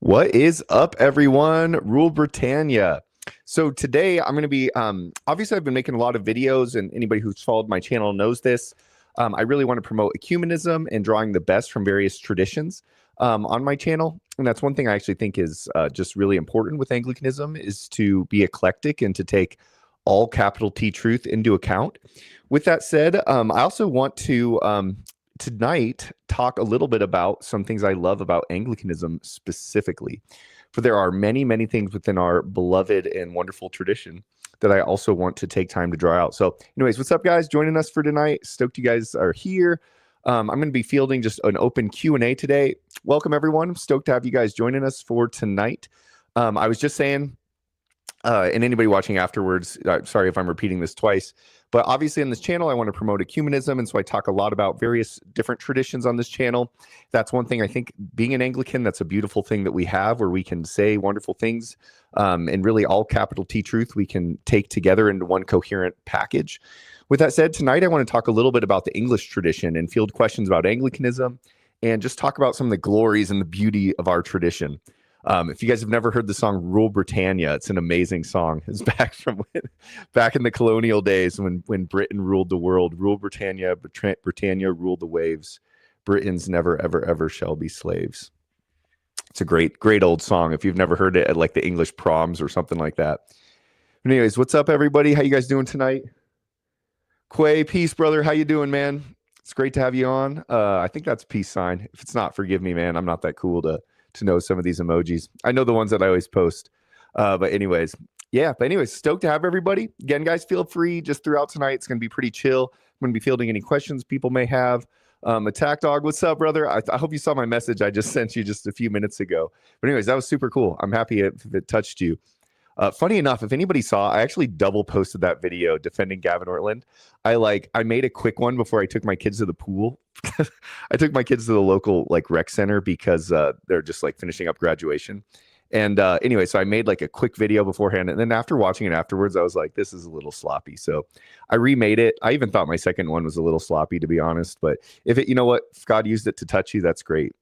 What is up, everyone? Rule Britannia. So today I'm going to be, obviously I've been making a lot of videos, and anybody who's followed my channel knows this. I really want to promote ecumenism and drawing the best from various traditions on my channel. And that's one thing I actually think is just really important with Anglicanism, is to be eclectic and to take all capital T truth into account. With that said, I also want to tonight talk a little bit about some things I love about Anglicanism specifically. For there are many, many things within our beloved and wonderful tradition that I also want to take time to draw out. So anyways, what's up, guys? Joining us for tonight. Stoked you guys are here. I'm going to be fielding just an open Q&A today. Welcome, everyone. I'm stoked to have you guys joining us for tonight. I was just saying, and anybody watching afterwards, sorry if I'm repeating this twice, but obviously on this channel, I want to promote ecumenism. And so I talk a lot about various different traditions on this channel. That's one thing I think, being an Anglican, that's a beautiful thing that we have, where we can say wonderful things, and really all capital T truth we can take together into one coherent package. With that said, tonight I want to talk a little bit about the English tradition and field questions about Anglicanism, and just talk about some of the glories and the beauty of our tradition. If you guys have never heard the song "Rule Britannia," it's an amazing song. It's back from back in the colonial days when Britain ruled the world. Rule Britannia, Britannia ruled the waves. Britons never, ever, ever shall be slaves. It's a great, great old song. If you've never heard it at like the English proms or something like that. Anyways, what's up, everybody? How you guys doing tonight? Quay, peace, brother. How you doing, man? It's great to have you on. I think that's a peace sign. If it's not, forgive me, man. I'm not that cool to know some of these emojis. I know the ones that I always post. But anyways, stoked to have everybody. Again, guys, feel free just throughout tonight. It's going to be pretty chill. I'm going to be fielding any questions people may have. Attack Dog, what's up, brother? I hope you saw my message I just sent you just a few minutes ago. But anyways, that was super cool. I'm happy if it touched you. Funny enough, if anybody saw, I actually double posted that video defending Gavin Ortland. I made a quick one before I took my kids to the pool. I took my kids to the local rec center because they're just finishing up graduation. And anyway, so I made a quick video beforehand, and then after watching it afterwards, I was like, this is a little sloppy. So I remade it. I even thought my second one was a little sloppy, to be honest. But if if God used it to touch you, that's great.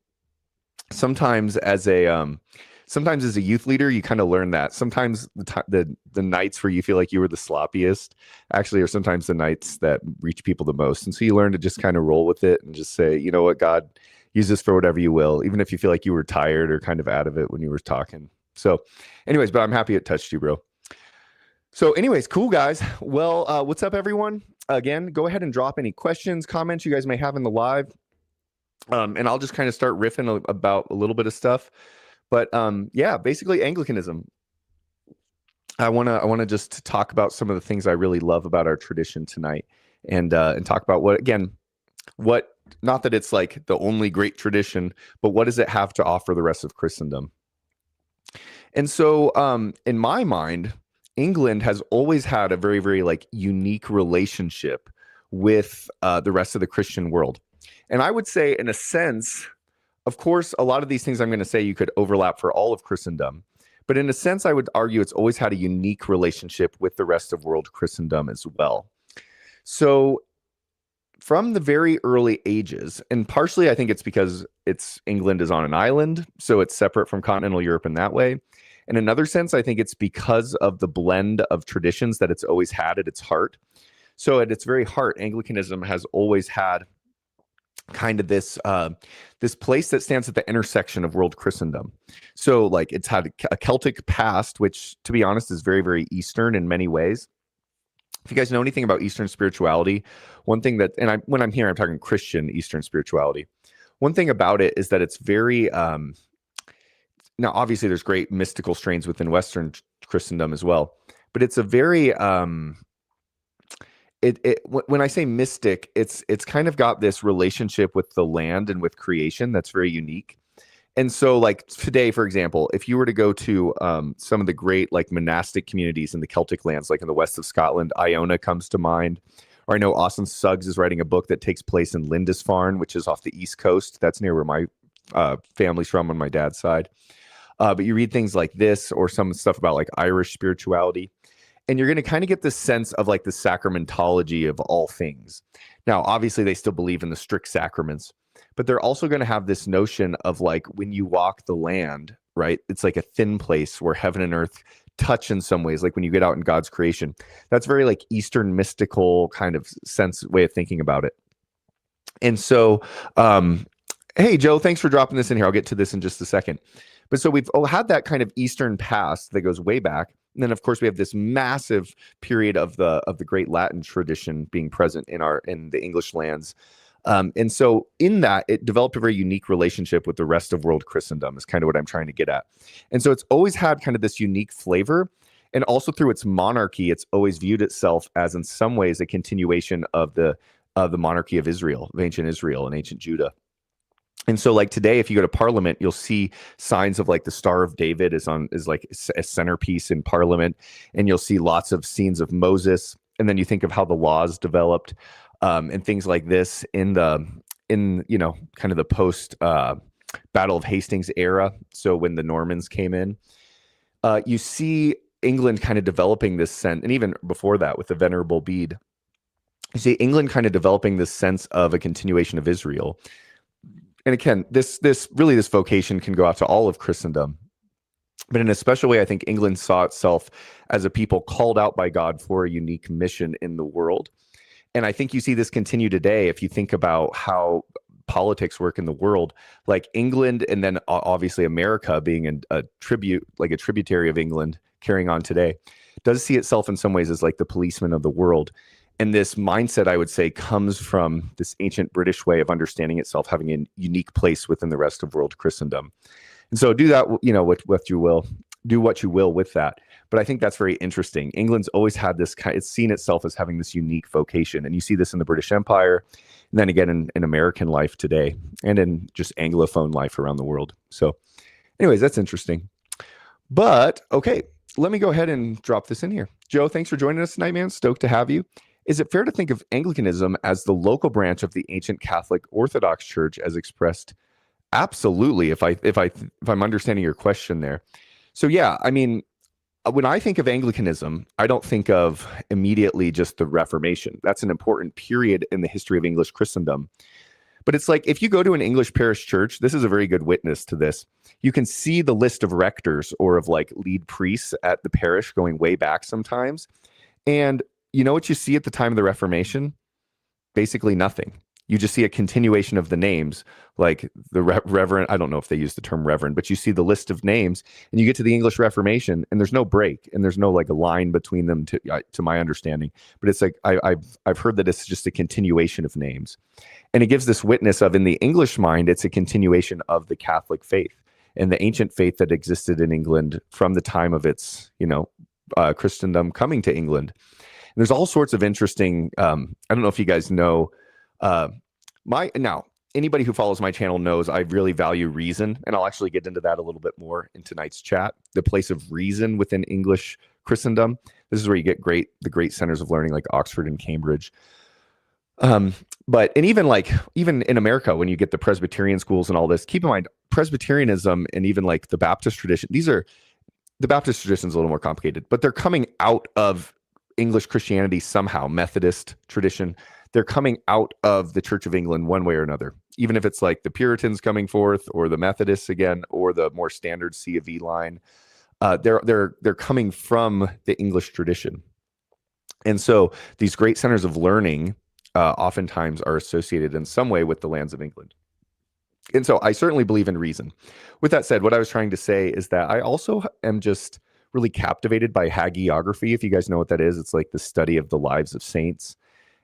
Sometimes as a youth leader, you kind of learn that. Sometimes the nights where you feel like you were the sloppiest actually are sometimes the nights that reach people the most. And so you learn to just kind of roll with it and just say, you know what, God, use this for whatever you will, even if you feel like you were tired or kind of out of it when you were talking. So anyways, but I'm happy it touched you, bro. So anyways, cool, guys. Well, what's up, everyone? Again, go ahead and drop any questions, comments you guys may have in the live. And I'll just kind of start riffing about a little bit of stuff. But yeah, basically Anglicanism. I want to just talk about some of the things I really love about our tradition tonight, and talk about what not that it's the only great tradition, but what does it have to offer the rest of Christendom? And so, in my mind, England has always had a very, very unique relationship with the rest of the Christian world, and I would say, in a sense, of course, a lot of these things I'm going to say you could overlap for all of Christendom. But in a sense, I would argue it's always had a unique relationship with the rest of world Christendom as well. So from the very early ages, and partially I think it's because England is on an island, so it's separate from continental Europe in that way. In another sense, I think it's because of the blend of traditions that it's always had at its heart. So at its very heart, Anglicanism has always had kind of this place that stands at the intersection of world Christendom. So it's had a Celtic past, which, to be honest, is very, very Eastern in many ways. If you guys know anything about Eastern spirituality, one thing that, and when I'm here, I'm talking Christian Eastern spirituality. One thing about it is that it's very, now obviously there's great mystical strains within Western Christendom as well, but it's a very, when I say mystic, it's kind of got this relationship with the land and with creation that's very unique. And so today, for example, if you were to go to some of the great monastic communities in the Celtic lands, in the west of Scotland, Iona comes to mind. Or I know Austin Suggs is writing a book that takes place in Lindisfarne, which is off the East Coast. That's near where my family's from on my dad's side. But you read things like this, or some stuff about Irish spirituality, and you're going to kind of get this sense of the sacramentology of all things. Now, obviously, they still believe in the strict sacraments, but they're also going to have this notion of like when you walk the land, right? It's like a thin place where heaven and earth touch in some ways, like when you get out in God's creation. That's very like Eastern mystical kind of sense way of thinking about it. And so, hey, Joe, thanks for dropping this in here. I'll get to this in just a second. But so we've had that kind of Eastern past that goes way back. And then, of course, we have this massive period of the great Latin tradition being present in the English lands. And so in that, it developed a very unique relationship with the rest of world Christendom is kind of what I'm trying to get at. And so it's always had kind of this unique flavor. And also through its monarchy, it's always viewed itself as in some ways a continuation of the monarchy of Israel, of ancient Israel and ancient Judah. And so like today, if you go to Parliament, you'll see signs of like the Star of David is like a centerpiece in Parliament. And you'll see lots of scenes of Moses. And then you think of how the laws developed and things like this in you know, kind of the post Battle of Hastings era. So when the Normans came in, you see England kind of developing this sense, and even before that with the Venerable Bede, you see England kind of developing this sense of a continuation of Israel. And again, this vocation can go out to all of Christendom. But in a special way, I think England saw itself as a people called out by God for a unique mission in the world. And I think you see this continue today if you think about how politics work in the world, like England and then obviously America being a tributary of England carrying on today, does see itself in some ways as like the policeman of the world. And this mindset, I would say, comes from this ancient British way of understanding itself having a unique place within the rest of world Christendom. And so do that, you know, what you will. Do what you will with that. But I think that's very interesting. England's always had this it's seen itself as having this unique vocation. And you see this in the British Empire, and then again in American life today, and in just Anglophone life around the world. So anyways, that's interesting. But okay, let me go ahead and drop this in here. Joe, thanks for joining us tonight, man. Stoked to have you. Is it fair to think of Anglicanism as the local branch of the ancient Catholic Orthodox Church as expressed? Absolutely. If I'm understanding your question there. So yeah, I mean, when I think of Anglicanism, I don't think of immediately just the Reformation. That's an important period in the history of English Christendom. But it's like if you go to an English parish church, this is a very good witness to this. You can see the list of rectors or of like lead priests at the parish going way back sometimes. And you know what you see at the time of the Reformation? Basically nothing. You just see a continuation of the names, like the Reverend. I don't know if they use the term Reverend, but you see the list of names, and you get to the English Reformation, and there's no break, and there's no like a line between them, to my understanding. But it's like I've heard that it's just a continuation of names, and it gives this witness of in the English mind, it's a continuation of the Catholic faith and the ancient faith that existed in England from the time of its Christendom coming to England. And there's all sorts of interesting. I don't know if you guys know. Anybody who follows my channel knows I really value reason, and I'll actually get into that a little bit more in tonight's chat. The place of reason within English Christendom. This is where you get the great centers of learning like Oxford and Cambridge. But even in America, when you get the Presbyterian schools and all this, keep in mind Presbyterianism and even like the Baptist tradition. The Baptist tradition is a little more complicated, but they're coming out of English Christianity somehow. Methodist tradition. They're coming out of the Church of England one way or another, even if it's like the Puritans coming forth or the Methodists again, or the more standard C of E line. They're coming from the English tradition. And so these great centers of learning oftentimes are associated in some way with the lands of England. And so I certainly believe in reason. With that said, what I was trying to say is that I also am just really captivated by hagiography. If you guys know what that is, it's like the study of the lives of saints.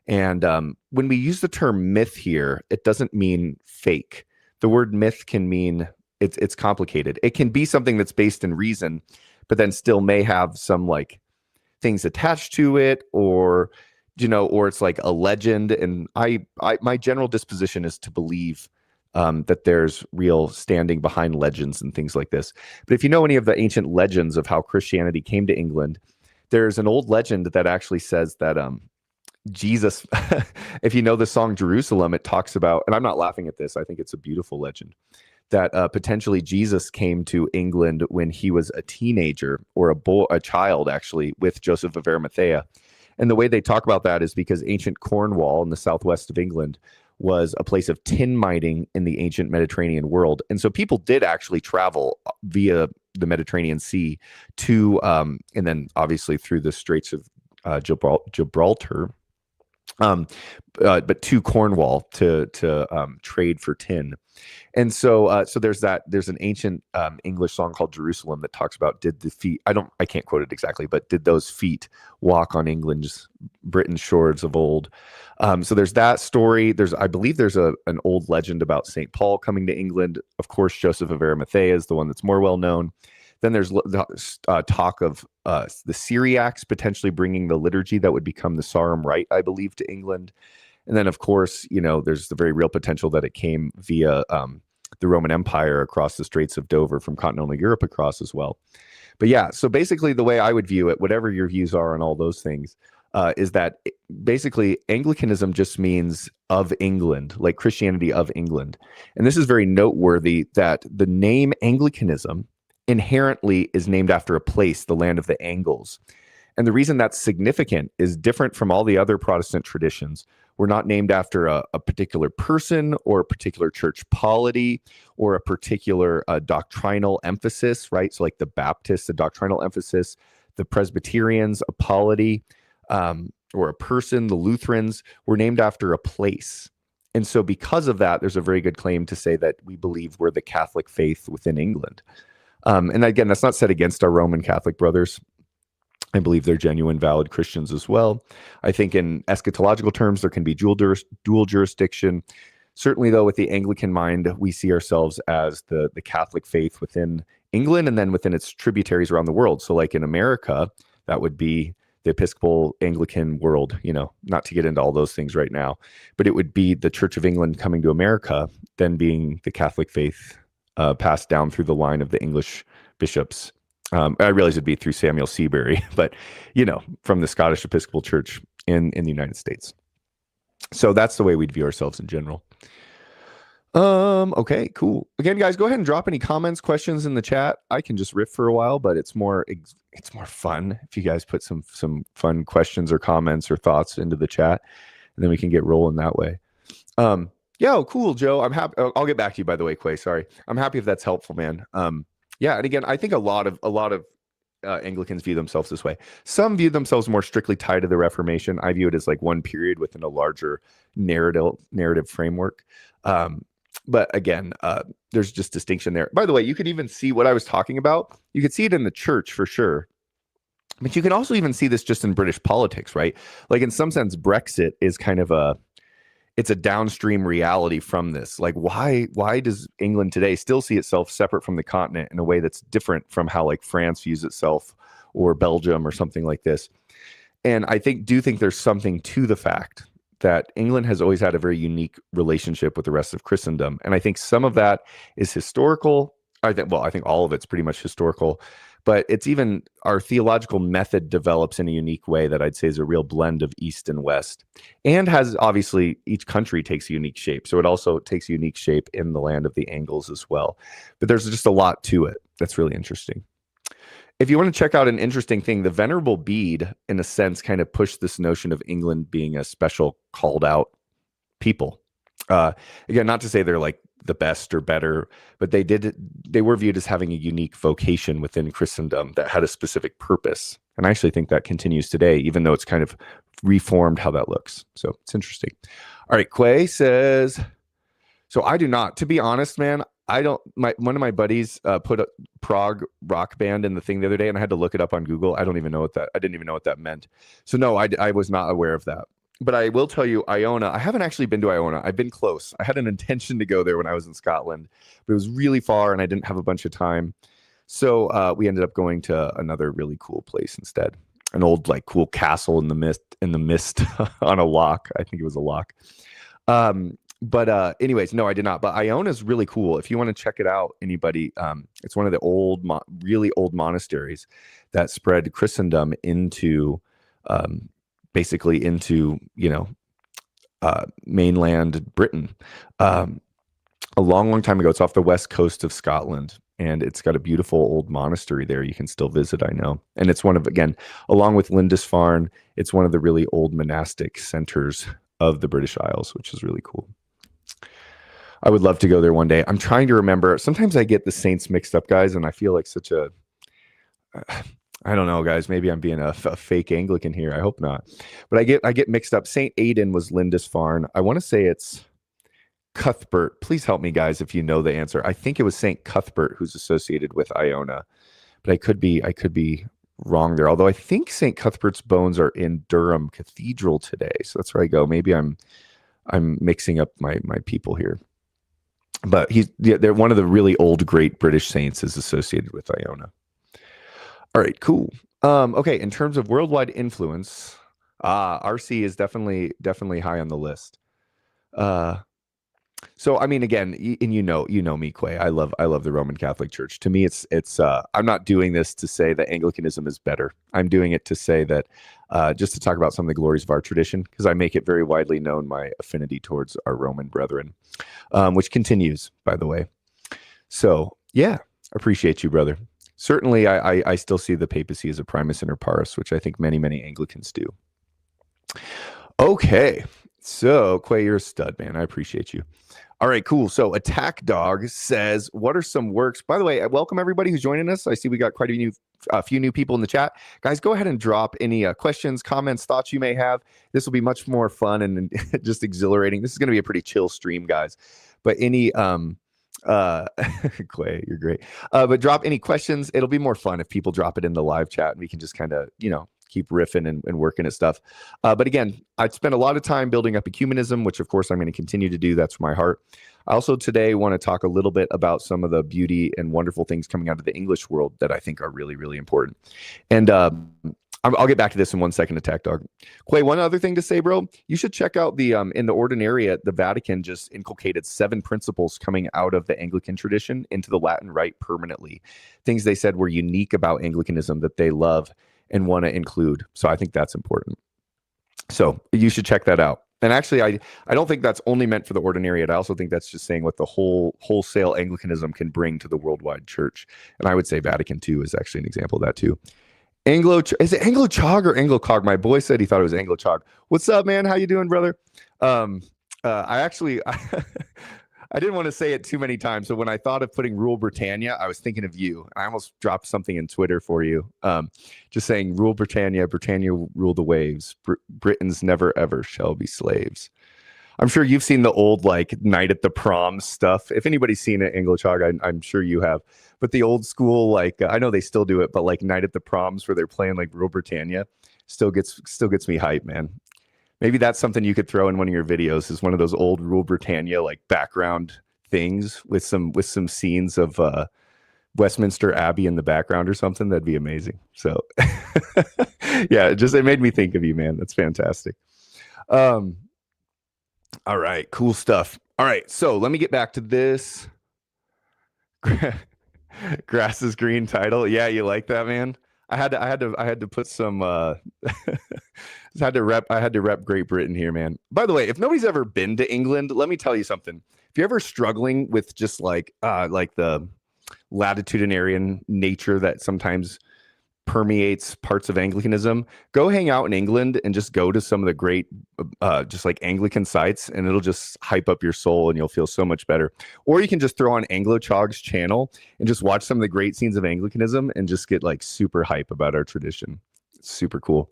And when we use the term myth here, it doesn't mean fake. The word myth can mean it's complicated. It can be something that's based in reason, but then still may have some like things attached to it, or it's like a legend. And my general disposition is to believe that there's real standing behind legends and things like this. But if you know any of the ancient legends of how Christianity came to England, there's an old legend that actually says that Jesus, if you know the song Jerusalem, it talks about, and I'm not laughing at this, I think it's a beautiful legend, that potentially Jesus came to England when he was a teenager or a child actually, with Joseph of Arimathea. And the way they talk about that is because ancient Cornwall in the southwest of England was a place of tin mining in the ancient Mediterranean world. And so people did actually travel via the Mediterranean Sea to, and then obviously through the Straits of Gibraltar, but to Cornwall to trade for tin. And so there's that. There's an ancient English song called Jerusalem that talks about, did the feet, I can't quote it exactly, but did those feet walk on Britain's shores of old? So there's that story. I believe there's an old legend about St. Paul coming to England. Of course, Joseph of Arimathea is the one that's more well known. Then there's talk of the Syriacs potentially bringing the liturgy that would become the Sarum Rite, I believe, to England. And then, of course, there's the very real potential that it came via the Roman Empire across the Straits of Dover from continental Europe across as well. But yeah, so basically the way I would view it, whatever your views are on all those things, is that basically Anglicanism just means of England, like Christianity of England. And this is very noteworthy that the name Anglicanism inherently is named after a place, the land of the Angles. And the reason that's significant is different from all the other Protestant traditions. We're not named after a particular person or a particular church polity or a particular doctrinal emphasis, right? So like the Baptists, the doctrinal emphasis, the Presbyterians, a polity, or a person, the Lutherans, were named after a place. And so because of that, there's a very good claim to say that we believe we're the Catholic faith within England. And again, that's not said against our Roman Catholic brothers. I believe they're genuine, valid Christians as well. I think in eschatological terms, there can be dual jurisdiction. Certainly, though, with the Anglican mind, we see ourselves as the Catholic faith within England and then within its tributaries around the world. So like in America, that would be the Episcopal Anglican world, not to get into all those things right now, but it would be the Church of England coming to America, then being the Catholic faith passed down through the line of the English bishops. I realize it'd be through Samuel Seabury, but, from the Scottish Episcopal Church in the United States. So that's the way we'd view ourselves in general. Okay, cool. Again, guys, go ahead and drop any comments, questions in the chat. I can just riff for a while, but it's more fun if you guys put some fun questions or comments or thoughts into the chat, and then we can get rolling that way. Yeah, cool, Joe. I'm happy. I'll get back to you, by the way, Quay. Sorry. I'm happy if that's helpful, man. Yeah, and again, I think a lot of Anglicans view themselves this way. Some view themselves more strictly tied to the Reformation. I view it as like one period within a larger narrative framework. But again, there's just distinction there. By the way, you could even see what I was talking about. You could see it in the church for sure. But you can also even see this just in British politics, right? Like in some sense, Brexit is kind of it's a downstream reality from this. Like why does England today still see itself separate from the continent in a way that's different from how like France views itself or Belgium or something like this? And I do think there's something to the fact that England has always had a very unique relationship with the rest of Christendom. And I think some of that is historical. I think all of it's pretty much historical, but it's even our theological method develops in a unique way that I'd say is a real blend of East and West, and has obviously each country takes a unique shape. So it also takes a unique shape in the land of the Angles as well. But there's just a lot to it that's really interesting. If you want to check out an interesting thing, the Venerable Bede, in a sense, kind of pushed this notion of England being a special called out people. Again, not to say they're like the best or better, but they were viewed as having a unique vocation within Christendom that had a specific purpose. And I actually think that continues today, even though it's kind of reformed how that looks. So it's interesting. All right, Quay says, so I do not, to be honest, man, one of my buddies put a prog rock band in the thing the other day, and I had to look it up on Google. I didn't even know what that meant. So no, I was not aware of that. But I will tell you, Iona, I haven't actually been to Iona. I've been close. I had an intention to go there when I was in Scotland, but it was really far and I didn't have a bunch of time. So we ended up going to another really cool place instead. An old, like, cool castle in the mist on a loch. I think it was a loch. But anyways, no, I did not. But Iona is really cool. If you want to check it out, anybody, it's one of the really old monasteries that spread Christendom into basically into, mainland Britain. A long time ago. It's off the west coast of Scotland, and it's got a beautiful old monastery there you can still visit, I know. And it's one of, again, along with Lindisfarne, it's one of the really old monastic centers of the British Isles, which is really cool. I would love to go there one day. I'm trying to remember. Sometimes I get the saints mixed up, guys, and I feel like such a I don't know, guys. Maybe I'm being a fake Anglican here. I hope not. But I get mixed up. Saint Aidan was Lindisfarne. I want to say it's Cuthbert. Please help me, guys, if you know the answer. I think it was Saint Cuthbert who's associated with Iona, but I could be wrong there. Although I think Saint Cuthbert's bones are in Durham Cathedral today, so that's where I go. Maybe I'm mixing up my people here. But they're one of the really old great British saints is associated with Iona. All right, cool. Okay, in terms of worldwide influence, RC is definitely high on the list. So I mean, again, and you know me, Quay. I love the Roman Catholic Church. To me, it's I'm not doing this to say that Anglicanism is better. I'm doing it to say that just to talk about some of the glories of our tradition, because I make it very widely known my affinity towards our Roman brethren, which continues, by the way. So yeah, appreciate you, brother. Certainly, I still see the papacy as a primus inter pares, which I think many Anglicans do. Okay, so Quay, you're a stud, man. I appreciate you. All right, cool. So Attack Dog says, what are some works? By the way, welcome everybody who's joining us. I see we got quite a few new people in the chat. Guys, go ahead and drop any questions, comments, thoughts you may have. This will be much more fun and just exhilarating. This is going to be a pretty chill stream, guys. But any Quay, you're great. But drop any questions. It'll be more fun if people drop it in the live chat and we can just kind of, keep riffing and working at stuff. But again, I'd spent a lot of time building up ecumenism, which of course I'm going to continue to do. That's my heart. I also today want to talk a little bit about some of the beauty and wonderful things coming out of the English world that I think are really important. And I'll get back to this in 1 second, Attack Dog. Quay, one other thing to say, bro. You should check out the in the Ordinariate, the Vatican just inculcated 7 principles coming out of the Anglican tradition into the Latin Rite permanently. Things they said were unique about Anglicanism that they love and want to include. So I think that's important. So you should check that out. And actually, I don't think that's only meant for the Ordinariate. I also think that's just saying what the wholesale Anglicanism can bring to the worldwide church. And I would say Vatican II is actually an example of that too. Is it Anglo-Chog or Anglo-Cog? My boy said he thought it was Anglo-Chog. What's up, man? How you doing, brother? I didn't want to say it too many times. So when I thought of putting Rule Britannia, I was thinking of you. I almost dropped something in Twitter for you. Just saying, Rule Britannia, Britannia rule the waves. Britons never ever shall be slaves. I'm sure you've seen the old like Night at the Prom stuff. If anybody's seen it, Anglo-Chog, I'm sure you have. But the old school, like I know they still do it, but like Night at the Proms where they're playing like Rule Britannia, still gets me hype, man. Maybe that's something you could throw in one of your videos, is one of those old Rule Britannia like background things with some scenes of Westminster Abbey in the background or something. That'd be amazing. So yeah, it made me think of you, man. That's fantastic. All right, cool stuff. All right, so let me get back to this. Grass is green title. Yeah, you like that, man? I had to put some I had to rep Great Britain here, man. By the way, if nobody's ever been to England, let me tell you something. If you're ever struggling with just like the latitudinarian nature that sometimes permeates parts of Anglicanism, go hang out in England and just go to some of the great just like Anglican sites, and it'll just hype up your soul and you'll feel so much better. Or you can just throw on Anglo-Chog's channel and just watch some of the great scenes of Anglicanism and just get like super hype about our tradition. It's super cool.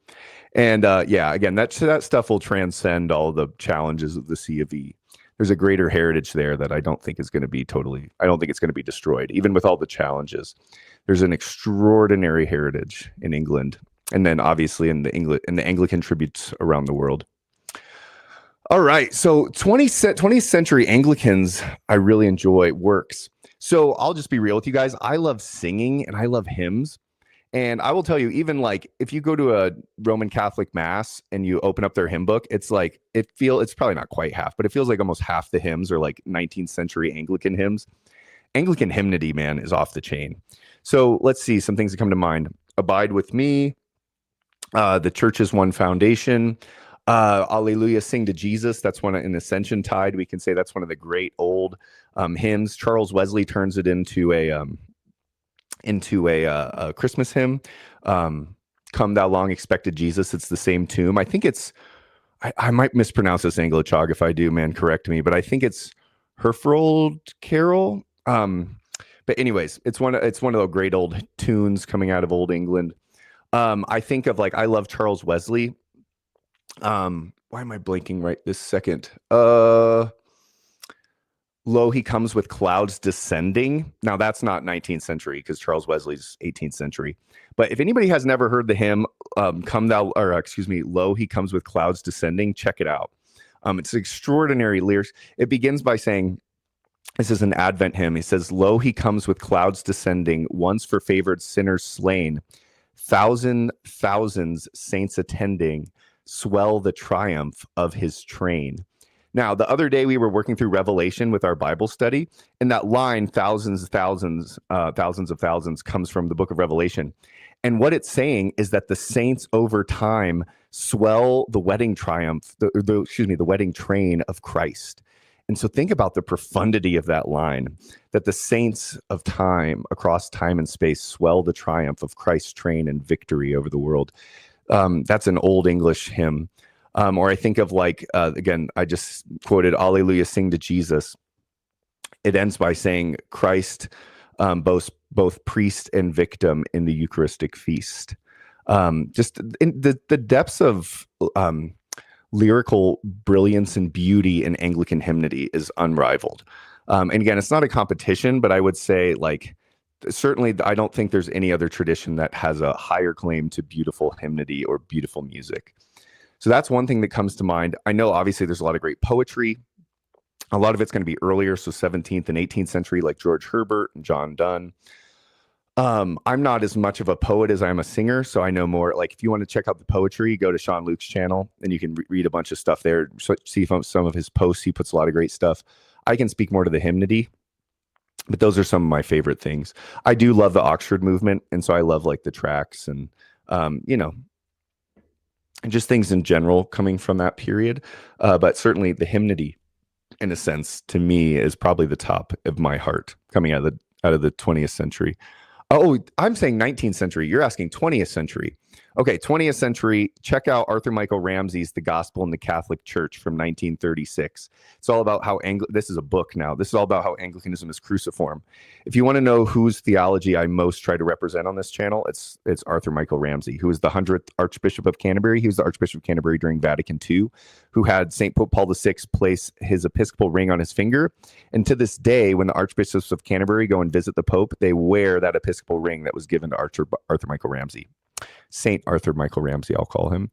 And yeah, again, that stuff will transcend all the challenges of the C of E. There's a greater heritage there that I don't think it's going to be destroyed, even with all the challenges. There's an extraordinary heritage in England, and then obviously in the Anglican tributes around the world. All right, so 20th century Anglicans, I really enjoy works. So I'll just be real with you guys. I love singing and I love hymns. And I will tell you, even like if you go to a Roman Catholic mass and you open up their hymn book, it's like it's probably not quite half, but it feels like almost half the hymns are like 19th century Anglican hymns. Anglican hymnody, man, is off the chain. So let's see some things that come to mind. Abide with Me, The Church is One Foundation, Alleluia, Sing to Jesus. That's one in Ascension Tide. We can say that's one of the great old hymns. Charles Wesley turns it into a Christmas hymn. Come Thou Long Expected Jesus. It's the same tune. I think it's, I might mispronounce this, Anglo-Chog. If I do, man, correct me. But I think it's Herfold Carol. But anyways, it's one of the great old tunes coming out of Old England. I think of I love Charles Wesley. Why am I blanking right this second? Lo, he comes with clouds descending. Now that's not 19th century because Charles Wesley's 18th century. But if anybody has never heard the hymn, Lo, he comes with clouds descending, check it out. It's extraordinary lyrics. It begins by saying, this is an Advent hymn. He says, Lo, he comes with clouds descending, once for favored sinners slain. Thousands saints attending, swell the triumph of his train. Now, the other day we were working through Revelation with our Bible study, and that line, thousands of thousands comes from the book of Revelation. And what it's saying is that the saints over time swell the wedding triumph, the wedding train of Christ. And so think about the profundity of that line, that the saints of time, across time and space, swell the triumph of Christ's train and victory over the world. That's an Old English hymn. Or I think of again, I just quoted, Alleluia, sing to Jesus. It ends by saying Christ, both priest and victim in the Eucharistic feast. Just in the depths of lyrical brilliance and beauty in Anglican hymnody is unrivaled. And again, it's not a competition, but I would say certainly I don't think there's any other tradition that has a higher claim to beautiful hymnody or beautiful music. So that's one thing that comes to mind. I know obviously there's a lot of great poetry. A lot of it's going to be earlier, so 17th and 18th century, like George Herbert and John Donne. I'm not as much of a poet as I am a singer, so I know more. If you want to check out the poetry, go to Sean Luke's channel, and you can read a bunch of stuff there. See some of his posts. He puts a lot of great stuff. I can speak more to the hymnody, but those are some of my favorite things. I do love the Oxford movement, and so I love the tracts and and just things in general coming from that period. But certainly the hymnody, in a sense, to me, is probably the top of my heart coming out of the 20th century. Oh, I'm saying 19th century. You're asking 20th century. Okay, 20th century. Check out Arthur Michael Ramsey's The Gospel in the Catholic Church from 1936. It's all about how this is a book now. This is all about how Anglicanism is cruciform. If you want to know whose theology I most try to represent on this channel, it's Arthur Michael Ramsey, who is the 100th Archbishop of Canterbury. He was the Archbishop of Canterbury during Vatican II, who had St. Pope Paul VI place his episcopal ring on his finger. And to this day, when the Archbishops of Canterbury go and visit the Pope, they wear that episcopal ring that was given to Arthur Michael Ramsey. Saint Arthur Michael Ramsey, I'll call him.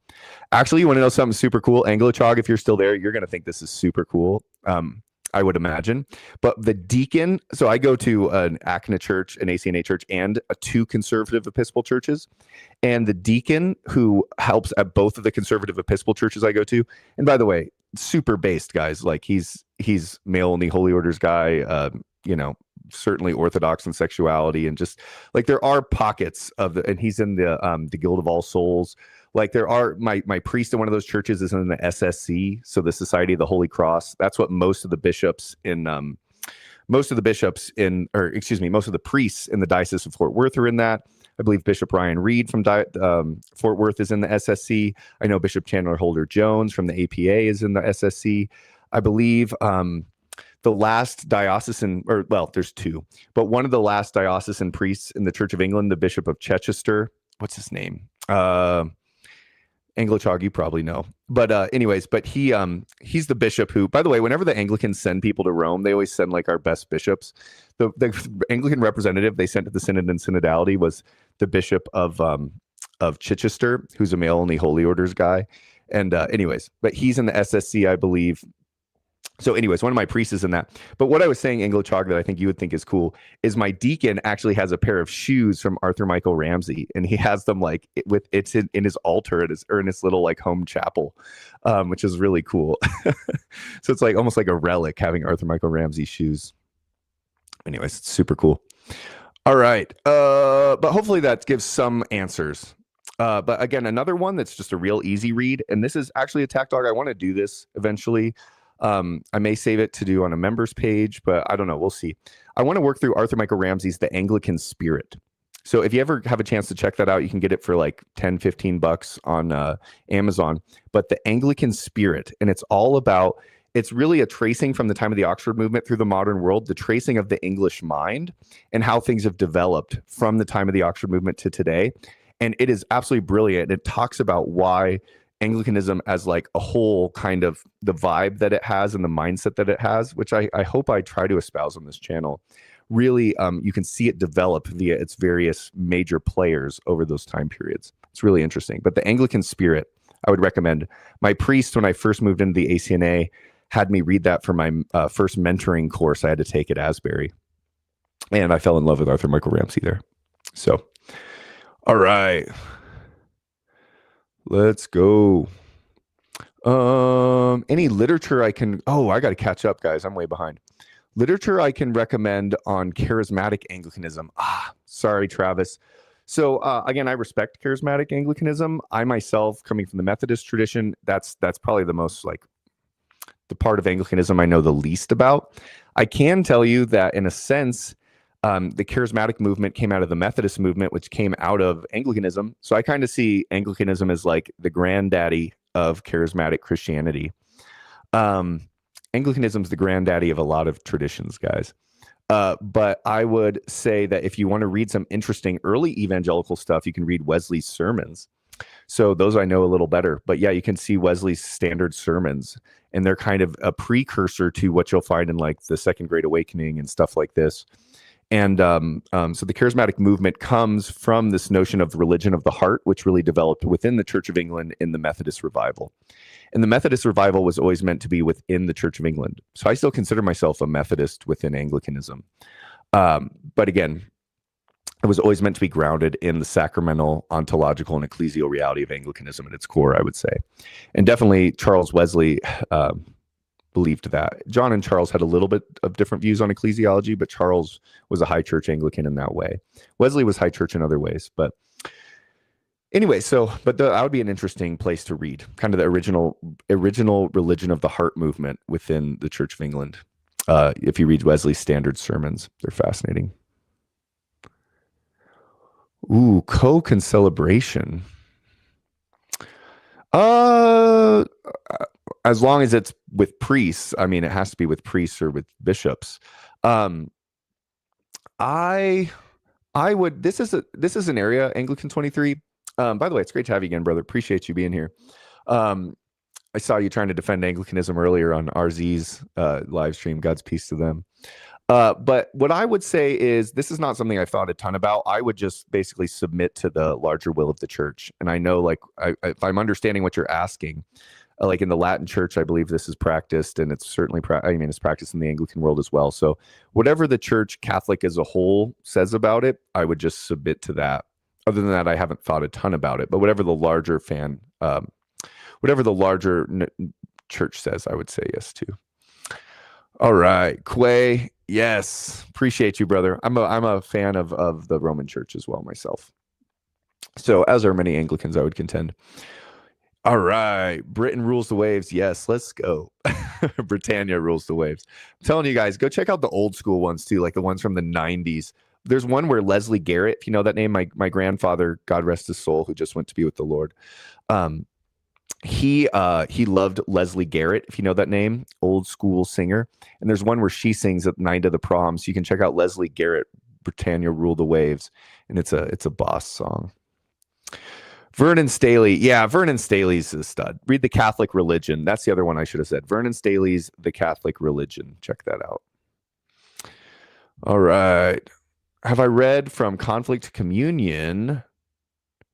Actually, you want to know something super cool? Anglichog, if you're still there, you're going to think this is super cool. I would imagine. But the deacon, so I go to an ACNA church, an ACNA church, and two conservative Episcopal churches. And the deacon who helps at both of the conservative Episcopal churches I go to, and by the way, super based, guys. He's male only holy orders guy, certainly Orthodox in sexuality, and just there are pockets of and he's in the Guild of All Souls. There are my priest in one of those churches is in the SSC, so the Society of the Holy Cross. That's what most of the priests in the priests in the Diocese of Fort Worth are in that. I believe Bishop Ryan Reed from Fort Worth is in the SSC. I know Bishop Chandler Holder Jones from the APA is in the SSC. I believe the last diocesan, there's two, but one of the last diocesan priests in the Church of England, the Bishop of Chichester, what's his name? Anglichog, you probably know. But he's the bishop who, by the way, whenever the Anglicans send people to Rome, they always send our best bishops. The Anglican representative they sent to the Synod and Synodality was the Bishop of Chichester, who's a male only holy orders guy. And but he's in the SSC, I believe. So anyways, one of my priests is in that. But what I was saying, Anglichog, that I think you would think is cool, is my deacon actually has a pair of shoes from Arthur Michael Ramsey, and he has them it's in his altar in his little home chapel, which is really cool. So it's almost like a relic having Arthur Michael Ramsey shoes. Anyways, it's super cool. All right, but hopefully that gives some answers. But again, another one that's just a real easy read, and this is actually a tack dog. I want to do this eventually. I may save it to do on a members page, but I don't know. We'll see. I want to work through Arthur Michael Ramsey's The Anglican Spirit. So if you ever have a chance to check that out, you can get it for $10-15 on Amazon. But The Anglican Spirit, and it's all about it's really a tracing from the time of the Oxford movement through the modern world, the tracing of the English mind and how things have developed from the time of the Oxford movement to today. And it is absolutely brilliant. It talks about why Anglicanism as like a whole, kind of the vibe that it has and the mindset that it has, which I hope I try to espouse on this channel. Really, you can see it develop via its various major players over those time periods. It's really interesting. But the Anglican spirit, I would recommend. My priest, when I first moved into the ACNA, had me read that for my first mentoring course I had to take at Asbury. And I fell in love with Arthur Michael Ramsey there. So, all right. Let's go. Any literature I can... Oh, I got to catch up, guys. I'm way behind. Literature I can recommend on charismatic Anglicanism. Sorry, Travis. So again, I respect charismatic Anglicanism. I myself, coming from the Methodist tradition, that's probably the most like the part of Anglicanism I know the least about. I can tell you that in a sense, the charismatic movement came out of the Methodist movement, which came out of Anglicanism. So I kind of see Anglicanism as like the granddaddy of charismatic Christianity. Anglicanism is the granddaddy of a lot of traditions, guys. But I would say that if you want to read some interesting early evangelical stuff, you can read Wesley's sermons. So those I know a little better. But yeah, you can see Wesley's standard sermons, and they're kind of a precursor to what you'll find in like the Second Great Awakening and stuff like this. And so the charismatic movement comes from this notion of religion of the heart, which really developed within the Church of England in the Methodist revival. And the Methodist revival was always meant to be within the Church of England. So I still consider myself a Methodist within Anglicanism. But again, it was always meant to be grounded in the sacramental, ontological, and ecclesial reality of Anglicanism at its core, I would say. And definitely Charles Wesley believed that. John and Charles had a little bit of different views on ecclesiology, but Charles was a high church Anglican in that way. Wesley was high church in other ways. But anyway, that would be an interesting place to read, kind of the original religion of the heart movement within the Church of England. If you read Wesley's standard sermons, they're fascinating. Ooh, co-concelebration. As long as it's with priests, I mean, it has to be with priests or with bishops. I would. This is an area, Anglican 23. By the way, it's great to have you again, brother. Appreciate you being here. I saw you trying to defend Anglicanism earlier on RZ's live stream. God's peace to them. But what I would say is this is not something I've thought a ton about. I would just basically submit to the larger will of the church. And I know, like, if I'm understanding what you're asking, like in the Latin church, I believe this is practiced, and it's certainly, it's practiced in the Anglican world as well. So whatever the church Catholic as a whole says about it, I would just submit to that. Other than that, I haven't thought a ton about it. But whatever the larger church says, I would say yes to. All right, Quay. Yes, appreciate you, brother. I'm a fan of the Roman Church as well myself. So as are many Anglicans, I would contend. All right, Britain rules the waves. Yes, let's go. Britannia rules the waves. I'm telling you guys, go check out the old school ones too, like the ones from the 90s. There's one where Leslie Garrett, if you know that name, my grandfather, God rest his soul, who just went to be with the Lord. He loved Leslie Garrett, if you know that name, old school singer. And there's one where she sings at Night of the Proms. You can check out Leslie Garrett, Britannia Rule the Waves, and it's a boss song. Vernon Staley. Yeah, Vernon Staley's a stud. Read The Catholic Religion. That's the other one I should have said. Vernon Staley's The Catholic Religion. Check that out. All right. Have I read From Conflict to Communion?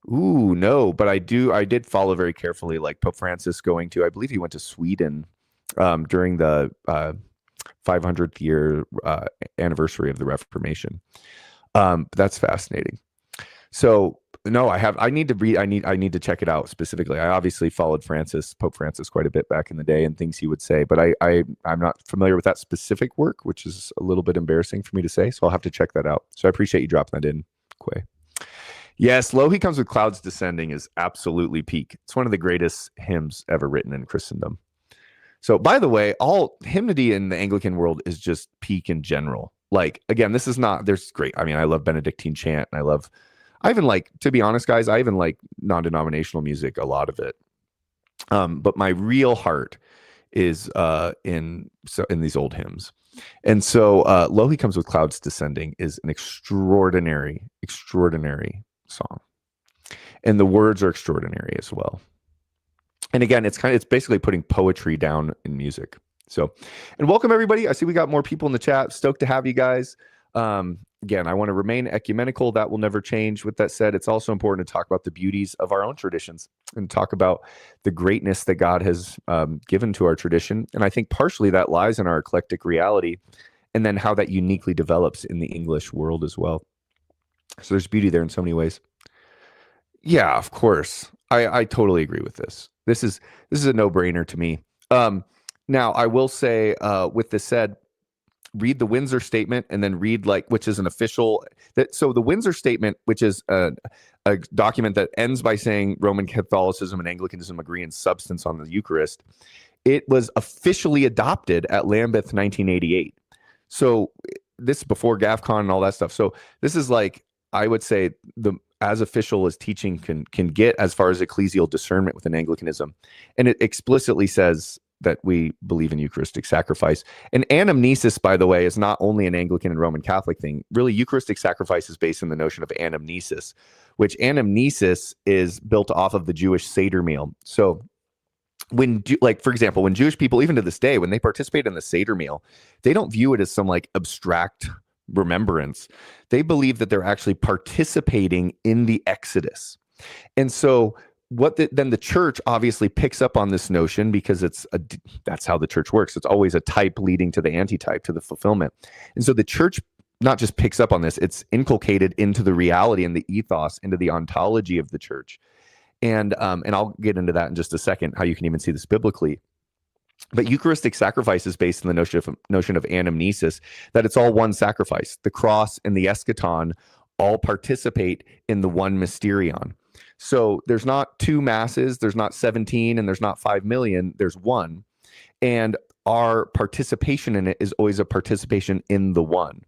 Ooh, no, but I did follow very carefully, like Pope Francis going to, I believe he went to Sweden during the 500th year anniversary of the Reformation. That's fascinating. So no, I need to check it out specifically. I obviously followed Pope Francis quite a bit back in the day and things he would say, but I'm not familiar with that specific work, which is a little bit embarrassing for me to say. So I'll have to check that out. So I appreciate you dropping that in, Quay. Yes, Lo He Comes with Clouds Descending is absolutely peak. It's one of the greatest hymns ever written in Christendom. So, by the way, all hymnody in the Anglican world is just peak in general. Like, again, there's great. I mean, I love Benedictine chant. And I even like, to be honest, guys, I even like non-denominational music, a lot of it. But my real heart is in these old hymns. And so Lo He Comes with Clouds Descending is an extraordinary song. And the words are extraordinary as well. And again, it's basically putting poetry down in music. So, and welcome everybody. I see we got more people in the chat. Stoked to have you guys. Again, I want to remain ecumenical. That will never change. With that said, it's also important to talk about the beauties of our own traditions and talk about the greatness that God has given to our tradition. And I think partially that lies in our eclectic reality, and then how that uniquely develops in the English world as well. So there's beauty there in so many ways. Yeah, of course. I totally agree with this. This is a no-brainer to me. Now, I will say, with this said, read the Windsor Statement and then read which is an official. So the Windsor Statement, which is a document that ends by saying Roman Catholicism and Anglicanism agree in substance on the Eucharist, it was officially adopted at Lambeth 1988. So this is before GAFCON and all that stuff. So this is I would say as official as teaching can get as far as ecclesial discernment within Anglicanism. And it explicitly says that we believe in Eucharistic sacrifice. And anamnesis, by the way, is not only an Anglican and Roman Catholic thing. Really, Eucharistic sacrifice is based on the notion of anamnesis, which anamnesis is built off of the Jewish Seder meal. So for example, when Jewish people, even to this day, when they participate in the Seder meal, they don't view it as some abstract remembrance. They believe that they're actually participating in the Exodus. And so then the church obviously picks up on this notion, because that's how the church works. It's always a type leading to the antitype, to the fulfillment. And so the church not just picks up on this, it's inculcated into the reality and the ethos, into the ontology of the church. And I'll get into that in just a second, how you can even see this biblically. But Eucharistic sacrifice is based on the notion of anamnesis, that it's all one sacrifice. The cross and the eschaton all participate in the one mysterion. So there's not two masses, there's not 17, and there's not 5 million, there's one. And our participation in it is always a participation in the one.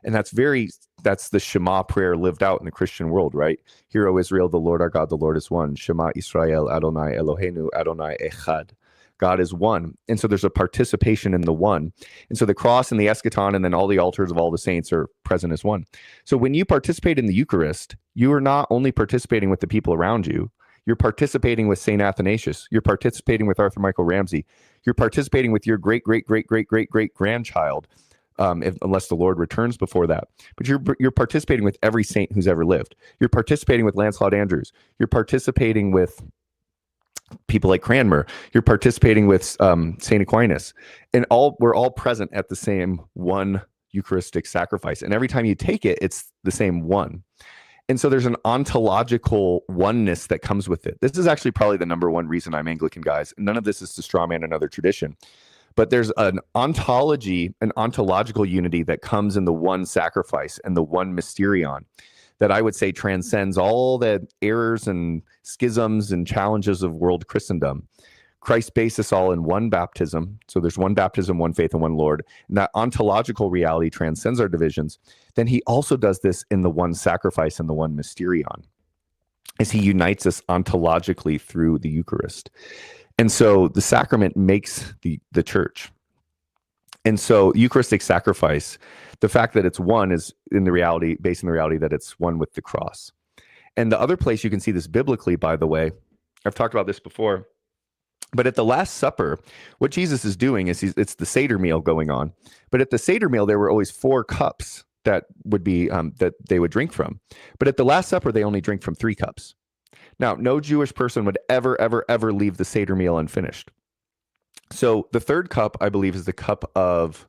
And that's the Shema prayer lived out in the Christian world, right? Hear, O Israel, the Lord our God, the Lord is one. Shema Israel, Adonai Eloheinu, Adonai Echad. God is one. And so there's a participation in the one. And so the cross and the eschaton and then all the altars of all the saints are present as one. So when you participate in the Eucharist, you are not only participating with the people around you, you're participating with St. Athanasius. You're participating with Arthur Michael Ramsey. You're participating with your great-great-great-great-great-great-grandchild, unless the Lord returns before that. But you're participating with every saint who's ever lived. You're participating with Lancelot Andrewes. You're participating with people like Cranmer. You're participating with St. Aquinas. And we're all present at the same one Eucharistic sacrifice. And every time you take it, it's the same one. And so there's an ontological oneness that comes with it. This is actually probably the number one reason I'm Anglican, guys. None of this is to strawman another tradition. But there's an ontological unity that comes in the one sacrifice and the one mysterion that I would say transcends all the errors and schisms and challenges of world Christendom. Christ based us all in one baptism. So there's one baptism, one faith, and one Lord. And that ontological reality transcends our divisions. Then he also does this in the one sacrifice and the one mysterion, as he unites us ontologically through the Eucharist. And so the sacrament makes the church. And so Eucharistic sacrifice, the fact that it's one is based in the reality that it's one with the cross. And the other place you can see this biblically, by the way, I've talked about this before, but at the Last Supper, what Jesus is doing is it's the Seder meal going on. But at the Seder meal, there were always 4 cups that would be that they would drink from. But at the Last Supper, they only drink from 3 cups. Now, no Jewish person would ever leave the Seder meal unfinished. So the 3rd cup, I believe, is the cup of,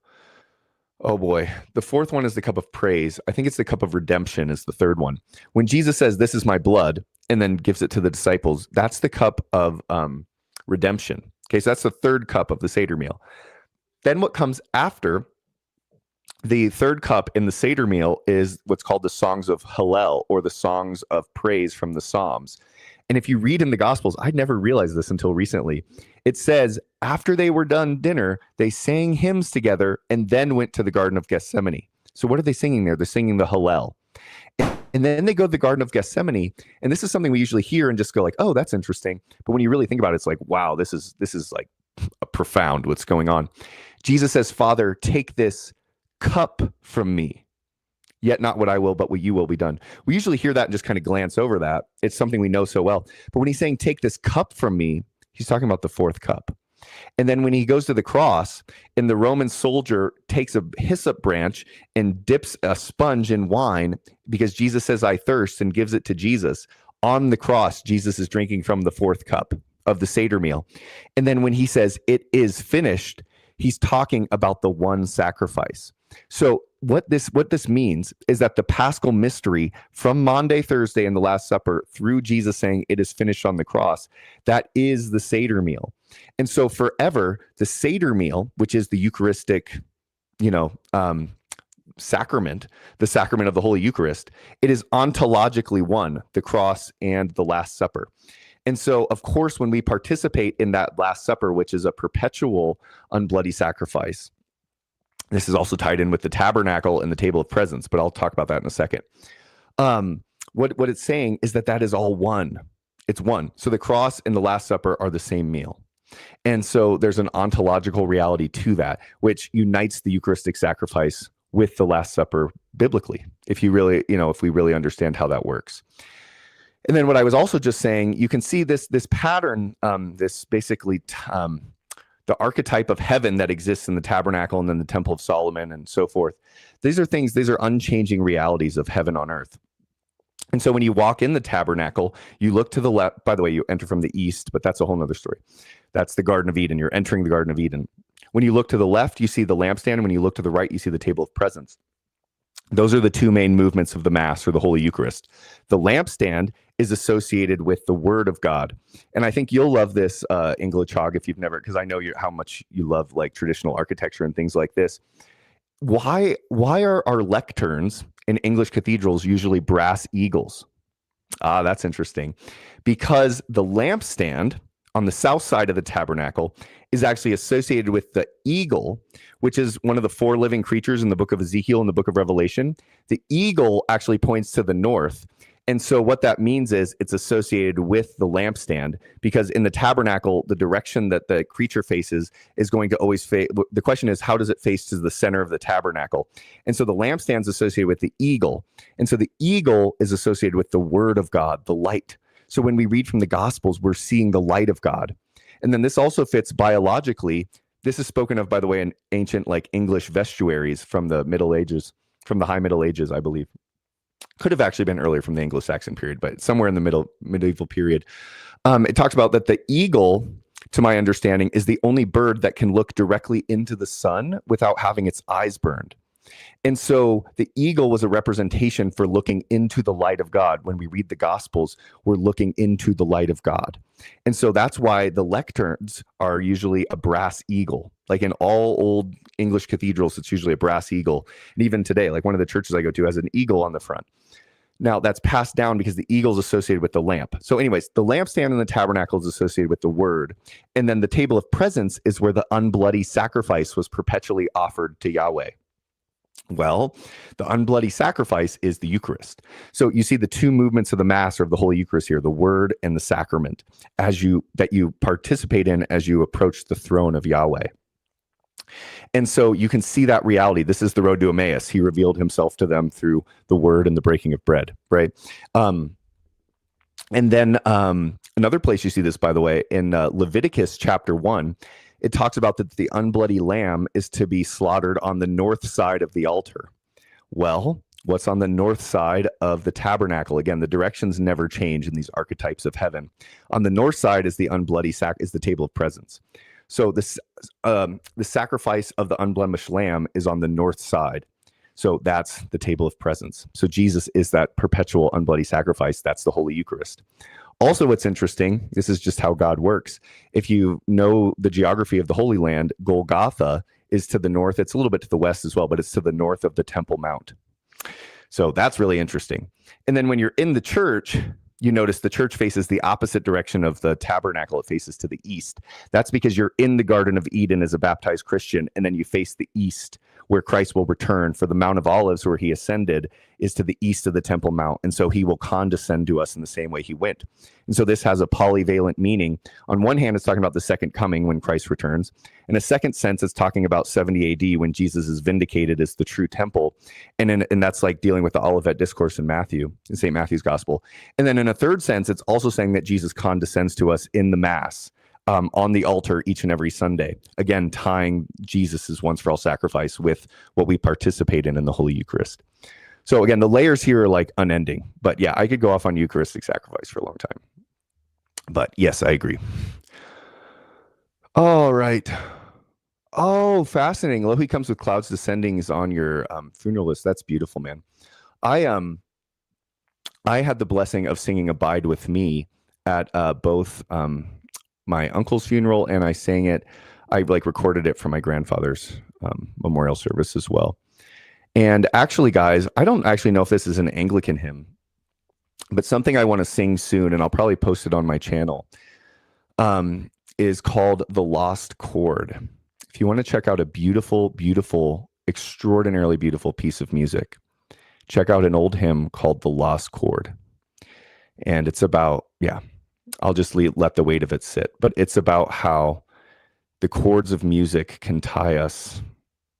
oh boy, the 4th one is the cup of praise. I think it's the cup of redemption is the 3rd one. When Jesus says, "This is my blood," and then gives it to the disciples, that's the cup of redemption. Okay, so that's the 3rd cup of the Seder meal. Then what comes after the 3rd cup in the Seder meal is what's called the songs of Hallel, or the songs of praise from the Psalms. And if you read in the Gospels, I'd never realized this until recently. It says, after they were done dinner, they sang hymns together and then went to the Garden of Gethsemane. So what are they singing there? They're singing the Hallel. And then they go to the Garden of Gethsemane. And this is something we usually hear and just go like, oh, that's interesting. But when you really think about it, it's like, wow, this is like profound what's going on. Jesus says, Father, take this cup from me. Yet not what I will, but what you will be done. We usually hear that and just kind of glance over that. It's something we know so well. But when he's saying, take this cup from me, he's talking about the fourth cup. And then when he goes to the cross, and the Roman soldier takes a hyssop branch and dips a sponge in wine because Jesus says, I thirst, and gives it to Jesus. On the cross, Jesus is drinking from the fourth cup of the Seder meal. And then when he says, it is finished, he's talking about the one sacrifice. So what this means is that the Paschal mystery from Maundy Thursday and the Last Supper through Jesus saying it is finished on the cross, that is the Seder meal. And so forever, the Seder meal, which is the Eucharistic, sacrament, the sacrament of the Holy Eucharist, it is ontologically one, the cross and the Last Supper. And so, of course, when we participate in that Last Supper, which is a perpetual unbloody sacrifice, this is also tied in with the tabernacle and the table of presence, but I'll talk about that in a second. What it's saying is that is all one. It's one. So the cross and the Last Supper are the same meal. And so there's an ontological reality to that, which unites the Eucharistic sacrifice with the Last Supper biblically, if we really understand how that works. And then what I was also just saying, you can see this pattern, this basically the archetype of heaven that exists in the tabernacle and then the Temple of Solomon and so forth. These are unchanging realities of heaven on earth. And so when you walk in the tabernacle, you look to the left. By the way, you enter from the east, but that's a whole nother story. That's the Garden of Eden. You're entering the Garden of Eden. When you look to the left, you see the lampstand. And when you look to the right, you see the table of presence. Those are the two main movements of the Mass or the Holy Eucharist. The lampstand is associated with the Word of God. And I think you'll love this, Anglicanism, if you've never, because I know how much you love like traditional architecture and things like this. Why are our lecterns in English cathedrals usually brass eagles? That's interesting. Because the lampstand on the south side of the tabernacle is actually associated with the eagle, which is one of the four living creatures in the book of Ezekiel and the book of Revelation. The eagle actually points to the north. And so what that means is it's associated with the lampstand, because in the tabernacle, the direction that the creature faces is going to always face. The question is, how does it face to the center of the tabernacle? And so the lampstand is associated with the eagle. And so the eagle is associated with the Word of God, the light. So when we read from the Gospels, we're seeing the light of God. And then this also fits biologically. This is spoken of, by the way, in ancient English vestuaries from the Middle Ages, from the High Middle Ages, I believe. Could have actually been earlier from the Anglo-Saxon period, but somewhere in the medieval period. It talks about that the eagle, to my understanding, is the only bird that can look directly into the sun without having its eyes burned. And so the eagle was a representation for looking into the light of God. When we read the Gospels, we're looking into the light of God. And so that's why the lecterns are usually a brass eagle. Like in all old English cathedrals, it's usually a brass eagle. And even today, like one of the churches I go to has an eagle on the front. Now that's passed down because the eagle is associated with the lamp. So anyways, the lampstand in the tabernacle is associated with the Word. And then the table of presence is where the unbloody sacrifice was perpetually offered to Yahweh. Well, the unbloody sacrifice is the Eucharist. So you see the two movements of the Mass or of the Holy Eucharist here, the Word and the sacrament, that you participate in as you approach the throne of Yahweh. And so you can see that reality. This is the road to Emmaus. He revealed himself to them through the Word and the breaking of bread, right? And then another place you see this, by the way, in Leviticus chapter 1, it talks about that the unbloody lamb is to be slaughtered on the north side of the altar. Well, what's on the north side of the tabernacle? Again, the directions never change in these archetypes of heaven. On the north side is the unbloody is the table of presence. So this the sacrifice of the unblemished lamb is on the north side. So that's the table of presence. So Jesus is that perpetual unbloody sacrifice. That's the Holy Eucharist. Also, what's interesting, this is just how God works. If you know the geography of the Holy Land, Golgotha is to the north. It's a little bit to the west as well, but it's to the north of the Temple Mount. So that's really interesting. And then when you're in the church, you notice the church faces the opposite direction of the tabernacle. It faces to the east. That's because you're in the Garden of Eden as a baptized Christian, and then you face the east, where Christ will return. For the Mount of Olives, where he ascended, is to the east of the Temple Mount. And so he will condescend to us in the same way he went. And so this has a polyvalent meaning. On one hand, it's talking about the second coming when Christ returns. In a second sense, it's talking about 70 AD when Jesus is vindicated as the true temple. And that's like dealing with the Olivet Discourse in Matthew, in St. Matthew's Gospel. And then in a third sense, it's also saying that Jesus condescends to us in the Mass, on the altar each and every Sunday. Again, tying Jesus's once for all sacrifice with what we participate in the Holy Eucharist. So again, the layers here are like unending. But yeah, I could go off on Eucharistic sacrifice for a long time. But yes, I agree. All right. Oh, fascinating. Lo, he comes with clouds descending is on your funeral list. That's beautiful, man. I had the blessing of singing Abide With Me at both my uncle's funeral, and I sang it. I like recorded it for my grandfather's memorial service as well. And actually, guys, I don't actually know if this is an Anglican hymn, but something I want to sing soon, and I'll probably post it on my channel, is called The Lost Chord. If you want to check out a beautiful, beautiful, extraordinarily beautiful piece of music, check out an old hymn called The Lost Chord. And it's about, I'll just let the weight of it sit. But it's about how the chords of music can tie us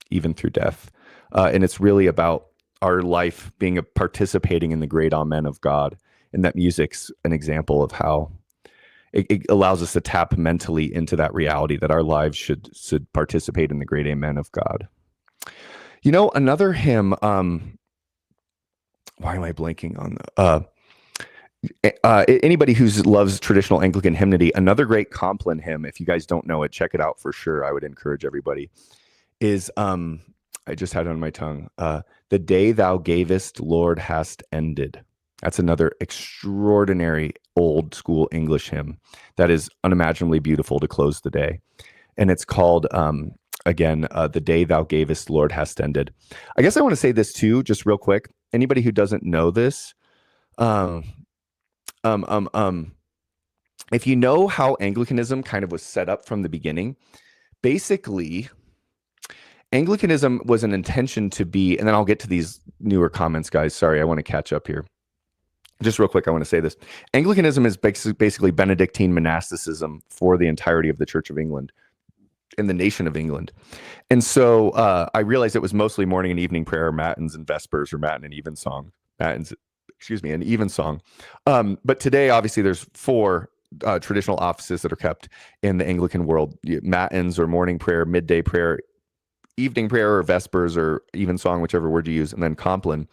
even through death. And it's really about our life being participating in the great Amen of God. And that music's an example of how it allows us to tap mentally into that reality that our lives should participate in the great Amen of God. You know, another hymn, why am I blanking on anybody who loves traditional Anglican hymnody, another great Compline hymn, if you guys don't know it, check it out for sure. I would encourage everybody, is, I just had it on my tongue, The Day Thou Gavest, Lord, Hast Ended. That's another extraordinary old school English hymn that is unimaginably beautiful to close the day. And it's called, again, The Day Thou Gavest, Lord, Hast Ended. I guess I want to say this too, just real quick. Anybody who doesn't know this, if you know how Anglicanism kind of was set up from the beginning, basically Anglicanism was an intention to be, and then I'll get to these newer comments, guys. Sorry, I want to catch up here. Just real quick, I want to say this. Anglicanism is basically Benedictine monasticism for the entirety of the Church of England and the nation of England. And so I realized it was mostly morning and evening prayer, matins and vespers, or matin and evensong. An evensong. But today, obviously, there's 4 traditional offices that are kept in the Anglican world: matins or morning prayer, midday prayer, evening prayer or vespers or evensong, whichever word you use, and then Compline.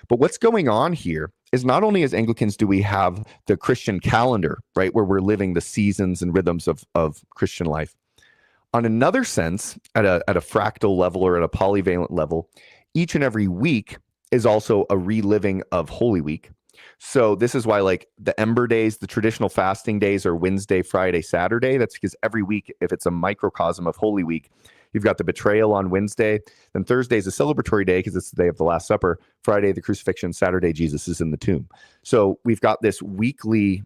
But what's going on here is not only as Anglicans do we have the Christian calendar, right, where we're living the seasons and rhythms of Christian life. On another sense, at a fractal level or at a polyvalent level, each and every week is also a reliving of Holy Week. So this is why, like, the Ember days, the traditional fasting days, are Wednesday, Friday, Saturday. That's because every week, if it's a microcosm of Holy Week, you've got the betrayal on Wednesday. Then Thursday is a celebratory day because it's the day of the Last Supper. Friday, the crucifixion. Saturday, Jesus is in the tomb. So we've got this weekly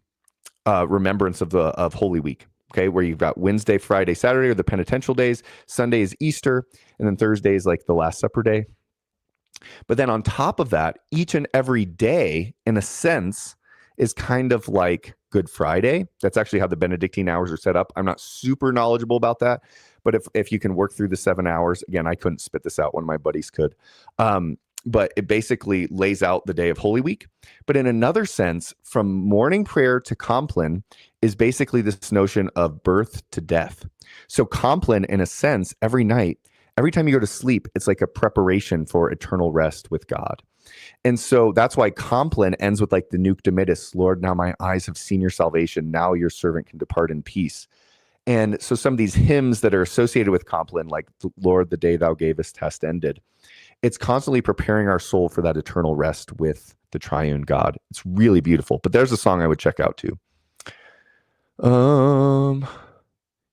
remembrance of Holy Week. Okay, where you've got Wednesday, Friday, Saturday are the penitential days. Sunday is Easter, and then Thursday is like the Last Supper day. But then on top of that, each and every day, in a sense, is kind of like Good Friday. That's actually how the Benedictine hours are set up. I'm not super knowledgeable about that, but if you can work through the 7 hours, again, I couldn't spit this out. One of my buddies could. But it basically lays out the day of Holy Week. But in another sense, from morning prayer to Compline is basically this notion of birth to death. So Compline, in a sense, every night, every time you go to sleep, it's like a preparation for eternal rest with God. And so that's why Compline ends with like the Nunc Dimittis, Lord, now my eyes have seen your salvation. Now your servant can depart in peace. And so some of these hymns that are associated with Compline, like Lord, the day thou gavest hast ended, it's constantly preparing our soul for that eternal rest with the triune God. It's really beautiful. But there's a song I would check out too.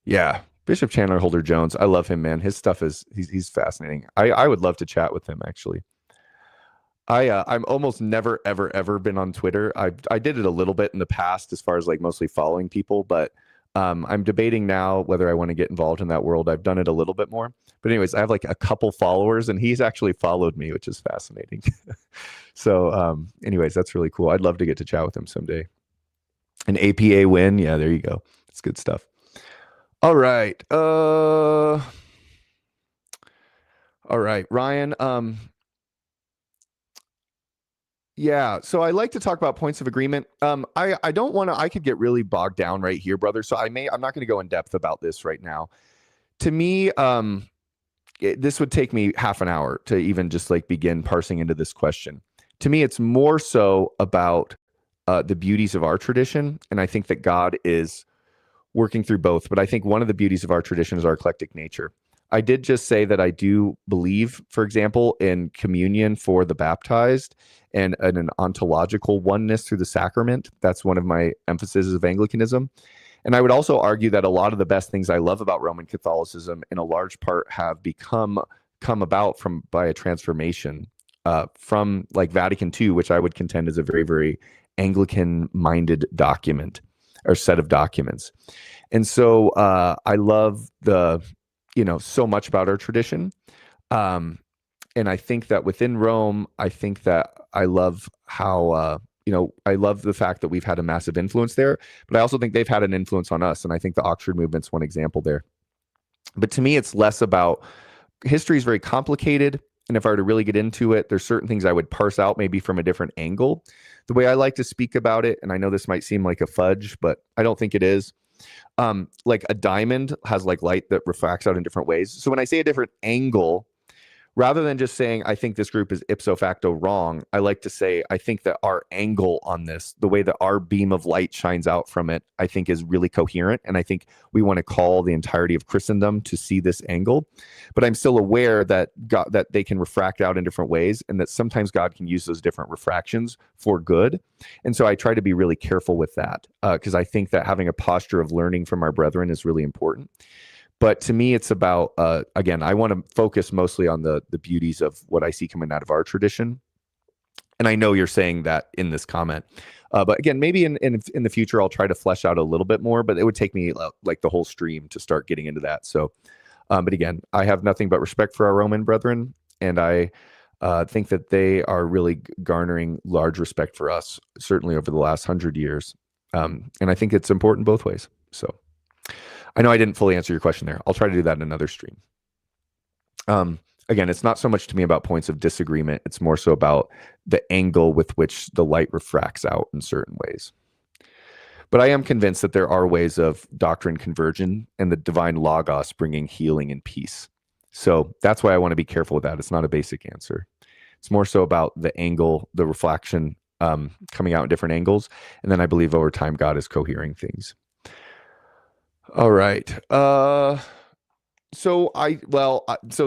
Yeah, Bishop Chandler Holder Jones. I love him, man. His stuff he's fascinating. I would love to chat with him, actually. I'm almost never, ever been on Twitter. I did it a little bit in the past as far as like mostly following people, but I'm debating now whether I want to get involved in that world. I've done it a little bit more. But anyways, I have like a couple followers, and he's actually followed me, which is fascinating. So anyways, that's really cool. I'd love to get to chat with him someday. An APA win. Yeah, there you go. That's good stuff. All right. All right, Ryan. Yeah, so I like to talk about points of agreement. I don't want to. I could get really bogged down right here, brother. So I'm not going to go in depth about this right now. To me, this would take me half an hour to even just like begin parsing into this question. To me, it's more so about the beauties of our tradition, and I think that God is working through both. But I think one of the beauties of our tradition is our eclectic nature. I did just say that I do believe, for example, in communion for the baptized and an ontological oneness through the sacrament. That's one of my emphases of Anglicanism. And I would also argue that a lot of the best things I love about Roman Catholicism, in a large part, have come about by a transformation from like Vatican II, which I would contend is a very, very Anglican-minded document or set of documents. And so I love so much about our tradition. And I think that within Rome, I think that I love how, I love the fact that we've had a massive influence there, but I also think they've had an influence on us. And I think the Oxford movement's one example there. But to me, it's less about history is very complicated. And if I were to really get into it, there's certain things I would parse out maybe from a different angle. The way I like to speak about it, and I know this might seem like a fudge, but I don't think it is. Like a diamond has like light that refracts out in different ways. So when I say a different angle, rather than just saying, I think this group is ipso facto wrong, I like to say, I think that our angle on this, the way that our beam of light shines out from it, I think is really coherent. And I think we want to call the entirety of Christendom to see this angle. But I'm still aware that that they can refract out in different ways, and that sometimes God can use those different refractions for good. And so I try to be really careful with that because I think that having a posture of learning from our brethren is really important. But to me, it's about, again, I want to focus mostly on the beauties of what I see coming out of our tradition. And I know you're saying that in this comment. But again, maybe in the future, I'll try to flesh out a little bit more, but it would take me like the whole stream to start getting into that. So, but again, I have nothing but respect for our Roman brethren. And I think that they are really garnering large respect for us, certainly over the last 100 years. And I think it's important both ways. So I know I didn't fully answer your question there. I'll try to do that in another stream. Again, it's not so much to me about points of disagreement. It's more so about the angle with which the light refracts out in certain ways. But I am convinced that there are ways of doctrine conversion and the divine logos bringing healing and peace. So that's why I want to be careful with that. It's not a basic answer. It's more so about the angle, the reflection coming out in different angles. And then I believe over time, God is cohering things. All right. So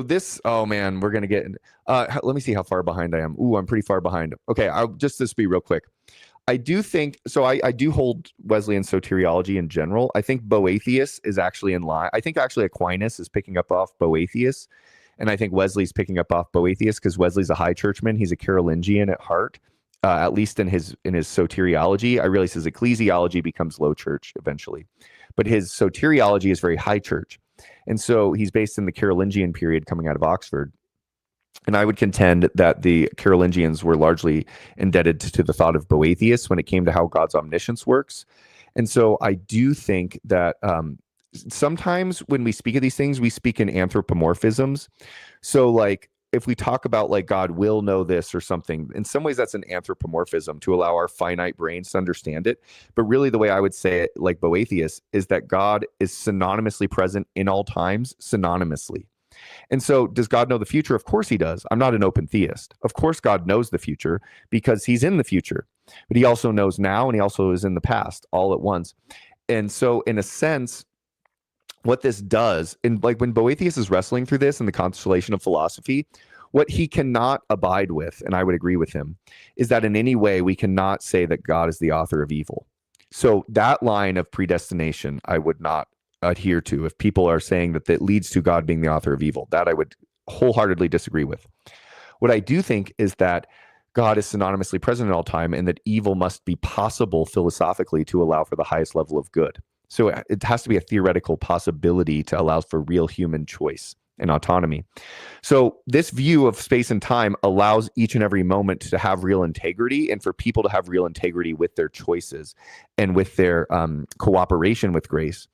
this, oh man, we're going to get, let me see how far behind I am. Ooh, I'm pretty far behind. Okay. I'll just this be real quick. I do think, so I do hold Wesleyan soteriology in general. I think Boethius is actually in line. I think actually Aquinas is picking up off Boethius. And I think Wesley's picking up off Boethius because Wesley's a high churchman. He's a Carolingian at heart, at least in his soteriology. I realize his ecclesiology becomes low church eventually. But his soteriology is very high church. And so he's based in the Carolingian period coming out of Oxford. And I would contend that the Carolingians were largely indebted to the thought of Boethius when it came to how God's omniscience works. And so I do think that sometimes when we speak of these things, we speak in anthropomorphisms. So like, if we talk about like God will know this or something, in some ways that's an anthropomorphism to allow our finite brains to understand it. But really the way I would say it, like Boethius, is that God is synonymously present in all times, synonymously. And so does God know the future? Of course he does. I'm not an open theist. Of course God knows the future because he's in the future. But he also knows now and he also is in the past all at once. And so in a sense, what this does, and like when Boethius is wrestling through this in the constellation of philosophy, what he cannot abide with, and I would agree with him, is that in any way we cannot say that God is the author of evil. So that line of predestination, I would not adhere to. If people are saying that that leads to God being the author of evil, that I would wholeheartedly disagree with. What I do think is that God is synonymously present at all time and that evil must be possible philosophically to allow for the highest level of good. So it has to be a theoretical possibility to allow for real human choice and autonomy. So this view of space and time allows each and every moment to have real integrity, and for people to have real integrity with their choices and with their cooperation with grace.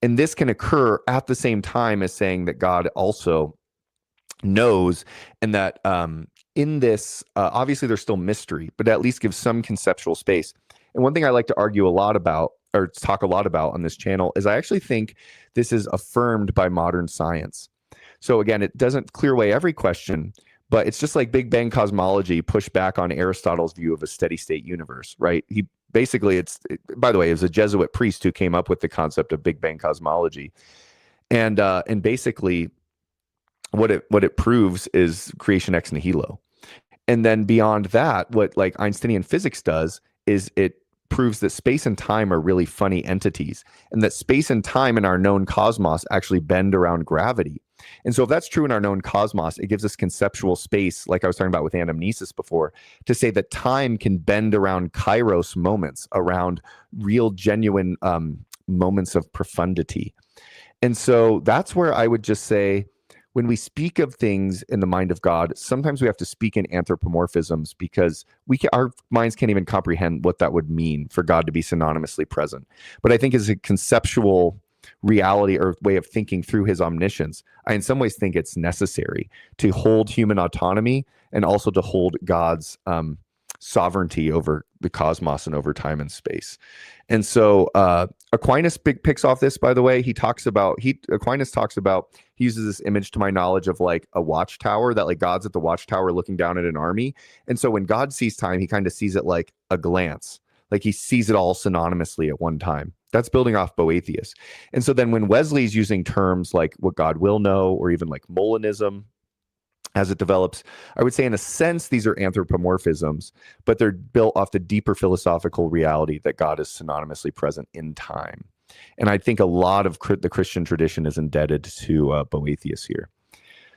And this can occur at the same time as saying that God also knows, and that in this, obviously there's still mystery, but at least gives some conceptual space. And one thing I like to argue a lot about, or talk a lot about on this channel, is I actually think this is affirmed by modern science. So again, it doesn't clear away every question, but it's just like Big Bang cosmology pushed back on Aristotle's view of a steady state universe, right? He basically, by the way, it was a Jesuit priest who came up with the concept of Big Bang cosmology. And basically what it proves is creation ex nihilo. And then beyond that, what like Einsteinian physics does is it proves that space and time are really funny entities, and that space and time in our known cosmos actually bend around gravity. And so if that's true in our known cosmos, it gives us conceptual space, like I was talking about with anamnesis before, to say that time can bend around kairos moments, around real, genuine moments of profundity. And so that's where I would just say, when we speak of things in the mind of God, sometimes we have to speak in anthropomorphisms, because our minds can't even comprehend what that would mean for God to be synonymously present. But I think as a conceptual reality or way of thinking through his omniscience, I in some ways think it's necessary to hold human autonomy and also to hold God's sovereignty over the cosmos and over time and space. And so Aquinas picks off this, by the way. Aquinas talks about, he uses this image, to my knowledge, of like a watchtower, that like God's at the watchtower looking down at an army. And so when God sees time, he kind of sees it like a glance, like he sees it all synonymously at one time. That's building off Boethius. And so then when Wesley's using terms like what God will know, or even like Molinism, as it develops, I would say in a sense these are anthropomorphisms, but they're built off the deeper philosophical reality that God is synonymously present in time. And I think a lot of the Christian tradition is indebted to Boethius here.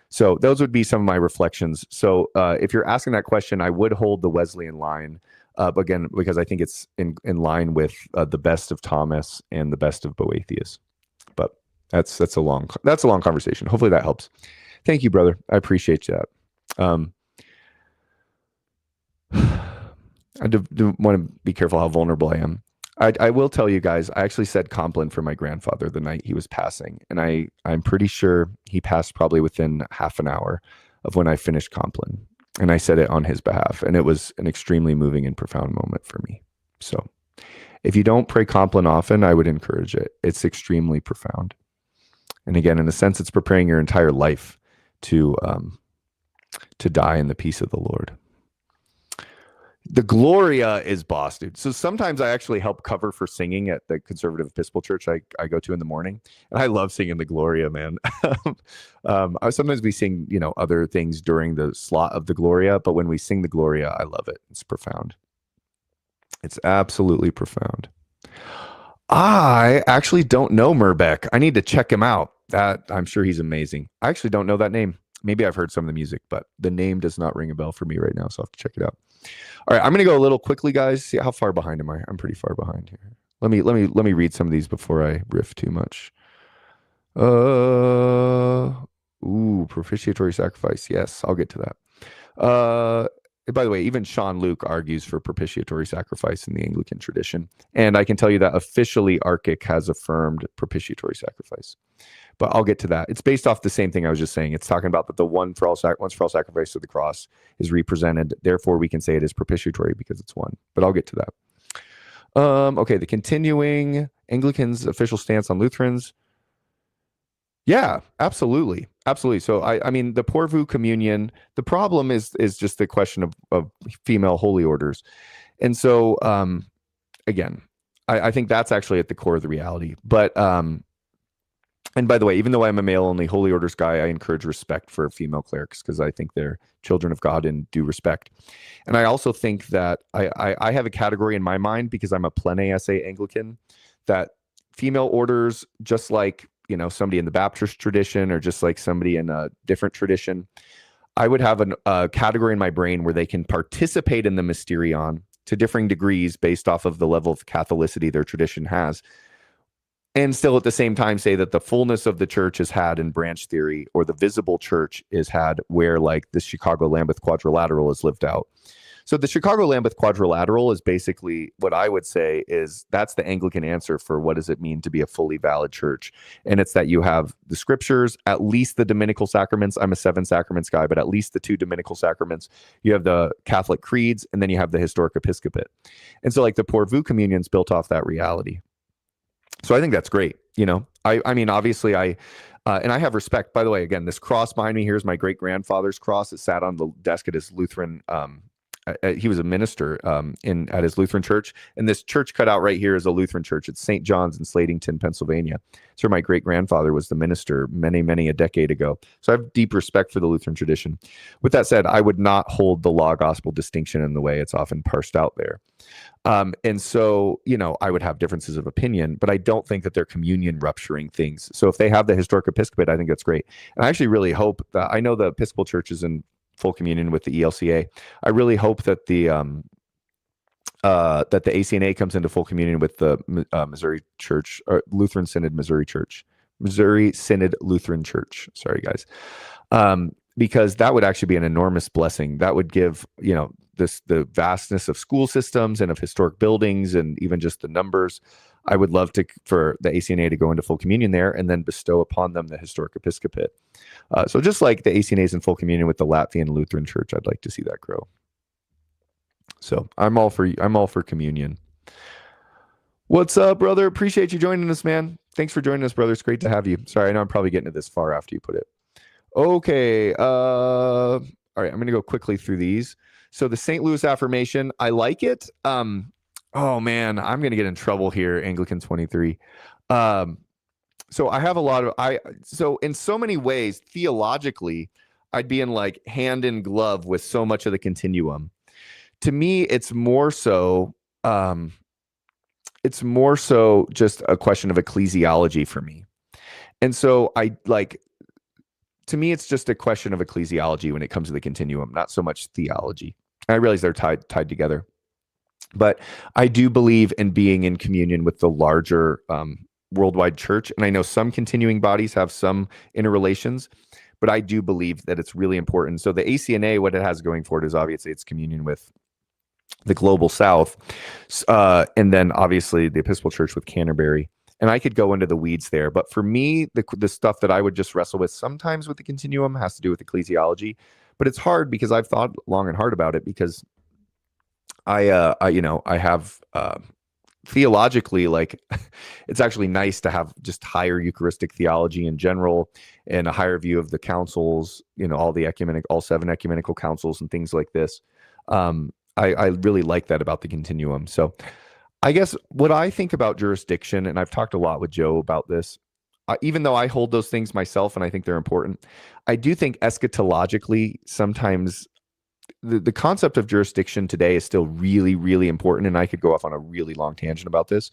So those would be some of my reflections. So if you're asking that question, I would hold the Wesleyan line, again, because I think it's in line with the best of Thomas and the best of Boethius. But that's a long conversation. Hopefully that helps. Thank you, brother. I appreciate that. I do want to be careful how vulnerable I am. I will tell you guys, I actually said Compline for my grandfather the night he was passing. And I'm pretty sure he passed probably within half an hour of when I finished Compline. And I said it on his behalf. And it was an extremely moving and profound moment for me. So if you don't pray Compline often, I would encourage it. It's extremely profound. And again, in a sense, it's preparing your entire life to die in the peace of the Lord. The Gloria is boss, dude. So sometimes I actually help cover for singing at the Conservative Episcopal Church I go to in the morning, and I love singing the Gloria, man. Sometimes we sing, other things during the slot of the Gloria, but when we sing the Gloria, I love it. It's profound. It's absolutely profound. I actually don't know Merbeck. I need to check him out. I'm sure he's amazing. I actually don't know that name. Maybe I've heard some of the music, but the name does not ring a bell for me right now, so I'll have to check it out. All right, I'm going to go a little quickly, guys. See, how far behind am I? I'm pretty far behind here. Let me read some of these before I riff too much. Propitiatory sacrifice. Yes, I'll get to that. By the way, even Sean Luke argues for propitiatory sacrifice in the Anglican tradition. And I can tell you that officially Archic has affirmed propitiatory sacrifice. But I'll get to that. It's based off the same thing I was just saying. It's talking about that the once for all sacrifice of the cross is represented. Therefore, we can say it is propitiatory because it's one. But I'll get to that. Okay, the continuing Anglicans' official stance on Lutherans. Yeah, absolutely. Absolutely. So I mean, the Porvoo communion, the problem is just the question of female holy orders. And so again, I think that's actually at the core of the reality. But and by the way, even though I'm a male only holy orders guy, I encourage respect for female clerics because I think they're children of God and due respect. And I also think that I have a category in my mind, because I'm a plene SA Anglican, that female orders, just like somebody in the Baptist tradition or just like somebody in a different tradition, I would have a category in my brain where they can participate in the mysterion to differing degrees based off of the level of Catholicity their tradition has, and still at the same time say that the fullness of the church is had in branch theory, or the visible church is had where like the Chicago Lambeth Quadrilateral is lived out. So the Chicago Lambeth Quadrilateral is basically what I would say is that's the Anglican answer for what does it mean to be a fully valid church. And it's that you have the scriptures, at least the Dominical sacraments. I'm a 7 sacraments guy, but at least the 2 Dominical sacraments. You have the Catholic creeds, and then you have the historic episcopate. And so like the Porvoo communion's built off that reality. So I think that's great. I mean, obviously and I have respect, by the way. Again, this cross behind me here is my great grandfather's cross. It sat on the desk at his Lutheran, he was a minister at his Lutheran church, and this church cut out right here is a Lutheran church. It's St. John's in Slatington, Pennsylvania. So my great grandfather was the minister many a decade ago. So I have deep respect for the Lutheran tradition. With that said, I would not hold the law gospel distinction in the way it's often parsed out there. And so, I would have differences of opinion, but I don't think that they're communion rupturing things. So if they have the historic episcopate, I think that's great. And I actually really hope that, I know the Episcopal Church is in full communion with the ELCA. I really hope that the ACNA comes into full communion with the Missouri Church, or Lutheran Synod Missouri Church, Missouri Synod Lutheran Church. Sorry, guys. Because that would actually be an enormous blessing. That would give, the vastness of school systems and of historic buildings, and even just the numbers. I would love for the ACNA to go into full communion there, and then bestow upon them the historic episcopate. So just like the ACNA is in full communion with the Latvian Lutheran Church, I'd like to see that grow. So I'm all for communion. What's up, brother? Appreciate you joining us, man. Thanks for joining us, brother. It's great to have you. Sorry, I know I'm probably getting to this far after you put it. Okay. All right, I'm going to go quickly through these. So the St. Louis Affirmation, I like it. Oh man, I'm going to get in trouble here, Anglican 23. So I have a lot of, so in so many ways, theologically, I'd be in like hand in glove with so much of the continuum. To me, it's more so just a question of ecclesiology for me. And so to me, it's just a question of ecclesiology when it comes to the continuum, not so much theology. I realize they're tied together, but I do believe in being in communion with the larger worldwide church. And I know some continuing bodies have some interrelations, but I do believe that it's really important. So the ACNA, what it has going for it is obviously it's communion with the global South, and then obviously the Episcopal Church with Canterbury. And I could go into the weeds there, but for me, the stuff that I would just wrestle with sometimes with the continuum has to do with ecclesiology. But it's hard because I've thought long and hard about it, because I have theologically, like, it's actually nice to have just higher Eucharistic theology in general, and a higher view of the councils, all 7 ecumenical councils and things like this. I really like that about the continuum. So I guess what I think about jurisdiction, and I've talked a lot with Joe about this, even though I hold those things myself and I think they're important, I do think eschatologically sometimes the concept of jurisdiction today is still really, really important. And I could go off on a really long tangent about this.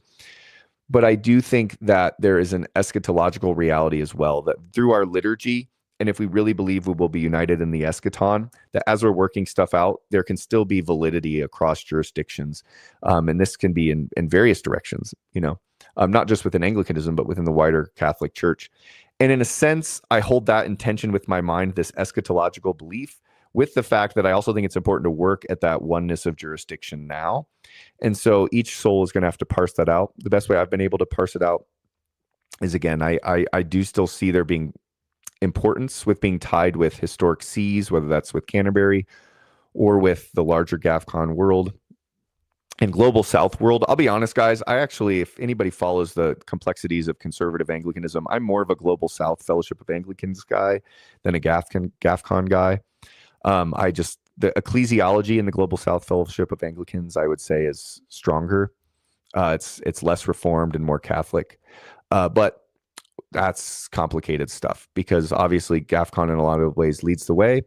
But I do think that there is an eschatological reality as well, that through our liturgy, and if we really believe we will be united in the eschaton, that as we're working stuff out, there can still be validity across jurisdictions. And this can be in various directions, not just within Anglicanism, but within the wider Catholic Church. And in a sense, I hold that in tension with my mind, this eschatological belief, with the fact that I also think it's important to work at that oneness of jurisdiction now. And so each soul is going to have to parse that out. The best way I've been able to parse it out is, again, I do still see there being importance with being tied with historic sees, whether that's with Canterbury or with the larger GAFCON world and global South world. I'll be honest, guys, I actually, if anybody follows the complexities of conservative Anglicanism, I'm more of a global South Fellowship of Anglicans guy than a GAFCON guy. The ecclesiology in the global South Fellowship of Anglicans, I would say, is stronger. It's less reformed and more Catholic, but that's complicated stuff, because obviously GAFCON in a lot of ways leads the way.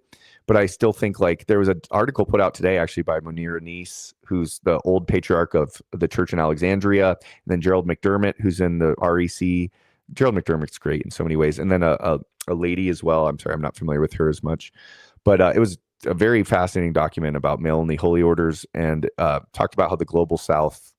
But I still think, like, there was an article put out today actually by Munir Anis, who's the old patriarch of the church in Alexandria, and then Gerald McDermott, who's in the REC. Gerald McDermott's great in so many ways. And then a lady as well. I'm sorry, I'm not familiar with her as much. But it was a very fascinating document about male-only holy orders, and talked about how the global South,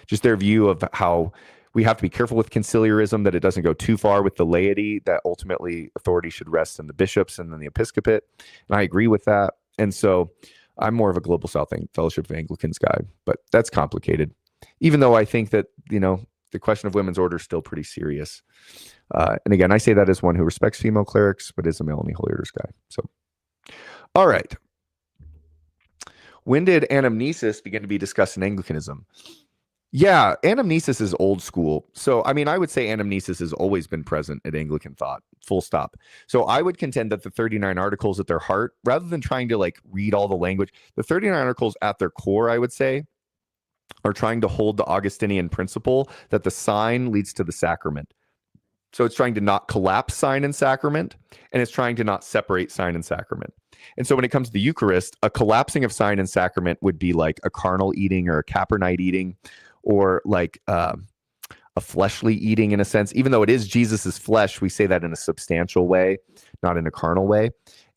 just their view of how We have to be careful with conciliarism, that it doesn't go too far with the laity, that ultimately authority should rest in the bishops and then the episcopate. And I agree with that. And so I'm more of a Global South Fellowship of Anglicans guy, but that's complicated. Even though I think that, the question of women's order is still pretty serious. And again, I say that as one who respects female clerics, but is a Melanie Holy Orders guy. So, all right. When did anamnesis begin to be discussed in Anglicanism? Yeah, anamnesis is old school. So, I would say anamnesis has always been present at Anglican thought, full stop. So I would contend that the 39 Articles at their heart, rather than trying to read all the language, the 39 Articles at their core, I would say, are trying to hold the Augustinian principle that the sign leads to the sacrament. So it's trying to not collapse sign and sacrament, and it's trying to not separate sign and sacrament. And so when it comes to the Eucharist, a collapsing of sign and sacrament would be like a carnal eating or a Capernite eating, or a fleshly eating in a sense. Even though it is Jesus's flesh, we say that in a substantial way, not in a carnal way.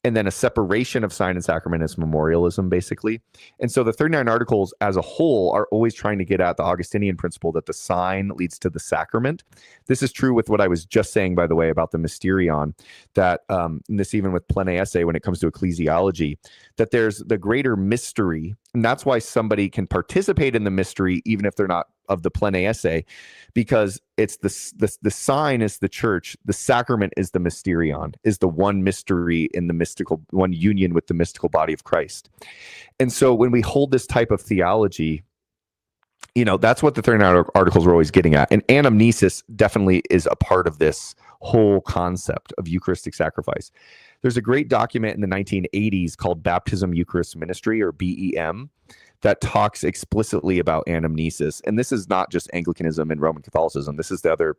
And then a separation of sign and sacrament is memorialism, basically. And so the 39 Articles as a whole are always trying to get at the Augustinian principle that the sign leads to the sacrament. This is true with what I was just saying, by the way, about the mysterion, that and this even with plene esse when it comes to ecclesiology, that there's the greater mystery. And that's why somebody can participate in the mystery even if they're not of the plene esse, because it's the sign is the church, the sacrament is the mysterion, is the one mystery in the mystical, one union with the mystical body of Christ. And so when we hold this type of theology, that's what the 39 Articles were always getting at. And anamnesis definitely is a part of this whole concept of Eucharistic sacrifice. There's a great document in the 1980s called Baptism Eucharist Ministry, or BEM, that talks explicitly about anamnesis. And this is not just Anglicanism and Roman Catholicism. This is the other.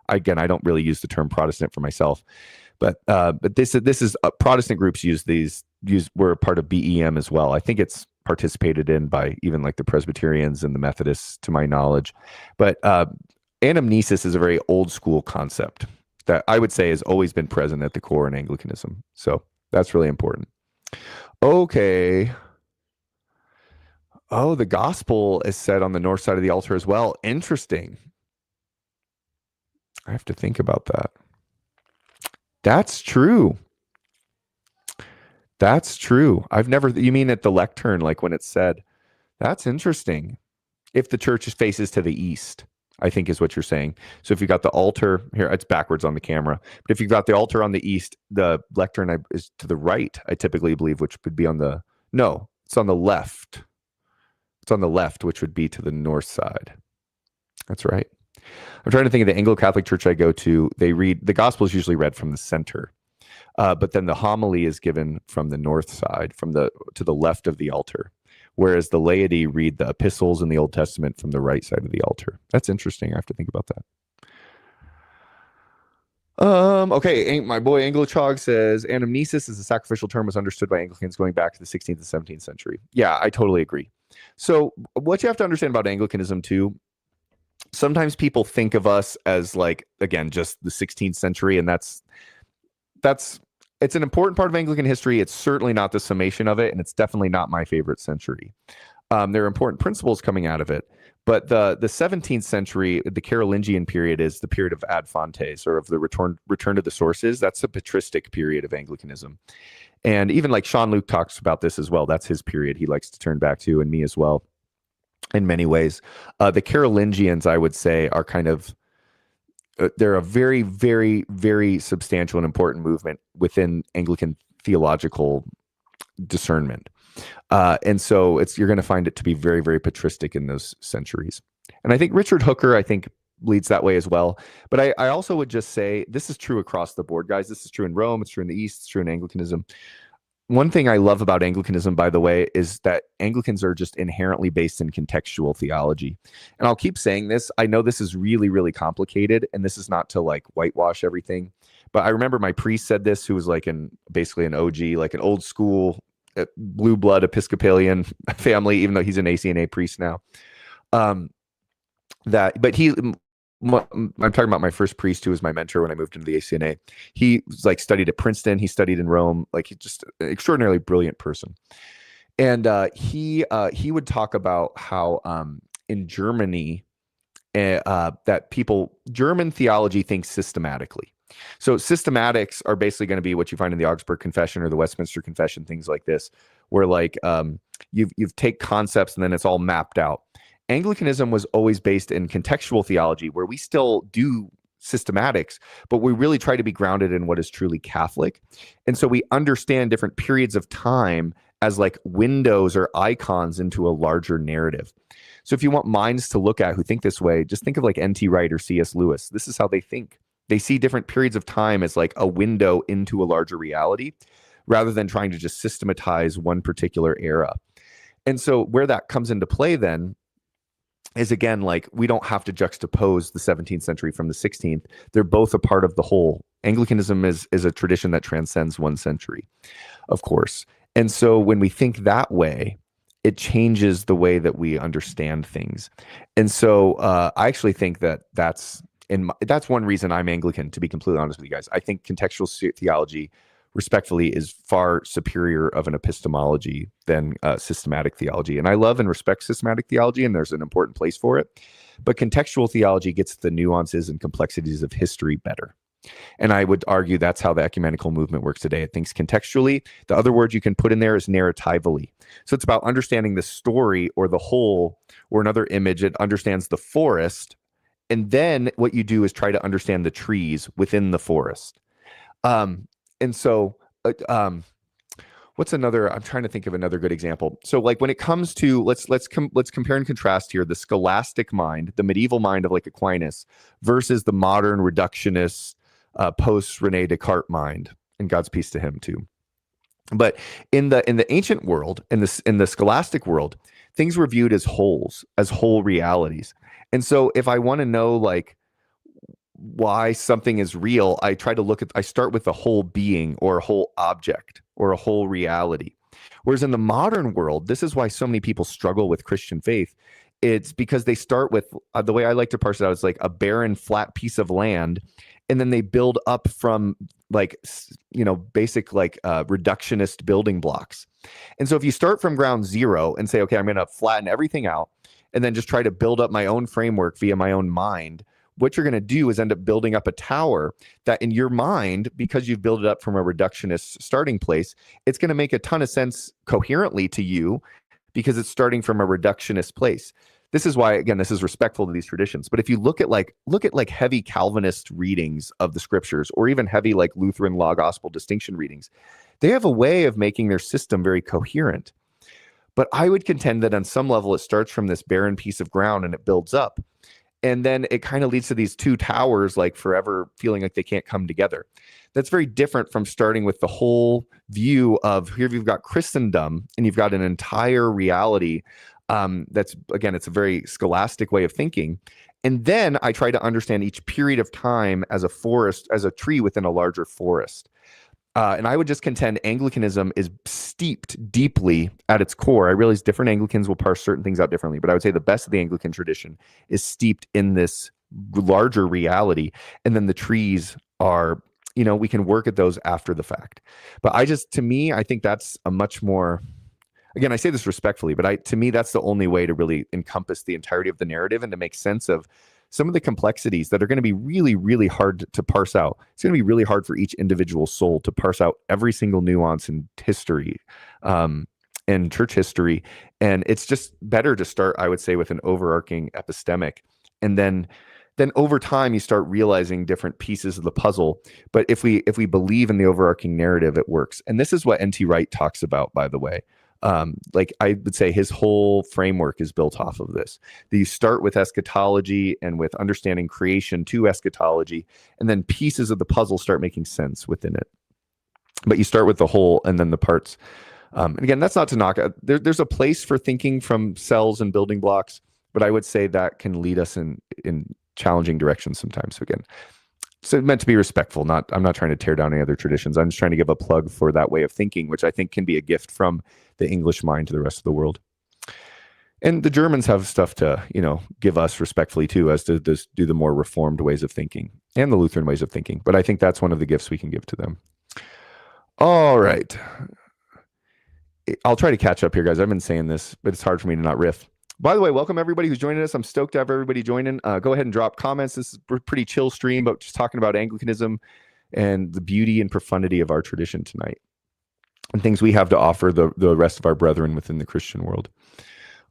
Again, I don't really use the term Protestant for myself, but this is Protestant groups were a part of BEM as well. I think it's participated in by even the Presbyterians and the Methodists, to my knowledge. But anamnesis is a very old school concept that I would say has always been present at the core in Anglicanism. So that's really important. Okay. Oh, the gospel is said on the north side of the altar as well. Interesting. I have to think about that. That's true. That's true. You mean at the lectern, when it's said? That's interesting. If the church faces to the east, I think is what you're saying. So if you got the altar here, it's backwards on the camera. But if you've got the altar on the east, the lectern is to the right, I typically believe, which would be it's on the left. It's on the left, which would be to the north side. That's right. I'm trying to think of the Anglo-Catholic church I go to. The gospel is usually read from the center, but then the homily is given from the north side, to the left of the altar, whereas the laity read the epistles in the Old Testament from the right side of the altar. That's interesting. I have to think about that. Okay, my boy Anglo-Chog says anamnesis as a sacrificial term was understood by Anglicans going back to the 16th and 17th century. Yeah, I totally agree. So what you have to understand about Anglicanism too, sometimes people think of us as again, just the 16th century, and that's it's an important part of Anglican history. It's certainly not the summation of it, and it's definitely not my favorite century. There are important principles coming out of it. But the 17th century, the Carolingian period, is the period of ad fontes, or of the return to the sources. That's the patristic period of Anglicanism. And even Sean Luke talks about this as well. That's his period he likes to turn back to, and me as well, in many ways. The Carolingians, I would say, are kind of, they're a very, very, very substantial and important movement within Anglican theological discernment. And so you're going to find it to be very, very patristic in those centuries. And I think Richard Hooker, leads that way as well. But I also would just say this is true across the board, guys. This is true in Rome. It's true in the East. It's true in Anglicanism. One thing I love about Anglicanism, by the way, is that Anglicans are just inherently based in contextual theology. And I'll keep saying this. I know this is really, really complicated, and this is not to whitewash everything. But I remember my priest said this, who was basically an OG, an old school blue blood Episcopalian family, even though he's an ACNA priest now. I'm talking about my first priest, who was my mentor when I moved into the ACNA. He studied at Princeton. He studied in Rome. He's just an extraordinarily brilliant person. And he would talk about how in Germany, that German theology thinks systematically. So systematics are basically going to be what you find in the Augsburg Confession or the Westminster Confession, things like this, where like you've take concepts and then it's all mapped out. Anglicanism was always based in contextual theology, where we still do systematics, but we really try to be grounded in what is truly Catholic. And so we understand different periods of time as like windows or icons into a larger narrative. So if you want minds to look at who think this way, just think of like N.T. Wright or C.S. Lewis. This is how they think. They see different periods of time as like a window into a larger reality, rather than trying to just systematize one particular era. And so where that comes into play then is, again, like we don't have to juxtapose the 17th century from the 16th. They're both a part of the whole. Anglicanism is a tradition that transcends one century, of course. And so when we think that way, it changes the way that we understand things. And so I actually think that that's one reason I'm Anglican, to be completely honest with you guys. I think contextual theology, respectfully, is far superior of an epistemology than systematic theology. And I love and respect systematic theology, and there's an important place for it. But contextual theology gets the nuances and complexities of history better. And I would argue that's how the ecumenical movement works today. It thinks contextually. The other word you can put in there is narratively. So it's about understanding the story or the whole, or another image. It understands the forest. And then what you do is try to understand the trees within the forest. And so what's another? I'm trying to think of another good example. So like when it comes to, let's compare and contrast here the scholastic mind, the medieval mind of like Aquinas, versus the modern reductionist post Rene Descartes mind, and God's peace to him too. But in the ancient world, in the scholastic world, things were viewed as wholes, as whole realities. And so if I want to know like why something is real, I start with a whole being or a whole object or a whole reality. Whereas in the modern world, this is why so many people struggle with Christian faith. It's because they start with, the way I like to parse it out, is like a barren, flat piece of land. And then they build up from like, basic like reductionist building blocks. And so if you start from ground zero and say, okay, I'm going to flatten everything out and then just try to build up my own framework via my own mind, what you're going to do is end up building up a tower that in your mind, because you've built it up from a reductionist starting place, it's going to make a ton of sense coherently to you because it's starting from a reductionist place. This is why, again, this is respectful to these traditions. But if you look at heavy Calvinist readings of the scriptures, or even heavy like Lutheran law gospel distinction readings, they have a way of making their system very coherent. But I would contend that on some level, it starts from this barren piece of ground and it builds up. And then it kind of leads to these two towers, like forever feeling like they can't come together. That's very different from starting with the whole view of, here you've got Christendom and you've got an entire reality. That's, again, it's a very scholastic way of thinking. And then I try to understand each period of time as a forest, as a tree within a larger forest. And I would just contend Anglicanism is steeped deeply at its core. I realize different Anglicans will parse certain things out differently, but I would say the best of the Anglican tradition is steeped in this larger reality. And then the trees are, we can work at those after the fact. But to me, I think that's a much more, again, I say this respectfully, but to me, that's the only way to really encompass the entirety of the narrative and to make sense of some of the complexities that are going to be really, really hard to parse out. It's going to be really hard for each individual soul to parse out every single nuance in history, in church history. And it's just better to start, I would say, with an overarching epistemic. And then over time, you start realizing different pieces of the puzzle. But if we believe in the overarching narrative, it works. And this is what N.T. Wright talks about, by the way. Like I would say his whole framework is built off of this. That you start with eschatology and with understanding creation to eschatology, and then pieces of the puzzle start making sense within it. But you start with the whole and then the parts. And again, that's not to knock it. There's a place for thinking from cells and building blocks, but I would say that can lead us in challenging directions sometimes. So again, so meant to be respectful. I'm not trying to tear down any other traditions. I'm just trying to give a plug for that way of thinking, which I think can be a gift from the English mind to the rest of the world. And the Germans have stuff to, give us respectfully too, as to do the more reformed ways of thinking and the Lutheran ways of thinking. But I think that's one of the gifts we can give to them. All right. I'll try to catch up here, guys. I've been saying this, but it's hard for me to not riff. By the way, welcome everybody who's joining us. I'm stoked to have everybody joining. Go ahead and drop comments. This is a pretty chill stream, but just talking about Anglicanism and the beauty and profundity of our tradition tonight and things we have to offer the rest of our brethren within the Christian world.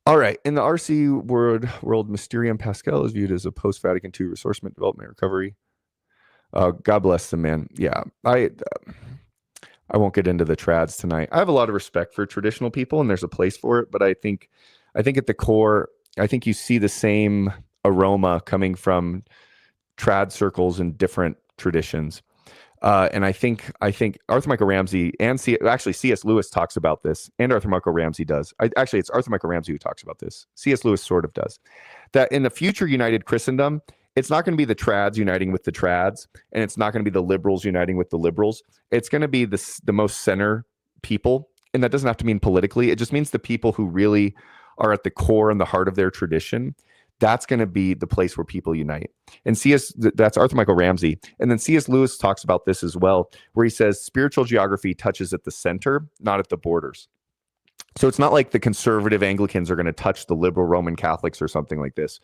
All right. In the RC world, Mysterium Pascal is viewed as a post-Vatican II ressourcement development recovery. God bless them, man. Yeah, I won't get into the trads tonight. I have a lot of respect for traditional people, and there's a place for it. But I think at the core, I think you see the same aroma coming from trad circles in different traditions. And I think Arthur Michael Ramsey and actually C.S. Lewis talks about this, and Arthur Michael Ramsey does. Actually, it's Arthur Michael Ramsey who talks about this. C.S. Lewis sort of does. That in the future united Christendom, it's not going to be the trads uniting with the trads, and it's not going to be the liberals uniting with the liberals. It's going to be the most center people, and that doesn't have to mean politically. It just means the people who really are at the core and the heart of their tradition. That's going to be the place where people unite. And that's Arthur Michael Ramsey. And then C.S. Lewis talks about this as well, where he says spiritual geography touches at the center, not at the borders. So it's not like the conservative Anglicans are going to touch the liberal Roman Catholics or something like this.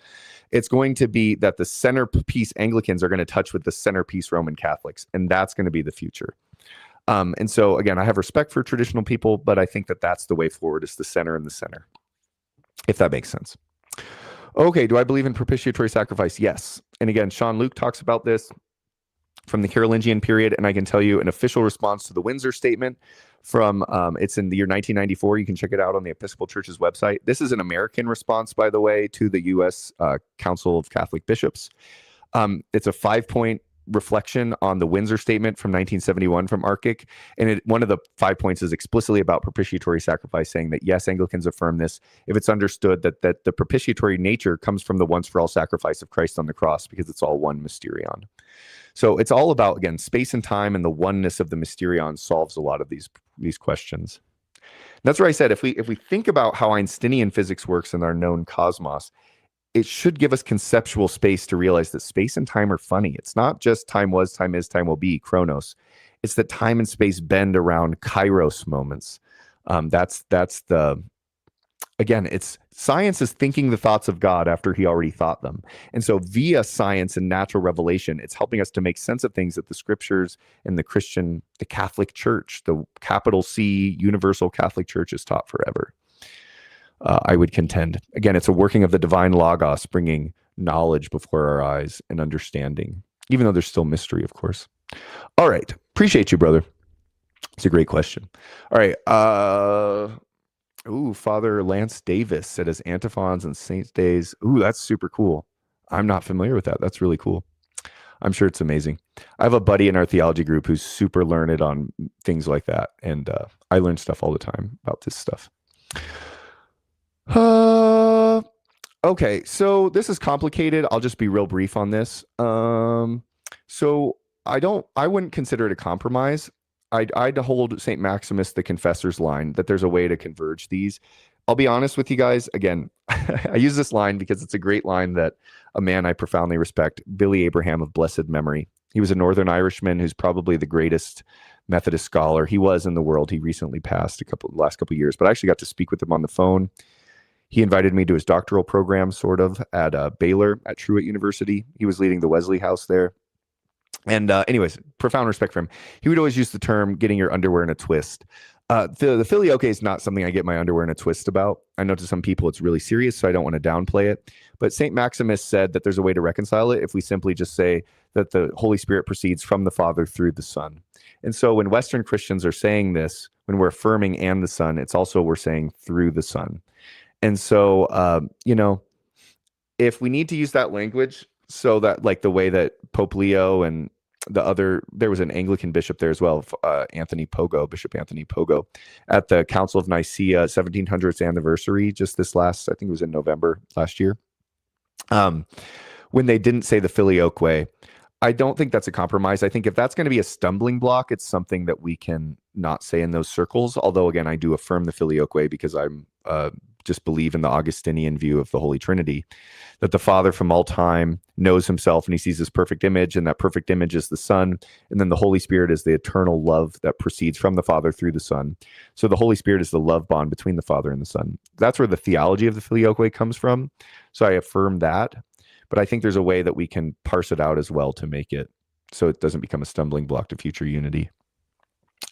It's going to be that the centerpiece Anglicans are going to touch with the centerpiece Roman Catholics, and that's going to be the future. And so, again, I have respect for traditional people, but I think that that's the way forward, is the center and the center, if that makes sense. Okay, do I believe in propitiatory sacrifice? Yes. And again, Sean Luke talks about this from the Carolingian period, and I can tell you an official response to the Windsor Statement from, it's in the year 1994. You can check it out on the Episcopal Church's website. This is an American response, by the way, to the U.S. Council of Catholic Bishops. It's a 5-point reflection on the Windsor Statement from 1971 from Archic, and one of the 5 points is explicitly about propitiatory sacrifice, saying that yes, Anglicans affirm this if it's understood that the propitiatory nature comes from the once for all sacrifice of Christ on the cross, because it's all one mysterion. So it's all about, again, space and time, and the oneness of the mysterion solves a lot of these questions. And that's where I said if we think about how Einsteinian physics works in our known cosmos, it should give us conceptual space to realize that space and time are funny. It's not just time was, time is, time will be, chronos. It's that time and space bend around kairos moments. That's the, again, it's science is thinking the thoughts of God after he already thought them. And so via science and natural revelation, it's helping us to make sense of things that the scriptures and the Catholic Church, the capital C universal Catholic Church, has taught forever. I would contend. Again, it's a working of the divine logos, bringing knowledge before our eyes and understanding, even though there's still mystery, of course. All right. Appreciate you, brother. It's a great question. All right. Father Lance Davis said his antiphons and saints days. That's super cool. I'm not familiar with that. That's really cool. I'm sure it's amazing. I have a buddy in our theology group who's super learned on things like that. And I learn stuff all the time about this stuff. Okay, so this is complicated. I'll just be real brief on this. So I wouldn't consider it a compromise. I'd hold St. Maximus the Confessor's line that there's a way to converge these. I'll be honest with you guys. Again, I use this line because it's a great line that a man I profoundly respect, Billy Abraham of blessed memory. He was a Northern Irishman who's probably the greatest Methodist scholar he was in the world. He recently passed last couple of years, but I actually got to speak with him on the phone. He invited me to his doctoral program, sort of, at Baylor at Truett University. He was leading the Wesley House there. And anyways, profound respect for him. He would always use the term getting your underwear in a twist. The filioque is not something I get my underwear in a twist about. I know to some people it's really serious, so I don't want to downplay it. But St. Maximus said that there's a way to reconcile it if we simply just say that the Holy Spirit proceeds from the Father through the Son. And so when Western Christians are saying this, when we're affirming and the Son, it's also we're saying through the Son. And so, if we need to use that language, so that like the way that Pope Leo and there was an Anglican bishop there as well, Bishop Anthony Pogo, at the Council of Nicaea 1700th anniversary, just this last, I think it was in November last year, when they didn't say the filioque. I don't think that's a compromise. I think if that's going to be a stumbling block, it's something that we can not say in those circles. Although, again, I do affirm the filioque because I'm just believe in the Augustinian view of the Holy Trinity, that the Father from all time knows himself and he sees his perfect image, and that perfect image is the Son, and then the Holy Spirit is the eternal love that proceeds from the Father through the Son. So the Holy Spirit is the love bond between the Father and the Son. That's where the theology of the Filioque comes from. So I affirm that, but I think there's a way that we can parse it out as well to make it so it doesn't become a stumbling block to future unity.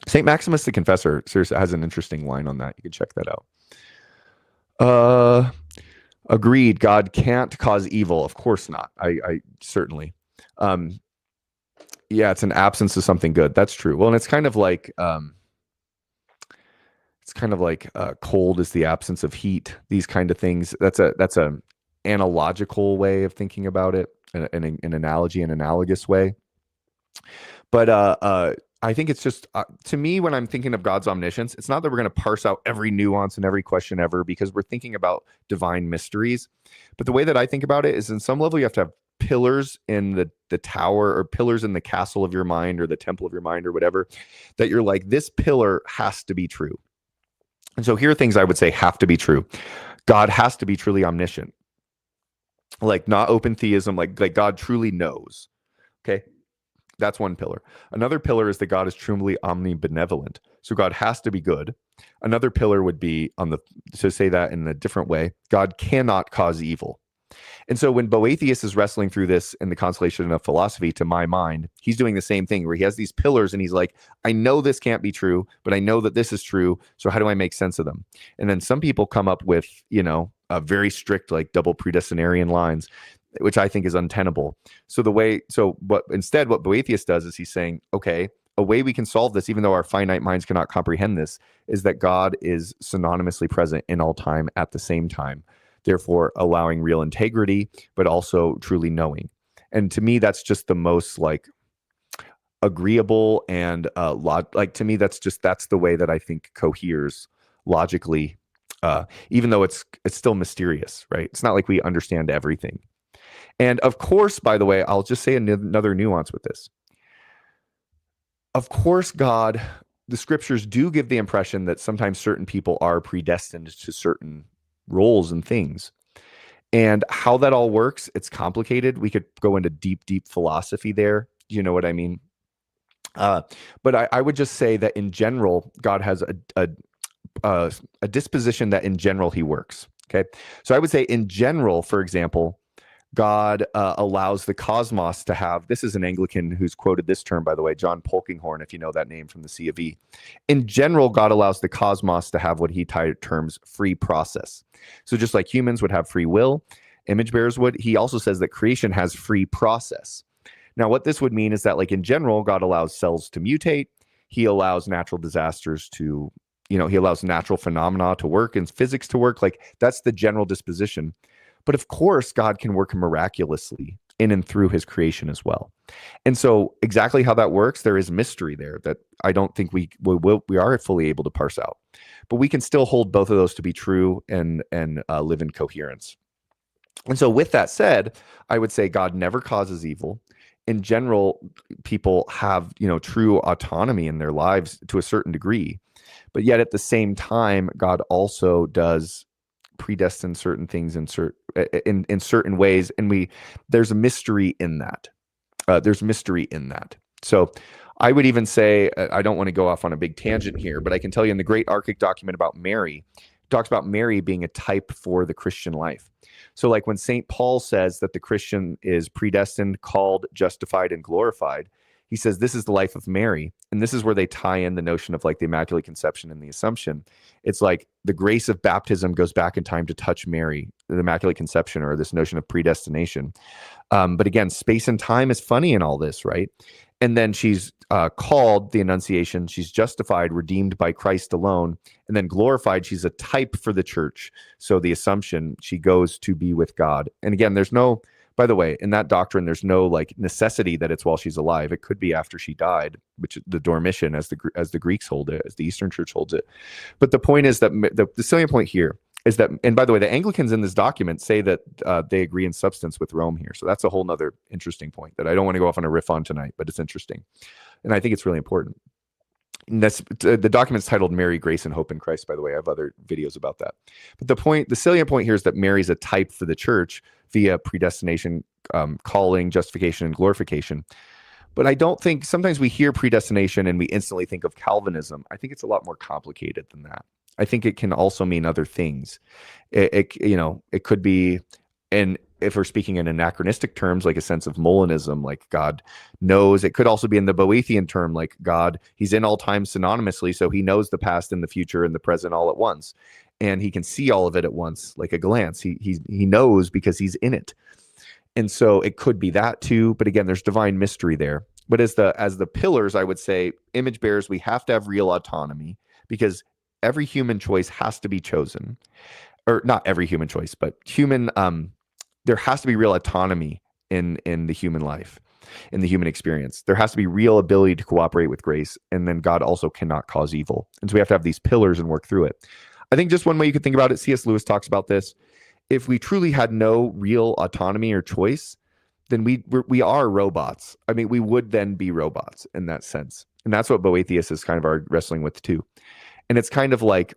St. Maximus the Confessor seriously has an interesting line on that. You can check that out. Agreed. God can't cause evil. Of course not. I certainly. Yeah, it's an absence of something good. That's true. Well, and it's kind of like cold is the absence of heat. These kind of things. That's a analogical way of thinking about it, an analogy, an analogous way. But I think it's just, to me, when I'm thinking of God's omniscience, it's not that we're going to parse out every nuance and every question ever, because we're thinking about divine mysteries. But the way that I think about it is, in some level, you have to have pillars in the tower, or pillars in the castle of your mind, or the temple of your mind, or whatever, that you're like, this pillar has to be true. And so here are things I would say have to be true. God has to be truly omniscient. Like, not open theism, like God truly knows. Okay. That's one pillar. Another pillar is that God is truly omnibenevolent. So God has to be good. Another pillar would be, to say that in a different way, God cannot cause evil. And so when Boethius is wrestling through this in the Consolation of Philosophy, to my mind, he's doing the same thing, where he has these pillars and he's like, I know this can't be true, but I know that this is true. So how do I make sense of them? And then some people come up with, a very strict, like double predestinarian lines, which I think is untenable. What Boethius does is he's saying, okay, a way we can solve this, even though our finite minds cannot comprehend this, is that God is synonymously present in all time at the same time, therefore allowing real integrity, but also truly knowing. And to me, that's just the most agreeable and to me, that's the way that I think coheres logically, even though it's still mysterious, right? It's not like we understand everything. And of course, by the way, I'll just say another nuance with this. Of course, the scriptures do give the impression that sometimes certain people are predestined to certain roles and things. And how that all works, it's complicated. We could go into deep, deep philosophy there. You know what I mean? But I would just say that in general, God has a disposition that in general he works. Okay. So I would say in general, for example, God allows the cosmos to have, this is an Anglican who's quoted this term, by the way, John Polkinghorne, if you know that name from the C of E. In general, God allows the cosmos to have what he terms free process. So just like humans would have free will, image bearers would, he also says that creation has free process. Now, what this would mean is that, like, in general, God allows cells to mutate. He allows natural disasters to, he allows natural phenomena to work and physics to work. Like, that's the general disposition. But of course, God can work miraculously in and through his creation as well. And so exactly how that works, there is mystery there that I don't think we are fully able to parse out. But we can still hold both of those to be true and live in coherence. And so with that said, I would say God never causes evil. In general, people have, true autonomy in their lives to a certain degree. But yet at the same time, God also does predestine certain things in certain ways, and there's a mystery in that. So I would even say, I don't want to go off on a big tangent here, but I can tell you in the Great Archic document about Mary, it talks about Mary being a type for the Christian life. So like when St. Paul says that the Christian is predestined, called, justified, and glorified, he says this is the life of Mary. And this is where they tie in the notion of like the Immaculate Conception and the Assumption. It's like the grace of baptism goes back in time to touch Mary, the Immaculate Conception, or this notion of predestination. But again, space and time is funny in all this, right? And then she's called, the Annunciation, she's justified, redeemed by Christ alone, and then glorified, she's a type for the church. So the Assumption, she goes to be with God. And again, by the way, in that doctrine, there's no like necessity that it's while she's alive. It could be after she died, which the Dormition, as the Greeks hold it, as the Eastern Church holds it. But the point is that the salient point here is that, and by the way, the Anglicans in this document say that they agree in substance with Rome here. So that's a whole nother interesting point that I don't want to go off on a riff on tonight, but it's interesting. And I think it's really important. And that's the document's titled Mary, Grace, and Hope in Christ, by the way. I have other videos about that. But the salient point here is that Mary's a type for the church via predestination, calling, justification, and glorification. But I don't think, sometimes we hear predestination and we instantly think of Calvinism. I think it's a lot more complicated than that. I think it can also mean other things. It could be, and if we're speaking in anachronistic terms, like a sense of Molinism, like God knows. It could also be in the Boethian term, like God, he's in all time synonymously, so he knows the past and the future and the present all at once, and he can see all of it at once, like a glance. He knows because he's in it. And so it could be that too. But again, there's divine mystery there. But as the pillars, I would say, image bearers, we have to have real autonomy, because every human choice has to be chosen. Or not every human choice, but human, there has to be real autonomy in the human life, in the human experience. There has to be real ability to cooperate with grace. And then God also cannot cause evil. And so we have to have these pillars and work through it. I think just one way you could think about it, C.S. Lewis talks about this. If we truly had no real autonomy or choice, then we are robots. I mean, we would then be robots in that sense. And that's what Boethius is kind of wrestling with too. And it's kind of like,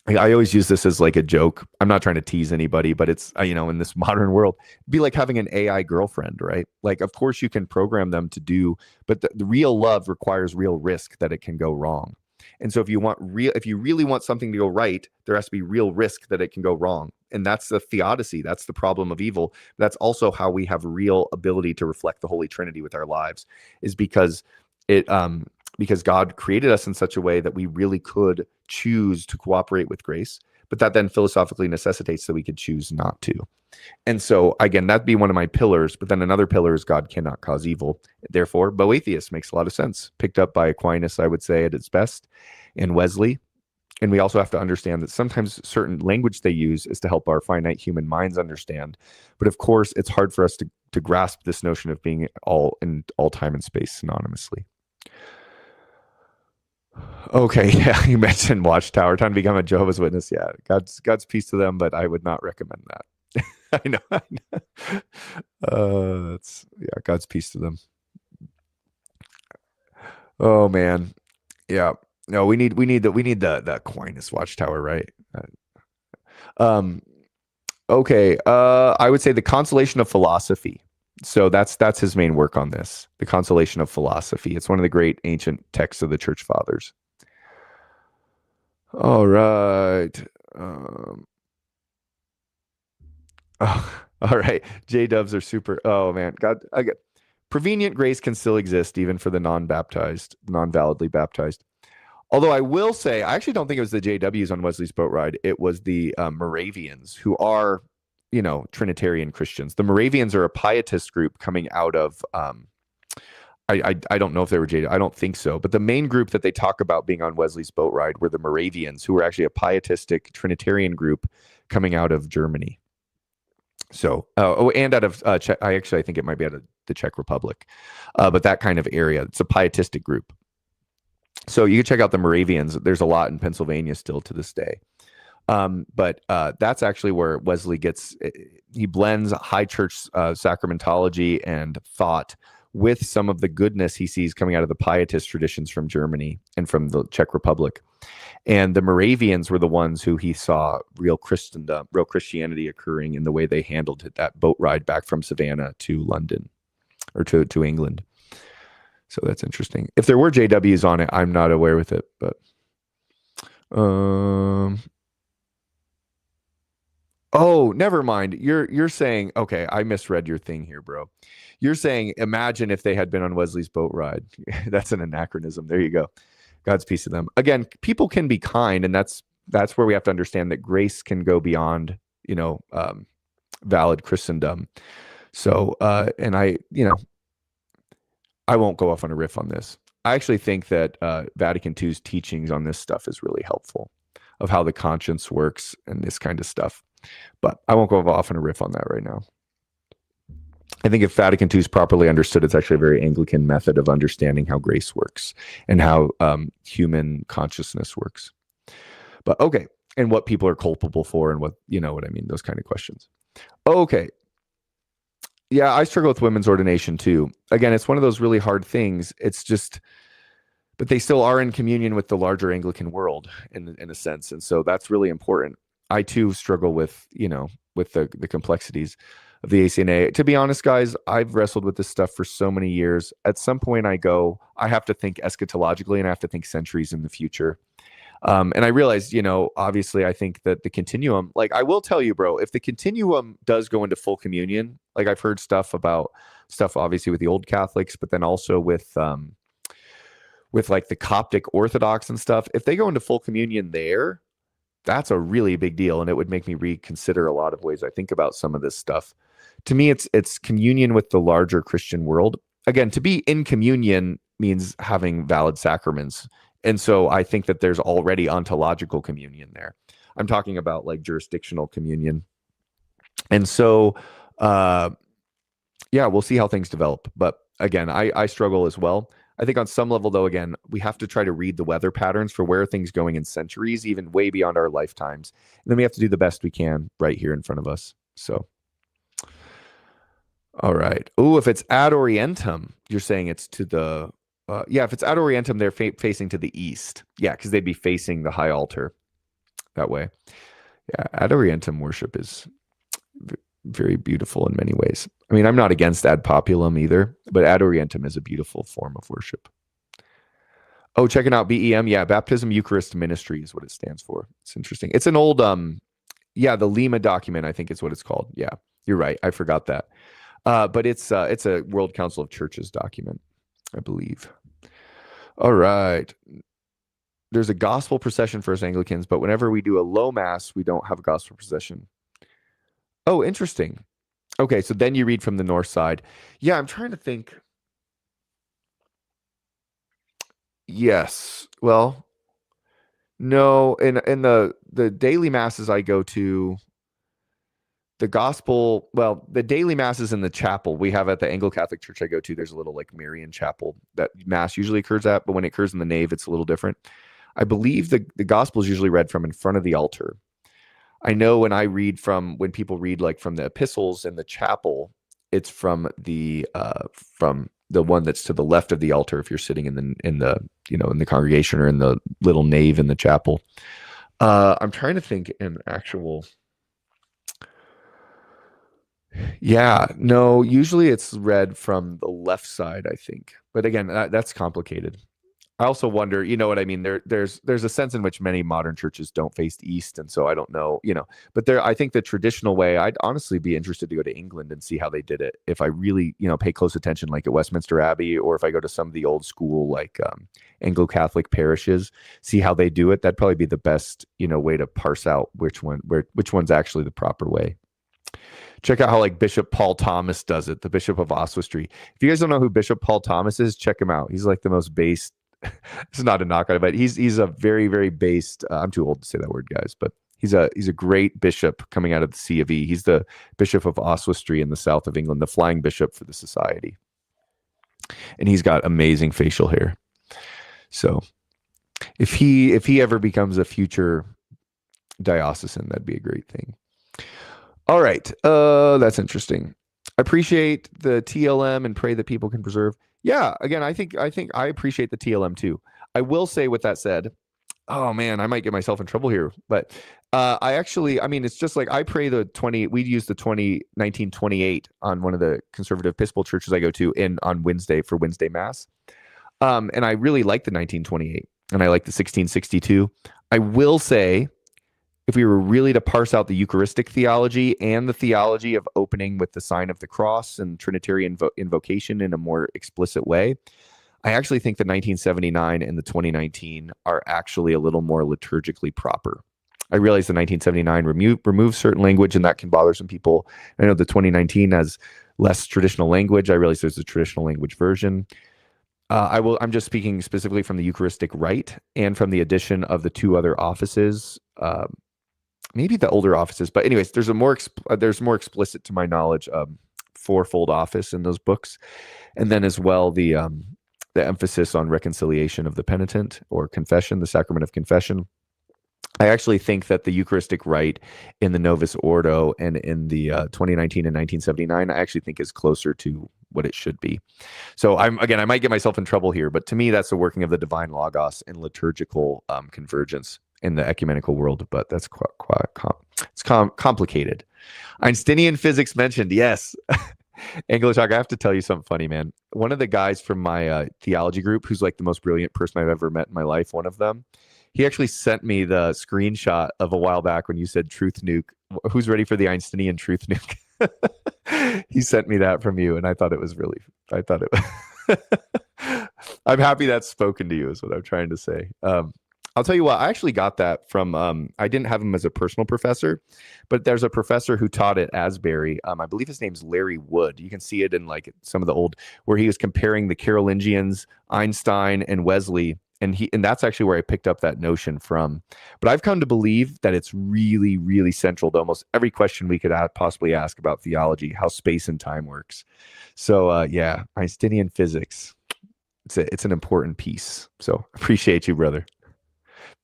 I always use this as like a joke. I'm not trying to tease anybody, but it's, in this modern world, it'd be like having an AI girlfriend, right? Like, of course you can program them to do, but the real love requires real risk that it can go wrong. And so if you really want something to go right, there has to be real risk that it can go wrong. And that's the theodicy. That's the problem of evil. That's also how we have real ability to reflect the Holy Trinity with our lives, is because because God created us in such a way that we really could choose to cooperate with grace, but that then philosophically necessitates that we could choose not to. And so again, that'd be one of my pillars, but then another pillar is God cannot cause evil. Therefore, Boethius makes a lot of sense, picked up by Aquinas, I would say, at its best, and Wesley. And we also have to understand that sometimes certain language they use is to help our finite human minds understand. But of course, it's hard for us to grasp this notion of being all in all time and space synonymously. Okay, yeah, you mentioned Watchtower, time to become a Jehovah's Witness. Yeah, God's peace to them, but I would not recommend that. I know. God's peace to them. Oh man, yeah. No, we need the Aquinas Watchtower, right? Okay. I would say the Consolation of Philosophy. So that's his main work on this, the Consolation of Philosophy. It's one of the great ancient texts of the Church Fathers. All right. All right. J-dubs are super. Oh man, God. Prevenient grace can still exist even for the non-baptized, non-validly baptized. Although I will say, I actually don't think it was the JWs on Wesley's boat ride. It was the Moravians, who are, Trinitarian Christians. The Moravians are a pietist group coming out of, I don't know if they were JW. I don't think so. But the main group that they talk about being on Wesley's boat ride were the Moravians, who were actually a pietistic Trinitarian group coming out of Germany. So, and out of Czech, I think it might be out of the Czech Republic, but that kind of area. It's a pietistic group. So you can check out the Moravians. There's a lot in Pennsylvania still to this day. But that's actually where Wesley he blends high church sacramentology and thought with some of the goodness he sees coming out of the pietist traditions from Germany and from the Czech Republic. And the Moravians were the ones who he saw real Christendom, real Christianity occurring in the way they handled that boat ride back from Savannah to London, or to England. So that's interesting. If there were JWs on it, I'm not aware with it, but oh, never mind. You're saying, okay, I misread your thing here, bro. You're saying, imagine if they had been on Wesley's boat ride. That's an anachronism. There you go. God's peace to them. Again, people can be kind, and that's where we have to understand that grace can go beyond, valid Christendom. So, and I won't go off on a riff on this. I actually think that Vatican II's teachings on this stuff is really helpful, of how the conscience works and this kind of stuff. But I won't go off on a riff on that right now. I think if Vatican II is properly understood, it's actually a very Anglican method of understanding how grace works and how human consciousness works. But okay, and what people are culpable for, and what, what I mean, those kind of questions. Okay. Yeah, I struggle with women's ordination too. Again, it's one of those really hard things. It's just, but they still are in communion with the larger Anglican world in a sense. And so that's really important. I too struggle with, with the complexities of the ACNA. To be honest, guys, I've wrestled with this stuff for so many years. At some point I have to think eschatologically and I have to think centuries in the future. And I realized, obviously I think that the continuum, like I will tell you, bro, if the continuum does go into full communion, like I've heard stuff obviously with the old Catholics, but then also with like the Coptic Orthodox and stuff, if they go into full communion there, that's a really big deal. And it would make me reconsider a lot of ways I think about some of this stuff. To me, it's communion with the larger Christian world. Again, to be in communion means having valid sacraments. And so I think that there's already ontological communion there. I'm talking about like jurisdictional communion. And so, we'll see how things develop. But again, I struggle as well. I think on some level, though, again, we have to try to read the weather patterns for where things going in centuries, even way beyond our lifetimes. And then we have to do the best we can right here in front of us. So, all right. Oh, if it's ad orientem, you're saying it's to the... if it's ad orientem, they're facing to the east. Yeah, because they'd be facing the high altar that way. Yeah, ad orientem worship is very beautiful in many ways. I mean, I'm not against ad populum either, but ad orientem is a beautiful form of worship. Oh, checking out BEM. Yeah, Baptism Eucharist Ministry is what it stands for. It's interesting. It's an old, the Lima document, I think is what it's called. Yeah, you're right. I forgot that. But it's a World Council of Churches document, I believe. All right. There's a gospel procession for us Anglicans, but whenever we do a low mass, we don't have a gospel procession. Oh, interesting. Okay, so then you read from the north side. Yeah, I'm trying to think. Yes. Well, no, in the daily masses I go to, the gospel, the daily masses in the chapel we have at the Anglo-Catholic church I go to, there's a little like Marian chapel that mass usually occurs at, but when it occurs in the nave, it's a little different. I believe the gospel is usually read from in front of the altar. I know when people read like from the epistles in the chapel, it's from the one that's to the left of the altar if you're sitting in the congregation or in the little nave in the chapel. I'm trying to think in actual. Yeah, no, usually it's read from the left side, I think. But again, that's complicated. I also wonder, you know what I mean? There's a sense in which many modern churches don't face east, and so I don't know, but I think the traditional way, I'd honestly be interested to go to England and see how they did it. If I really, pay close attention, like at Westminster Abbey, or if I go to some of the old school, like Anglo-Catholic parishes, see how they do it. That'd probably be the best, way to parse out which one's actually the proper way. Check out how like Bishop Paul Thomas does it, the Bishop of Oswestry. If you guys don't know who Bishop Paul Thomas is, check him out. He's like the most based. It's not a knock on it, but he's a very, very based. I'm too old to say that word, guys, but he's a great bishop coming out of the C of E. He's the Bishop of Oswestry in the south of England, the flying bishop for the society, and he's got amazing facial hair. So if he ever becomes a future diocesan, that'd be a great thing. All right, that's interesting. I appreciate the TLM and pray that people can preserve. Yeah, again, I think I appreciate the TLM too. I will say, with that said, oh man, I might get myself in trouble here, but it's just like I pray we use the 1928 on one of the conservative Episcopal churches I go to on Wednesday for Wednesday Mass. And I really like the 1928 and I like the 1662. I will say, if we were really to parse out the Eucharistic theology and the theology of opening with the sign of the cross and Trinitarian invocation in a more explicit way, I actually think the 1979 and the 2019 are actually a little more liturgically proper. I realize the 1979 removes certain language, and that can bother some people. I know the 2019 has less traditional language. I realize there's a traditional language version. I'm just speaking specifically from the Eucharistic rite and from the addition of the two other offices. Maybe the older offices, but anyways, there's more explicit, to my knowledge, fourfold office in those books, and then as well the emphasis on reconciliation of the penitent or confession, the sacrament of confession. I actually think that the Eucharistic rite in the Novus Ordo and in the 2019 and 1979, I actually think is closer to what it should be. So I might get myself in trouble here, but to me, that's the working of the divine logos and liturgical convergence in the ecumenical world. But that's complicated. Einsteinian physics mentioned, yes. Anglican, I have to tell you something funny, man. One of the guys from my theology group, who's like the most brilliant person I've ever met in my life, one of them, he actually sent me the screenshot of a while back when you said truth nuke. Who's ready for the Einsteinian truth nuke? He sent me that from you, and I thought it was I'm happy that's spoken to you, is what I'm trying to say. I'll tell you what, I actually got that from, I didn't have him as a personal professor, but there's a professor who taught at Asbury. I believe his name's Larry Wood. You can see it in like some of the old, where he was comparing the Carolingians, Einstein, and Wesley. And that's actually where I picked up that notion from. But I've come to believe that it's really, really central to almost every question we could possibly ask about theology, how space and time works. So yeah, Einsteinian physics. It's an important piece. So appreciate you, brother.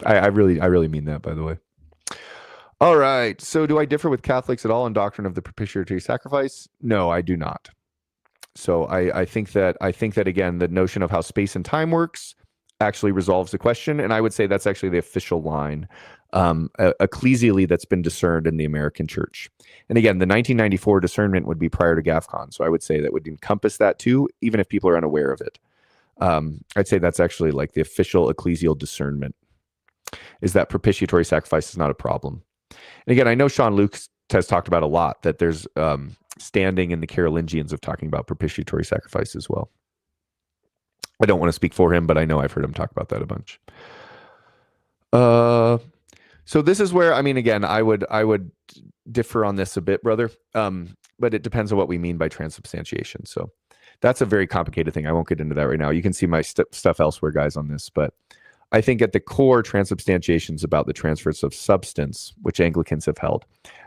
I really mean that, by the way. All right. So do I differ with Catholics at all in doctrine of the propitiatory sacrifice? No, I do not. So I think that again, the notion of how space and time works actually resolves the question. And I would say that's actually the official line ecclesially that's been discerned in the American church. And again, the 1994 discernment would be prior to GAFCON. So I would say that would encompass that too, even if people are unaware of it. I'd say that's actually like the official ecclesial discernment, is that propitiatory sacrifice is not a problem. And again, I know Sean Luke has talked about a lot that there's standing in the Carolingians of talking about propitiatory sacrifice as well. I don't want to speak for him, but I know I've heard him talk about that a bunch. So this is where, I mean, again, I would differ on this a bit, brother. But it depends on what we mean by transubstantiation. So that's a very complicated thing. I won't get into that right now. You can see my stuff elsewhere, guys, on this. But I think at the core, transubstantiation is about the transference of substance, which Anglicans have held.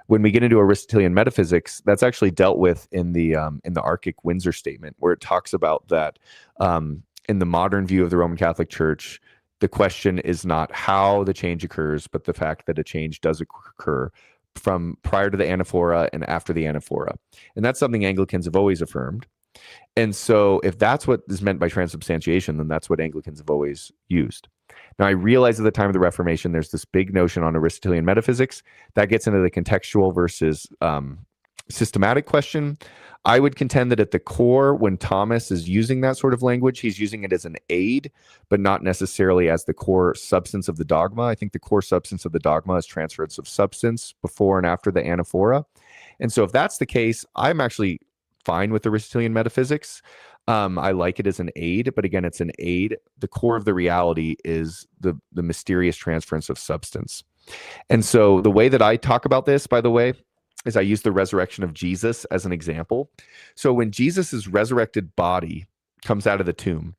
When we get into Aristotelian metaphysics, that's actually dealt with in the Archic Windsor statement, where it talks about that in the modern view of the Roman Catholic Church, the question is not how the change occurs, but the fact that a change does occur from prior to the anaphora and after the anaphora. And that's something Anglicans have always affirmed. And so if that's what is meant by transubstantiation, then that's what Anglicans have always used. Now, I realize at the time of the Reformation, there's this big notion on Aristotelian metaphysics that gets into the contextual versus systematic question. I would contend that at the core, when Thomas is using that sort of language, he's using it as an aid, but not necessarily as the core substance of the dogma. I think the core substance of the dogma is transference of substance before and after the anaphora. And so if that's the case, I'm actually fine with Aristotelian metaphysics. I like it as an aid, but again, it's an aid. The core of the reality is the mysterious transference of substance. And so the way that I talk about this, by the way, is I use the resurrection of Jesus as an example. So when Jesus's resurrected body comes out of the tomb,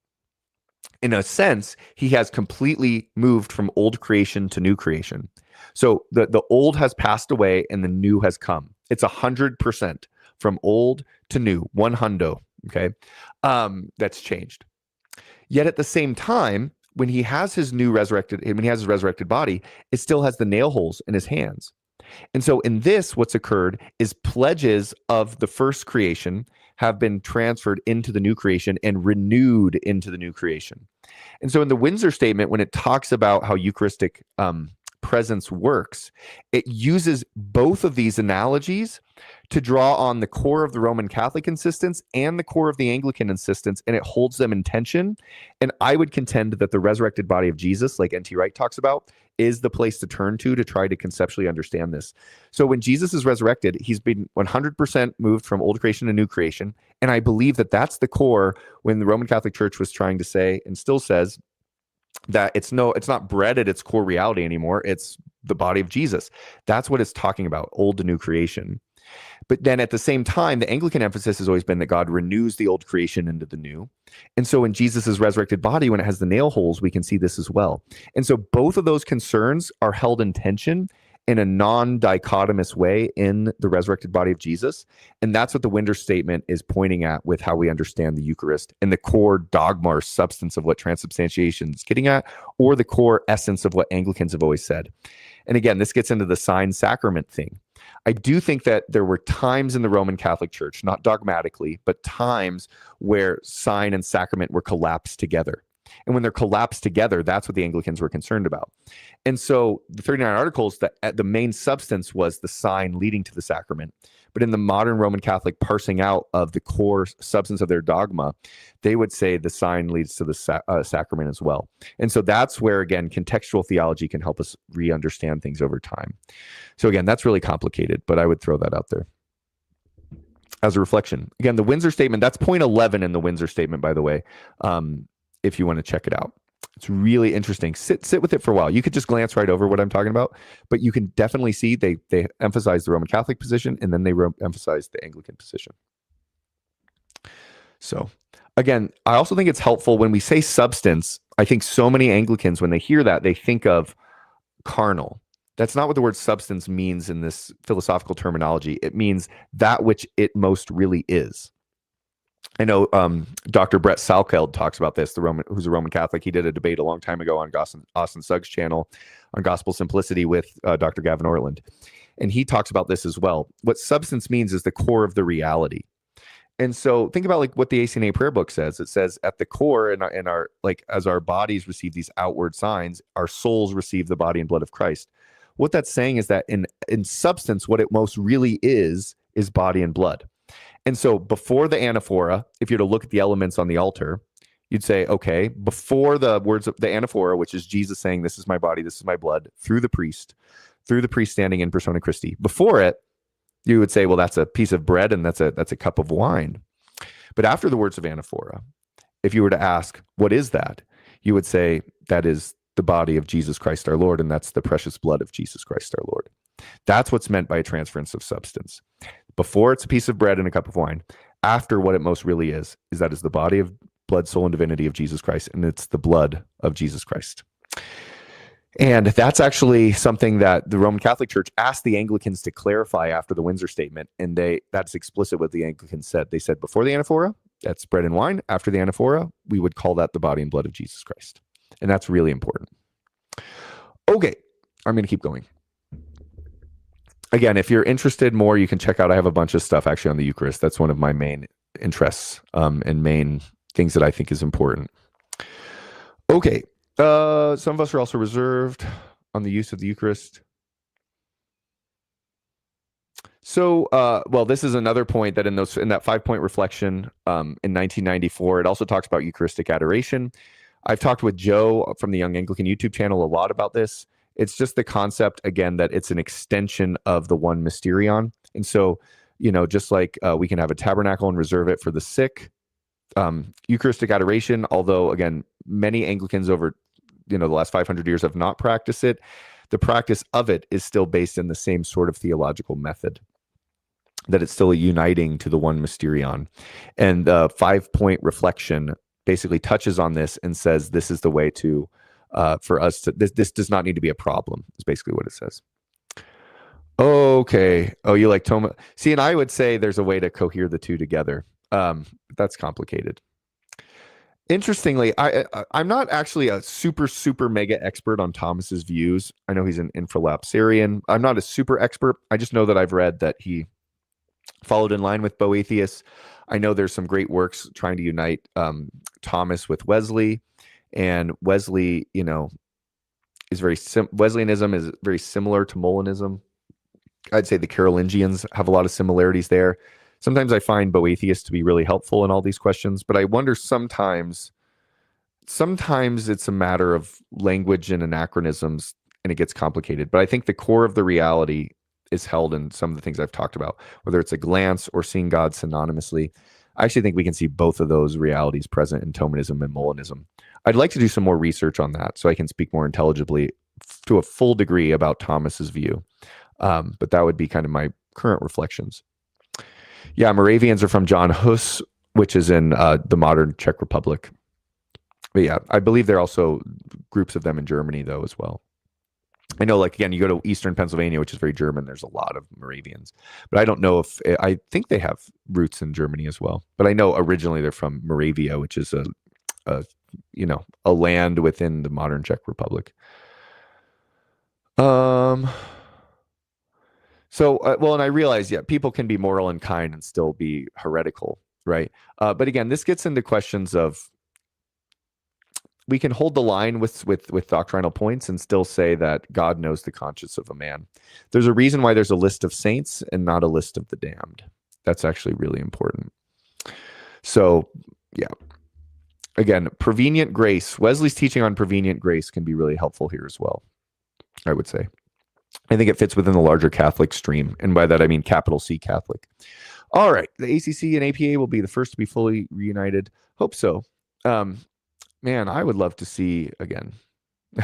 in a sense, he has completely moved from old creation to new creation. So the old has passed away and the new has come. It's 100% from old to new, 100. Okay, that's changed. Yet at the same time, when he has his resurrected body, it still has the nail holes in his hands. And so in this, what's occurred is pledges of the first creation have been transferred into the new creation and renewed into the new creation. And so in the Windsor statement, when it talks about how Eucharistic presence works, it uses both of these analogies to draw on the core of the Roman Catholic insistence and the core of the Anglican insistence, and it holds them in tension. And I would contend that the resurrected body of Jesus, like N.T. Wright talks about, is the place to turn to try to conceptually understand this. So when Jesus is resurrected, he's been 100% moved from old creation to new creation. And I believe that that's the core when the Roman Catholic Church was trying to say, and still says, that it's not bread at its core reality anymore. It's the body of Jesus. That's what it's talking about, old to new creation. But then at the same time, the Anglican emphasis has always been that God renews the old creation into the new. And so in Jesus's resurrected body, when it has the nail holes, we can see this as well. And so both of those concerns are held in tension in a non-dichotomous way in the resurrected body of Jesus. And that's what the Windsor statement is pointing at with how we understand the Eucharist and the core dogma or substance of what transubstantiation is getting at, or the core essence of what Anglicans have always said. And again, this gets into the sign sacrament thing. I do think that there were times in the Roman Catholic Church, not dogmatically, but times where sign and sacrament were collapsed together. And when they're collapsed together, that's what the Anglicans were concerned about. And so the 39 Articles, the main substance was the sign leading to the sacrament. But in the modern Roman Catholic parsing out of the core substance of their dogma, they would say the sign leads to the sacrament as well. And so that's where, again, contextual theology can help us re-understand things over time. So again, that's really complicated, but I would throw that out there as a reflection. Again, the Windsor Statement, that's point 11 in the Windsor Statement, by the way, if you want to check it out. It's really interesting. Sit with it for a while. You could just glance right over what I'm talking about, but you can definitely see they emphasize the Roman Catholic position, and then they emphasize the Anglican position. So again, I also think it's helpful when we say substance. I think so many Anglicans, when they hear that, they think of carnal. That's not what the word substance means in this philosophical terminology. It means that which it most really is. I know Dr. Brett Salkeld talks about this, who's a Roman Catholic. He did a debate a long time ago on Austin Sugg's channel on Gospel Simplicity with Dr. Gavin Orland. And he talks about this as well. What substance means is the core of the reality. And so think about like what the ACNA prayer book says. It says at the core in our like as our bodies receive these outward signs, our souls receive the body and blood of Christ. What that's saying is that in substance, what it most really is body and blood. And so before the anaphora, if you're to look at the elements on the altar, you'd say, okay, before the words of the anaphora, which is Jesus saying, this is my body, this is my blood, through the priest standing in persona Christi. Before it, you would say, well, that's a piece of bread and that's a cup of wine. But after the words of anaphora, if you were to ask, what is that? You would say, that is the body of Jesus Christ our Lord, and that's the precious blood of Jesus Christ our Lord. That's what's meant by a transference of substance. Before it's a piece of bread and a cup of wine. After what it most really is that is the body of blood, soul, and divinity of Jesus Christ, and it's the blood of Jesus Christ. And that's actually something that the Roman Catholic Church asked the Anglicans to clarify after the Windsor Statement, and that's explicit what the Anglicans said. They said before the anaphora, that's bread and wine. After the anaphora, we would call that the body and blood of Jesus Christ. And that's really important. Okay, I'm going to keep going. Again, if you're interested more, you can check out, I have a bunch of stuff actually on the Eucharist. That's one of my main interests and main things that I think is important. Okay, some of us are also reserved on the use of the Eucharist. So, well, this is another point that in that 5-point reflection in 1994, it also talks about Eucharistic adoration. I've talked with Joe from the Young Anglican YouTube channel a lot about this. It's just the concept, again, that it's an extension of the one mysterion. And so, just like we can have a tabernacle and reserve it for the sick, Eucharistic adoration, although, again, many Anglicans over, the last 500 years have not practiced it, the practice of it is still based in the same sort of theological method, that it's still uniting to the one mysterion. And the 5-point reflection basically touches on this and says this is the way to for us to this does not need to be a problem, is basically what it says. Okay. Oh, you like Toma? See, and I would say there's a way to cohere the two together. That's complicated. Interestingly, I'm not actually a super mega expert on Thomas's views. I know he's an infralapsarian. I'm not a super expert. I just know that I've read that he followed in line with Boethius. I know there's some great works trying to unite Thomas with Wesley, and Wesley, Wesleyanism is very similar to Molinism. I'd say the Carolingians have a lot of similarities there. Sometimes I find Boethius to be really helpful in all these questions, but I wonder sometimes it's a matter of language and anachronisms, and it gets complicated. But I think the core of the reality is held in some of the things I've talked about, whether it's a glance or seeing God synonymously. I actually think we can see both of those realities present in Thomanism and Molinism. I'd like to do some more research on that so I can speak more intelligibly to a full degree about Thomas's view. But that would be kind of my current reflections. Yeah, Moravians are from John Hus, which is in the modern Czech Republic. But yeah, I believe there are also groups of them in Germany, though, as well. I know, like, again, you go to Eastern Pennsylvania, which is very German, there's a lot of Moravians. But I don't know I think they have roots in Germany as well. But I know originally they're from Moravia, which is a land within the modern Czech Republic. Um, well, and I realize, yeah, people can be moral and kind and still be heretical, right? But again, this gets into questions of we can hold the line with doctrinal points and still say that God knows the conscience of a man. There's a reason why there's a list of saints and not a list of the damned. That's actually really important. So, yeah. Again, prevenient grace. Wesley's teaching on prevenient grace can be really helpful here as well, I would say. I think it fits within the larger Catholic stream. And by that, I mean capital C Catholic. All right. The ACC and APA will be the first to be fully reunited. Hope so. Man, I would love to see, again,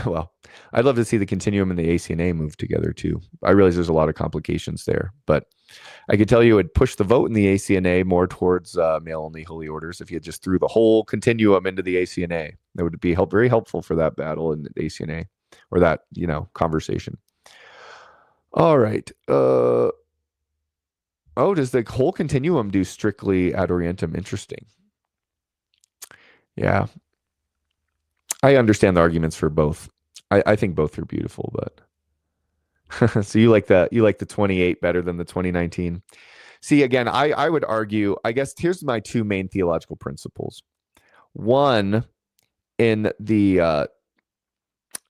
well, I'd love to see the Continuum and the ACNA move together too. I realize there's a lot of complications there, but I could tell you it would push the vote in the ACNA more towards male-only holy orders if you just threw the whole continuum into the ACNA. That would be very helpful for that battle in the ACNA or that, conversation. All right. Does the whole continuum do strictly ad orientem? Interesting. Yeah. I understand the arguments for both. I think both are beautiful, but so you like the 28 better than the 2019. See, again, I would argue, I guess here's my two main theological principles. One, in the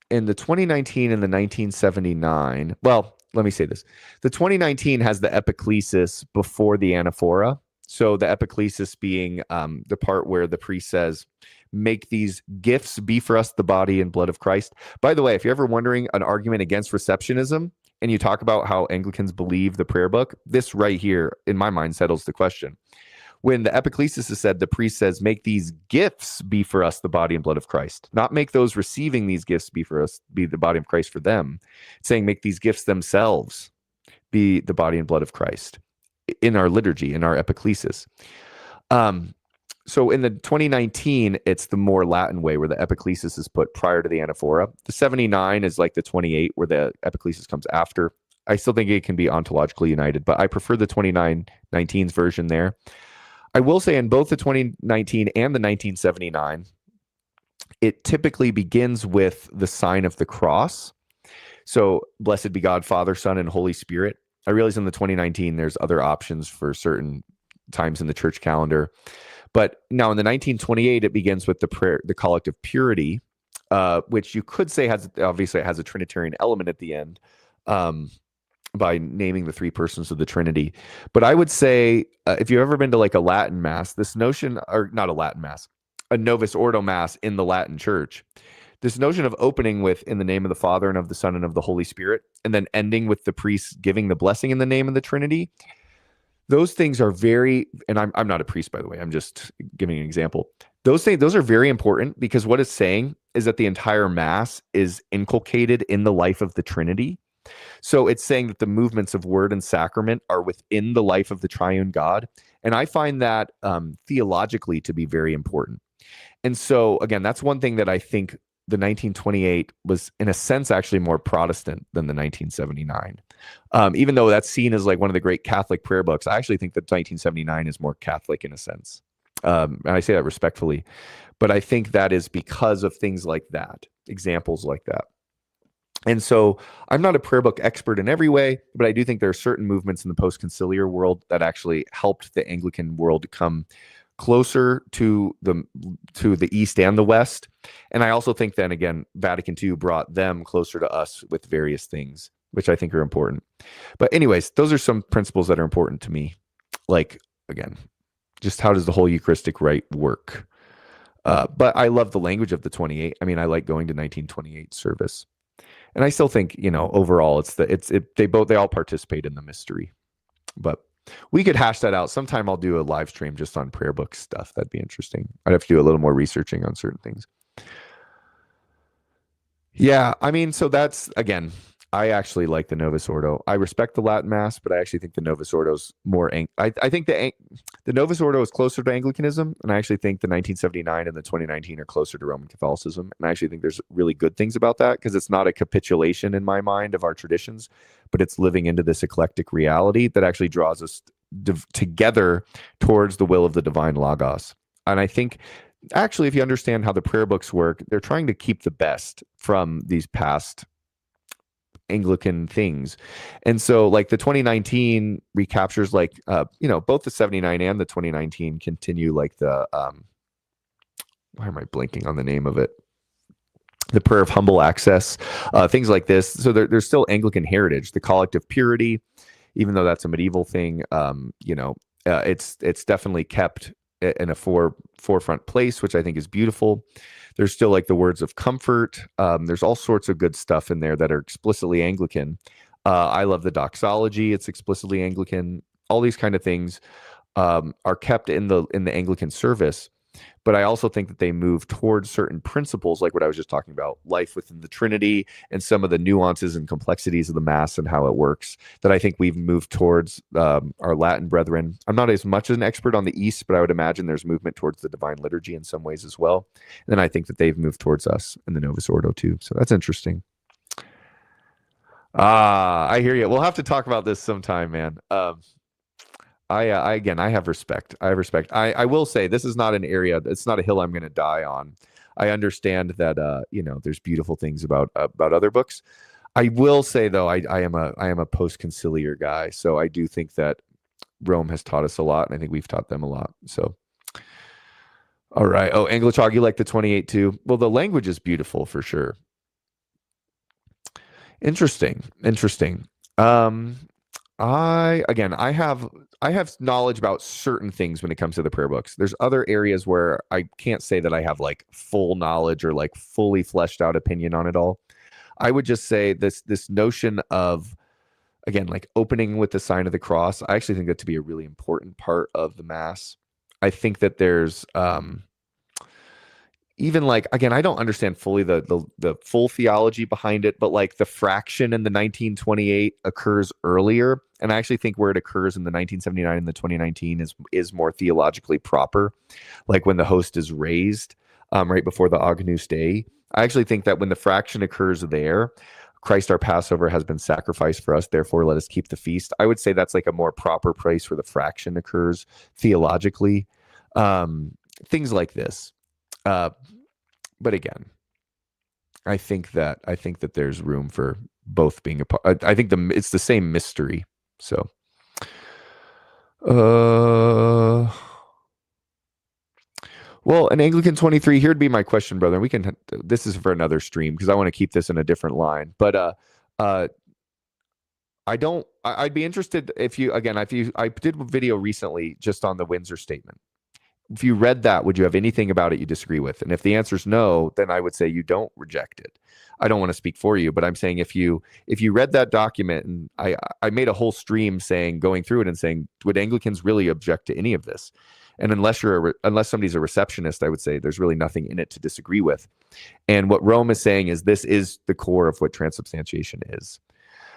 2019 and the 1979, well, let me say this. The 2019 has the epiclesis before the anaphora. So the epiclesis being the part where the priest says, make these gifts be for us the body and blood of Christ. By the way, if you're ever wondering an argument against receptionism and you talk about how Anglicans believe the prayer book, this right here, in my mind, settles the question. When the epiclesis is said, the priest says, make these gifts be for us the body and blood of Christ. Not make those receiving these gifts be for us, be the body of Christ for them. It's saying make these gifts themselves be the body and blood of Christ in our liturgy, in our epiclesis. So in the 2019, it's the more Latin way where the epiclesis is put prior to the anaphora. The 79 is like the 28 where the epiclesis comes after. I still think it can be ontologically united, but I prefer the 2019's version there. I will say in both the 2019 and the 1979, it typically begins with the sign of the cross. So blessed be God, Father, Son, and Holy Spirit. I realize in the 2019, there's other options for certain times in the church calendar. But now in the 1928, it begins with the prayer, the collect of purity, which you could say obviously it has a Trinitarian element at the end by naming the three persons of the Trinity. But I would say if you've ever been to like a Latin mass, this notion, or not a Latin mass, a Novus Ordo mass in the Latin church, this notion of opening with in the name of the Father and of the Son and of the Holy Spirit, and then ending with the priest giving the blessing in the name of the Trinity. Those things are very, and I'm not a priest, by the way, I'm just giving an example. Those are very important because what it's saying is that the entire mass is inculcated in the life of the Trinity. So it's saying that the movements of word and sacrament are within the life of the triune God. And I find that theologically to be very important. And so, again, that's one thing that I think the 1928 was, in a sense, actually more Protestant than the 1979. Even though that's seen as like one of the great Catholic prayer books, I actually think that 1979 is more Catholic in a sense. And I say that respectfully. But I think that is because of things like that, examples like that. And so I'm not a prayer book expert in every way, but I do think there are certain movements in the post-conciliar world that actually helped the Anglican world come closer to the East and the West. And I also think then again, Vatican II brought them closer to us with various things, which I think are important. But anyways, those are some principles that are important to me. Like, again, just how does the whole Eucharistic rite work? But I love the language of the 28. I mean, I like going to 1928 service. And I still think, overall, they all participate in the mystery. But we could hash that out. Sometime I'll do a live stream just on prayer book stuff. That'd be interesting. I'd have to do a little more researching on certain things. Yeah, I mean, so that's, again, I actually like the Novus Ordo. I respect the Latin Mass, but I actually think the Novus Ordo is more. I think the Novus Ordo is closer to Anglicanism, and I actually think the 1979 and the 2019 are closer to Roman Catholicism. And I actually think there's really good things about that because it's not a capitulation in my mind of our traditions, but it's living into this eclectic reality that actually draws us together towards the will of the divine Logos. And I think actually, if you understand how the prayer books work, they're trying to keep the best from these past Anglican things. And so like the 2019 recaptures like both the 79 and the 2019 continue like the why am I blanking on the name of it? The prayer of humble access, things like this. So there's still Anglican heritage, the collect of purity, even though that's a medieval thing. It's definitely kept in a forefront place, which I think is beautiful. There's still like the words of comfort. There's all sorts of good stuff in there that are explicitly Anglican. I love the doxology; it's explicitly Anglican. All these kind of things are kept in the Anglican service. But I also think that they move towards certain principles, like what I was just talking about, life within the Trinity and some of the nuances and complexities of the Mass and how it works, that I think we've moved towards our Latin brethren. I'm not as much an expert on the East, but I would imagine there's movement towards the Divine Liturgy in some ways as well. And then I think that they've moved towards us in the Novus Ordo too. So that's interesting. I hear you. We'll have to talk about this sometime, man. I again, I have respect. I have respect. I will say this is not an area. It's not a hill I'm going to die on. I understand that there's beautiful things about other books. I will say though, I am a post conciliar guy, so I do think that Rome has taught us a lot, and I think we've taught them a lot. So, all right. Oh, Anglichog, you like the 28 too? Well, the language is beautiful for sure. Interesting. Um, I have knowledge about certain things when it comes to the prayer books. There's other areas where I can't say that I have like full knowledge or like fully fleshed out opinion on it all. I would just say this notion of, again, like opening with the sign of the cross. I actually think that to be a really important part of the Mass. I think that there's even like, again, I don't understand fully the full theology behind it, but like the fraction in the 1928 occurs earlier, and I actually think where it occurs in the 1979 and the 2019 is more theologically proper, like when the host is raised right before the Agnus Dei. I actually think that when the fraction occurs there, Christ our Passover has been sacrificed for us, therefore let us keep the feast. I would say that's like a more proper place where the fraction occurs theologically. Things like this. But again, I think that there's room for both being a part. I think it's the same mystery. So, well, an Anglican 23. Here'd be my question, brother. We can. This is for another stream because I want to keep this in a different line. But I don't. I'd be interested if you again. I did a video recently just on the Windsor Statement. If you read that, would you have anything about it you disagree with? And if the answer is no, then I would say you don't reject it. I don't want to speak for you, but I'm saying if you read that document, and I made a whole stream going through it and saying, would Anglicans really object to any of this? And unless somebody's a receptionist, I would say there's really nothing in it to disagree with. And what Rome is saying is this is the core of what transubstantiation is.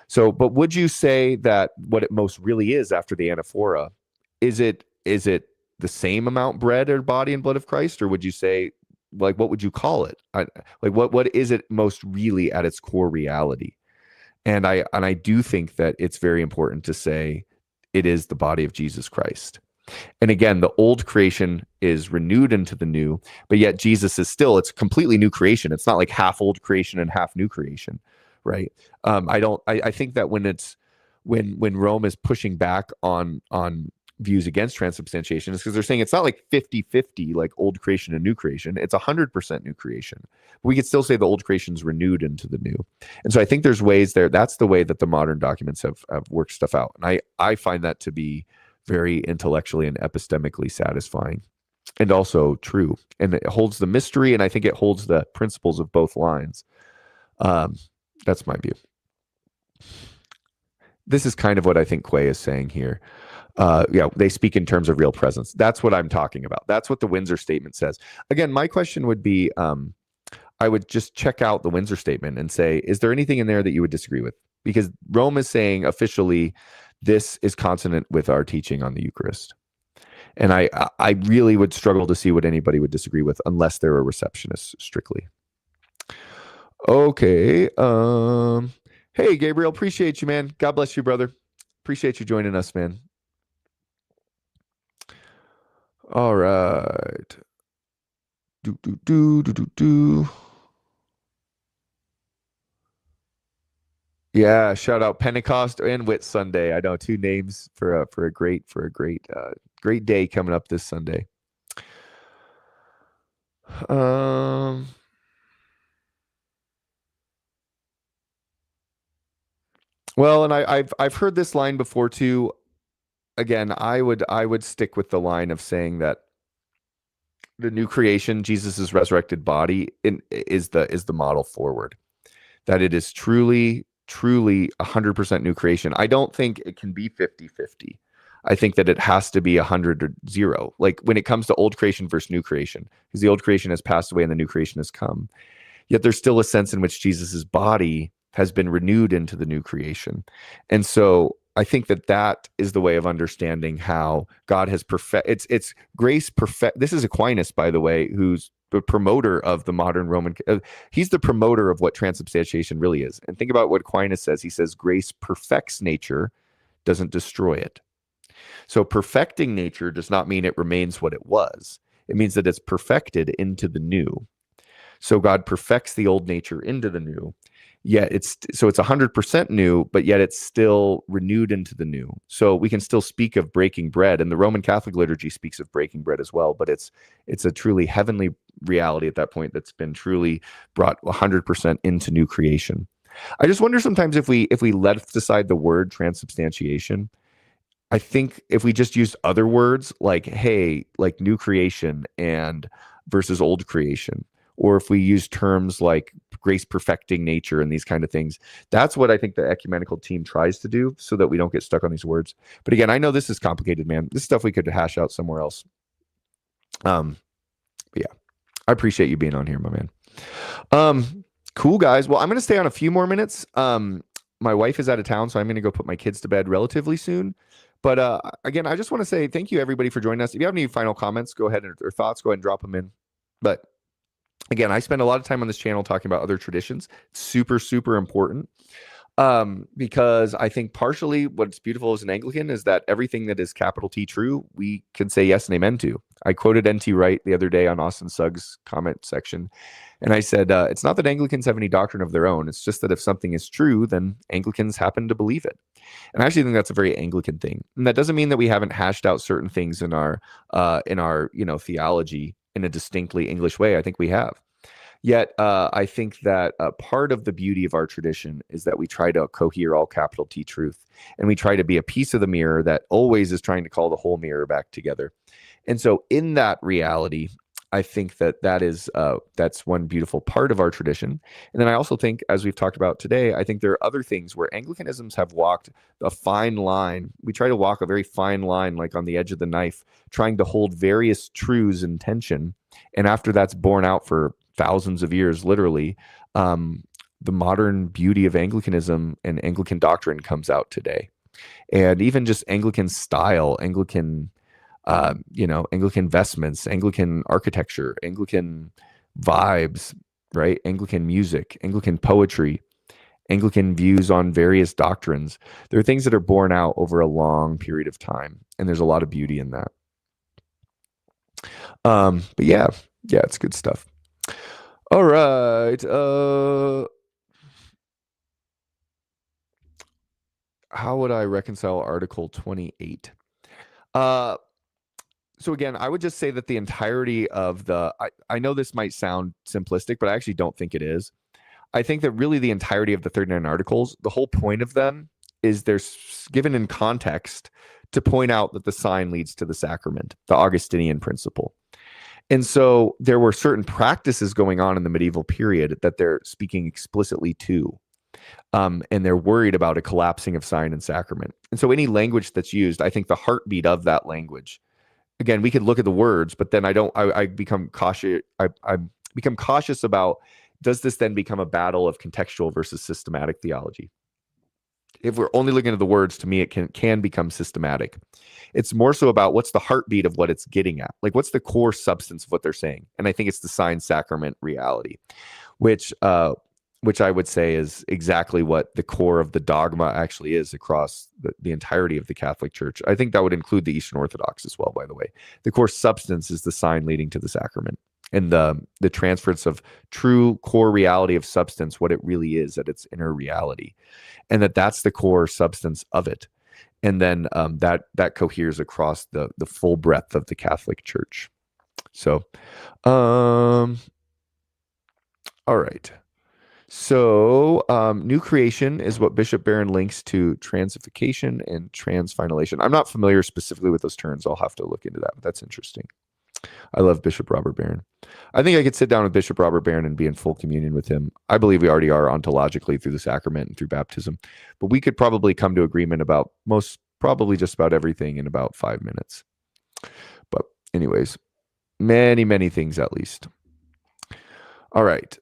So, but would you say that what it most really is after the anaphora, is it the same amount bread or body and blood of Christ, or would you say, like, what would you call it? Like what is it most really at its core reality? And I do think that it's very important to say it is the body of Jesus Christ. And again, the old creation is renewed into the new, but yet Jesus is still, it's completely new creation. It's not like half old creation and half new creation, right? I think that when Rome is pushing back on views against transubstantiation is because they're saying it's not like 50-50 like old creation and new creation. It's 100% new creation. We could still say the old creation is renewed into the new. And so I think there's ways there. That's the way that the modern documents have worked stuff out. And I find that to be very intellectually and epistemically satisfying and also true. And it holds the mystery, and I think it holds the principles of both lines. That's my view. This is kind of what I think Quay is saying here. They speak in terms of real presence. That's what I'm talking about. That's what the Windsor Statement says. Again, my question would be, I would just check out the Windsor Statement and say, is there anything in there that you would disagree with? Because Rome is saying officially, this is consonant with our teaching on the Eucharist. And I really would struggle to see what anybody would disagree with unless they're a receptionist strictly. Okay. Hey, Gabriel, appreciate you, man. God bless you, brother. Appreciate you joining us, man. All right. Yeah, Yeah, shout out Pentecost and Whit Sunday. I know two names for a great day coming up this Sunday. Um, well, and I've heard this line before too. Again, I would stick with the line of saying that the new creation, Jesus's resurrected body, is the model forward. That it is truly 100% new creation. I don't think it can be 50-50. I think that it has to be 100 or 0. Like when it comes to old creation versus new creation, because the old creation has passed away and the new creation has come. Yet there's still a sense in which Jesus's body has been renewed into the new creation. And so I think that that is the way of understanding how God has it's grace perfect. This is Aquinas, by the way, who's the promoter of the modern Roman. He's the promoter of what transubstantiation really is. And think about what Aquinas says. He says grace perfects nature, doesn't destroy it. So perfecting nature does not mean it remains what it was. It means that it's perfected into the new. So God perfects the old nature into the new. Yet it's 100% new, but yet it's still renewed into the new. So we can still speak of breaking bread, and the Roman Catholic liturgy speaks of breaking bread as well. But it's a truly heavenly reality at that point that's been truly brought 100% into new creation. I just wonder sometimes if we left aside the word transubstantiation. I think if we just used other words like like new creation and versus old creation, or if we use terms like grace perfecting nature and these kind of things, that's what I think the ecumenical team tries to do so that we don't get stuck on these words. But again, I know this is complicated, man. This stuff we could hash out somewhere else. But yeah, I appreciate you being on here, my man. Cool, guys. Well, I'm going to stay on a few more minutes. My wife is out of town, so I'm going to go put my kids to bed relatively soon. But again, I just want to say thank you, everybody, for joining us. If you have any final comments, go ahead or thoughts, go ahead and drop them in. But again, I spend a lot of time on this channel talking about other traditions. It's super, super important because I think partially what's beautiful as an Anglican is that everything that is capital T true, we can say yes and amen to. I quoted N.T. Wright the other day on Austin Suggs' comment section. And I said, it's not that Anglicans have any doctrine of their own. It's just that if something is true, then Anglicans happen to believe it. And I actually think that's a very Anglican thing. And that doesn't mean that we haven't hashed out certain things in our theology in a distinctly English way. I think we have. Yet I think that part of the beauty of our tradition is that we try to cohere all capital T truth. And we try to be a piece of the mirror that always is trying to call the whole mirror back together. And so in that reality, I think that's one beautiful part of our tradition. And then I also think, as we've talked about today, I think there are other things where Anglicanisms have walked a fine line. We try to walk a very fine line, like on the edge of the knife, trying to hold various truths in tension. And after that's borne out for thousands of years, literally, the modern beauty of Anglicanism and Anglican doctrine comes out today. And even just Anglican style, Anglican vestments, Anglican architecture, Anglican vibes, right? Anglican music, Anglican poetry, Anglican views on various doctrines. There are things that are borne out over a long period of time, and there's a lot of beauty in that. But yeah, it's good stuff. All right. How would I reconcile Article 28? So again, I would just say that the entirety of I know this might sound simplistic, but I actually don't think it is. I think that really the entirety of the 39 articles, the whole point of them is they're given in context to point out that the sign leads to the sacrament, the Augustinian principle. And so there were certain practices going on in the medieval period that they're speaking explicitly to. And they're worried about a collapsing of sign and sacrament. And so any language that's used, I think the heartbeat of that language, again, we could look at the words, but then I become cautious. I become cautious about, does this then become a battle of contextual versus systematic theology? If we're only looking at the words, to me, it can become systematic. It's more so about what's the heartbeat of what it's getting at. Like, what's the core substance of what they're saying? And I think it's the sign sacrament reality, which I would say is exactly what the core of the dogma actually is across the entirety of the Catholic Church. I think that would include the Eastern Orthodox as well, by the way. The core substance is the sign leading to the sacrament. and the transference of true core reality of substance, what it really is at its inner reality, and that's the core substance of it. And then that coheres across the full breadth of the Catholic Church. So, all right. So, new creation is what Bishop Barron links to transification and transfinalation. I'm not familiar specifically with those terms. I'll have to look into that, but that's interesting. I love Bishop Robert Barron. I think I could sit down with Bishop Robert Barron and be in full communion with him. I believe we already are ontologically through the sacrament and through baptism, but we could probably come to agreement about probably just about everything in about 5 minutes. But anyways, many, many things at least. All right.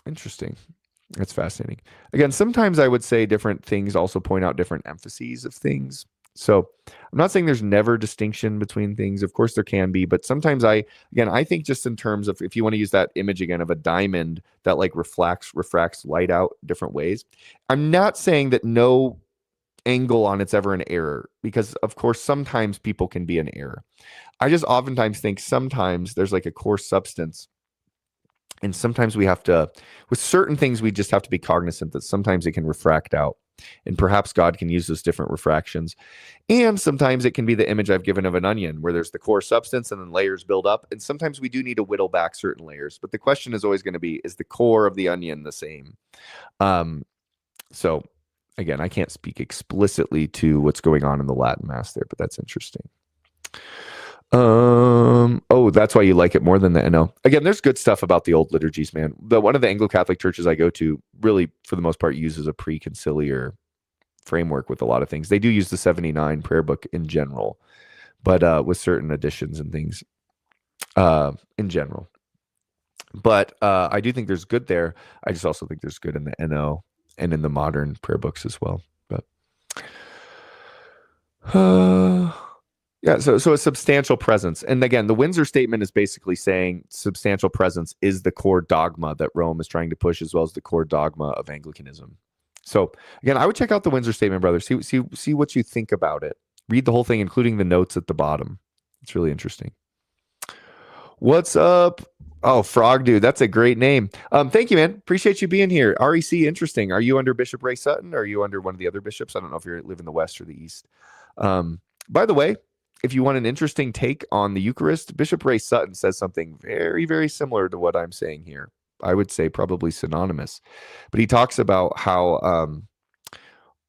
Interesting. That's fascinating. Again, sometimes I would say different things also point out different emphases of things. So I'm not saying there's never distinction between things. Of course there can be, but sometimes I think just in terms of, if you want to use that image again of a diamond that like refracts light out different ways. I'm not saying that no angle on it's ever an error, because of course sometimes people can be an error. I just oftentimes think sometimes there's like a core substance. And sometimes we have to, with certain things, we just have to be cognizant that sometimes it can refract out. And perhaps God can use those different refractions. And sometimes it can be the image I've given of an onion, where there's the core substance and then layers build up. And sometimes we do need to whittle back certain layers. But the question is always going to be, is the core of the onion the same? So again, I can't speak explicitly to what's going on in the Latin Mass there, but that's interesting. Oh, that's why you like it more than the NO. Again, there's good stuff about the old liturgies, man. One of the Anglo-Catholic churches I go to really, for the most part, uses a pre-conciliar framework with a lot of things. They do use the 79 prayer book in general, but with certain additions and things in general. But I do think there's good there. I just also think there's good in the NO and in the modern prayer books as well. But yeah, so a substantial presence. And again, the Windsor Statement is basically saying substantial presence is the core dogma that Rome is trying to push, as well as the core dogma of Anglicanism. So again, I would check out the Windsor Statement, brother. See what you think about it. Read the whole thing, including the notes at the bottom. It's really interesting. What's up? Oh, Frog Dude, that's a great name. Thank you, man. Appreciate you being here. REC, interesting. Are you under Bishop Ray Sutton, or are you under one of the other bishops? I don't know if you live in the West or the East. By the way, if you want an interesting take on the Eucharist, Bishop Ray Sutton says something very, very similar to what I'm saying here. I would say probably synonymous. But he talks about how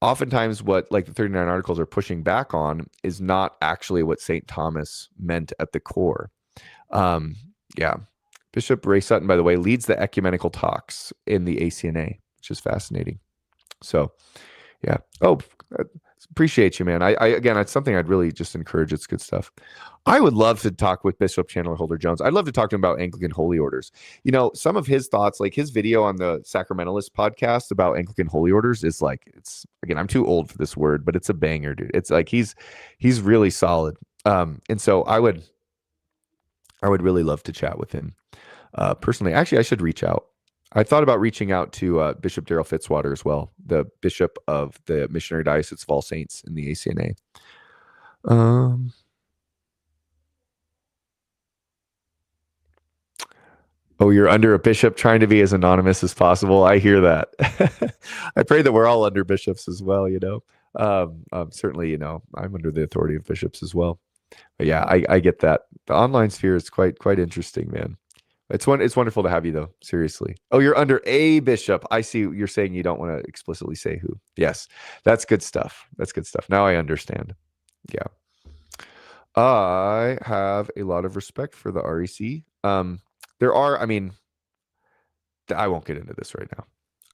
oftentimes what like the 39 Articles are pushing back on is not actually what St. Thomas meant at the core. Yeah. Bishop Ray Sutton, by the way, leads the ecumenical talks in the ACNA, which is fascinating. So, yeah. Oh, appreciate you, man. I again, it's something I'd really just encourage. It's good stuff. I would love to talk with Bishop Chandler Holder Jones. I'd love to talk to him about Anglican holy orders. You know, some of his thoughts, like his video on the Sacramentalist podcast about Anglican holy orders, is like, it's again, I'm too old for this word, but it's a banger, dude. It's like he's really solid. And so I would really love to chat with him personally. Actually, I should reach out. I thought about reaching out to Bishop Daryl Fitzwater as well, the bishop of the Missionary Diocese of All Saints in the ACNA. Oh, you're under a bishop trying to be as anonymous as possible. I hear that. I pray that we're all under bishops as well, you know. Certainly, you know, I'm under the authority of bishops as well. But yeah, I get that. The online sphere is quite interesting, man. It's wonderful to have you though. Seriously. Oh, you're under a bishop. I see. You're saying you don't want to explicitly say who. Yes, that's good stuff. That's good stuff. Now I understand. Yeah. I have a lot of respect for the REC. There are, I mean, I won't get into this right now.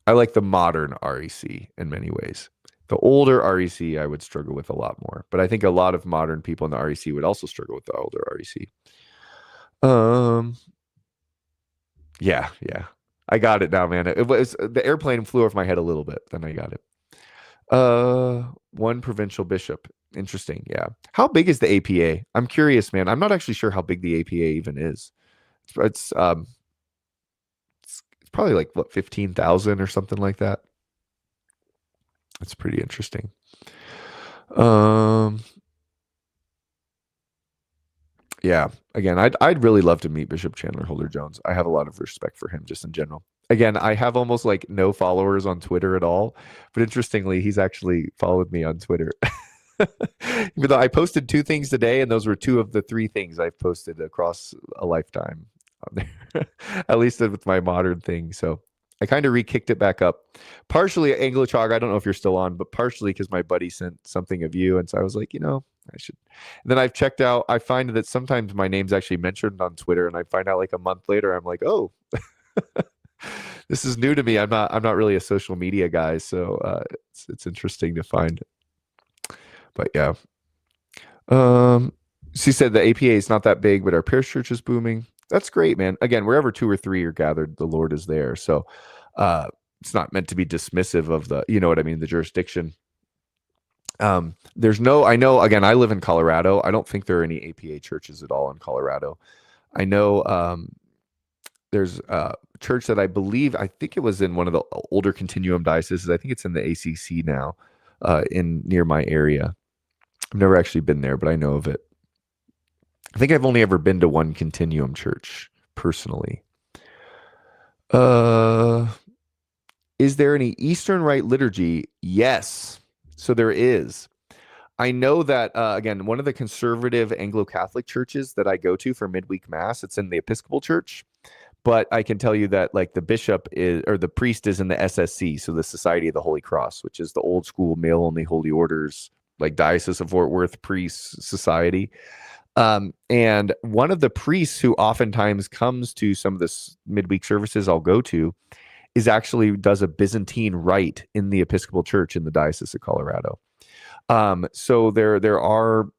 I like the modern REC in many ways. The older REC I would struggle with a lot more, but I think a lot of modern people in the REC would also struggle with the older REC. Yeah. I got it now, man. It was the airplane flew off my head a little bit, then I got it. One provincial bishop. Interesting. Yeah. How big is the APA? I'm curious, man. I'm not actually sure how big the APA even is. It's probably like what, 15,000 or something like that. It's pretty interesting. Yeah. Again, I'd really love to meet Bishop Chandler Holder Jones. I have a lot of respect for him just in general. Again, I have almost like no followers on Twitter at all, but interestingly, he's actually followed me on Twitter. Even though I posted 2 things today, and those were 2 of the 3 things I've posted across a lifetime on there, at least with my modern thing. So I kind of re-kicked it back up. Partially Anglichog, I don't know if you're still on, but partially because my buddy sent something of you. And so I was like, I should. And then I've checked out, I find that sometimes my name's actually mentioned on Twitter, and I find out like a month later, I'm like, oh, this is new to me. I'm not really a social media guy. So it's interesting to find. But yeah. She said the APA is not that big, but our parish church is booming. That's great, man. Again, wherever 2 or 3 are gathered, the Lord is there. So it's not meant to be dismissive of the, you know what I mean, the jurisdiction. I know, again, I live in Colorado. I don't think there are any APA churches at all in Colorado. I know there's a church that I think it was in one of the older Continuum dioceses. I think it's in the ACC now, in near my area. I've never actually been there, but I know of it. I think I've only ever been to one Continuum church personally. Is there any Eastern Rite liturgy? Yes. So there is. I know that, again, one of the conservative Anglo-Catholic churches that I go to for midweek mass, it's in the Episcopal Church. But I can tell you that like the bishop is, or the priest is in the SSC, so the Society of the Holy Cross, which is the old school male only holy orders, like Diocese of Fort Worth Priests Society. And one of the priests who oftentimes comes to some of the midweek services I'll go to is actually does a Byzantine rite in the Episcopal Church in the Diocese of Colorado. So there are,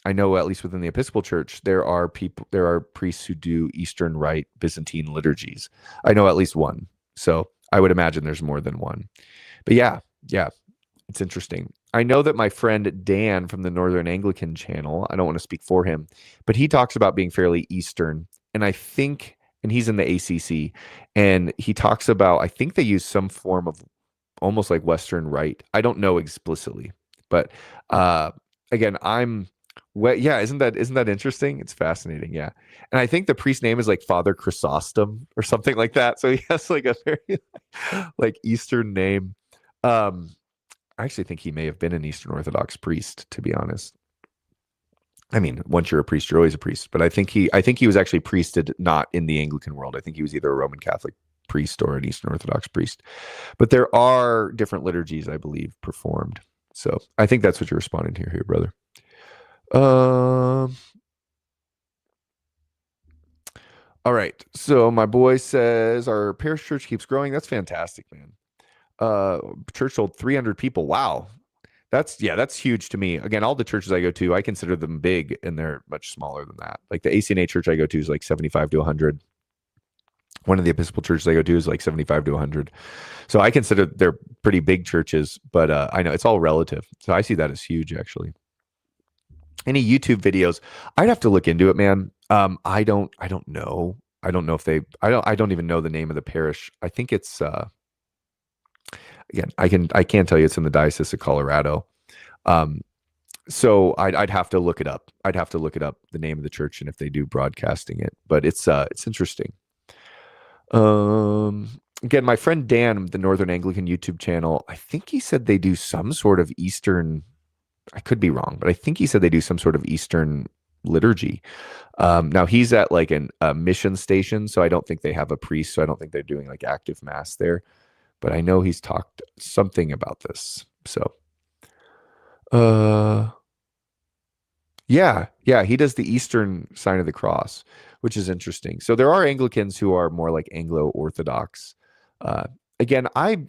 I know at least within the Episcopal Church, there are priests who do Eastern Rite Byzantine liturgies. I know at least one. So I would imagine there's more than one. But yeah, it's interesting. I know that my friend Dan from the Northern Anglican channel, I don't want to speak for him, but he talks about being fairly Eastern. And and he's in the ACC, and he talks about, I think they use some form of almost like Western Rite. I don't know explicitly, but again, yeah, isn't that interesting? It's fascinating, yeah. And I think the priest name is like Father Chrysostom or something like that. So he has like a very like Eastern name. I actually think he may have been an Eastern Orthodox priest, to be honest. I mean, once you're a priest, you're always a priest. But I think he was actually priested not in the Anglican world. I think he was either a Roman Catholic priest or an Eastern Orthodox priest. But there are different liturgies, I believe, performed. So I think that's what you're responding to here, brother. All right. So my boy says our parish church keeps growing. That's fantastic, man. Church sold 300 people. Wow. That's huge to me. Again, all the churches I go to, I consider them big, and they're much smaller than that. Like the ACNA church I go to is like 75 to 100. One of the Episcopal churches I go to is like 75 to 100. So I consider they're pretty big churches, but I know it's all relative. So I see that as huge, actually. Any YouTube videos? I'd have to look into it, man. I don't know. I don't know if I don't even know the name of the parish. I think it's again, I can't tell you it's in the Diocese of Colorado. So I'd have to look it up. I'd have to look it up, the name of the church, and if they do broadcasting it. But it's interesting. Again, my friend Dan, the Northern Anglican YouTube channel, I think he said they do some sort of Eastern. I could be wrong, but I think he said they do some sort of Eastern liturgy. Now he's at like a mission station, so I don't think they have a priest. So I don't think they're doing like active mass there. But I know he's talked something about this. So, yeah, he does the Eastern sign of the cross, which is interesting. So there are Anglicans who are more like Anglo-Orthodox. Again, I've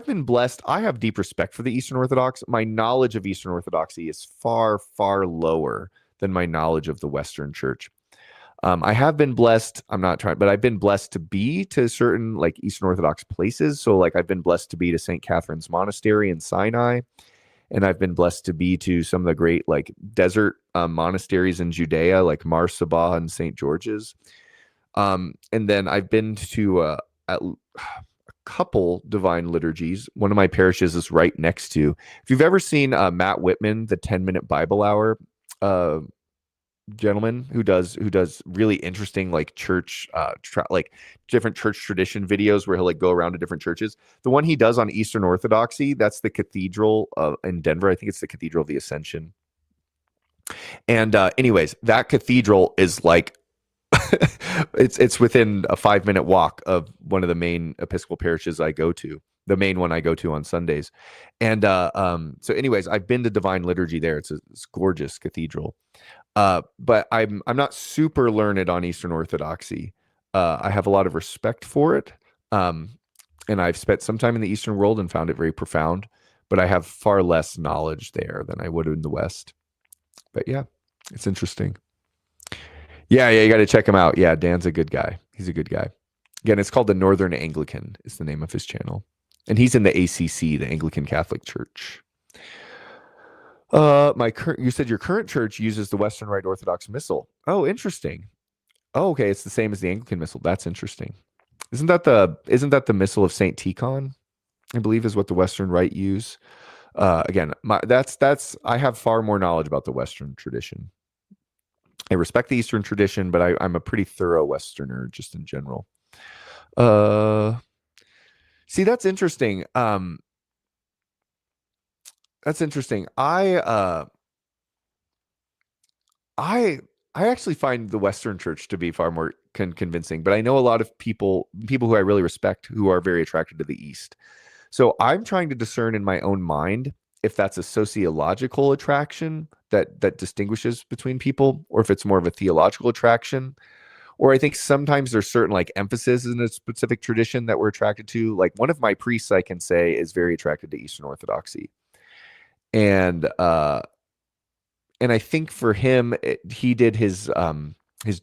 been blessed. I have deep respect for the Eastern Orthodox. My knowledge of Eastern Orthodoxy is far, far lower than my knowledge of the Western Church. I have been blessed. But I've been blessed to be to certain like Eastern Orthodox places. So like I've been blessed to be to St. Catherine's Monastery in Sinai. And I've been blessed to be to some of the great like desert monasteries in Judea, like Mar Sabah and St. George's. And then I've been to a couple divine liturgies. One of my parishes is right next to. If you've ever seen Matt Whitman, the 10-minute Bible hour gentleman who does really interesting like church like different church tradition videos where he'll like go around to different churches. The one he does on Eastern Orthodoxy, that's the cathedral in Denver. I think it's the Cathedral of the Ascension. And anyways, that cathedral is like it's within a 5-minute walk of one of the main Episcopal parishes I go to, the main one I go to on Sundays. And so anyways, I've been to Divine Liturgy there. It's gorgeous cathedral. But I'm not super learned on Eastern Orthodoxy. I have a lot of respect for it. And I've spent some time in the Eastern world and found it very profound, but I have far less knowledge there than I would in the West. But yeah, it's interesting. Yeah, you got to check him out. Yeah, Dan's a good guy. He's a good guy. Again, it's called the Northern Anglican is the name of his channel. And he's in the ACC, the Anglican Catholic Church. You said your current church uses the Western Rite Orthodox Missal. Oh, interesting. Oh, okay, it's the same as the Anglican Missal. That's interesting. Isn't that the Missal of Saint Tikhon? I believe is what the Western Rite use. Again, that's I have far more knowledge about the Western tradition. I respect the Eastern tradition, but I'm a pretty thorough Westerner just in general. See, that's interesting. That's interesting. I actually find the Western Church to be far more convincing, but I know a lot of people who I really respect who are very attracted to the East. So I'm trying to discern in my own mind if that's a sociological attraction that distinguishes between people, or if it's more of a theological attraction. Or I think sometimes there's certain like emphasis in a specific tradition that we're attracted to. Like one of my priests, I can say, is very attracted to Eastern Orthodoxy, and I think for him, he did his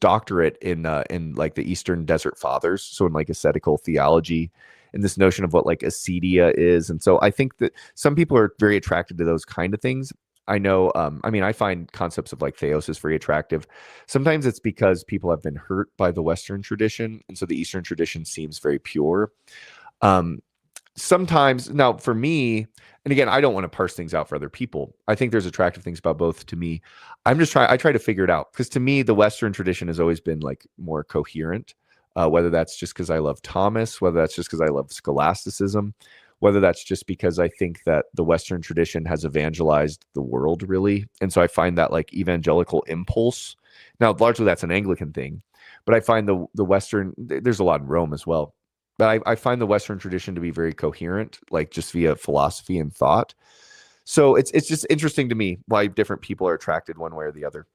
doctorate in like the Eastern Desert Fathers, so in like ascetical theology, and this notion of what like acedia is. And so I think that some people are very attracted to those kind of things. I know, I mean, I find concepts of like theosis very attractive. Sometimes it's because people have been hurt by the Western tradition, and so the Eastern tradition seems very pure. Um, Sometimes now for me, and again, I don't want to parse things out for other people. I think there's attractive things about both to me. I try to figure it out because to me the Western tradition has always been like more coherent, whether that's just because I love Thomas, whether that's just because I love scholasticism, whether that's just because I think that the Western tradition has evangelized the world really. And so I find that like evangelical impulse. Now largely that's an Anglican thing, but I find the Western, there's a lot in Rome as well, but I find the Western tradition to be very coherent, like just via philosophy and thought. So it's just interesting to me why different people are attracted one way or the other.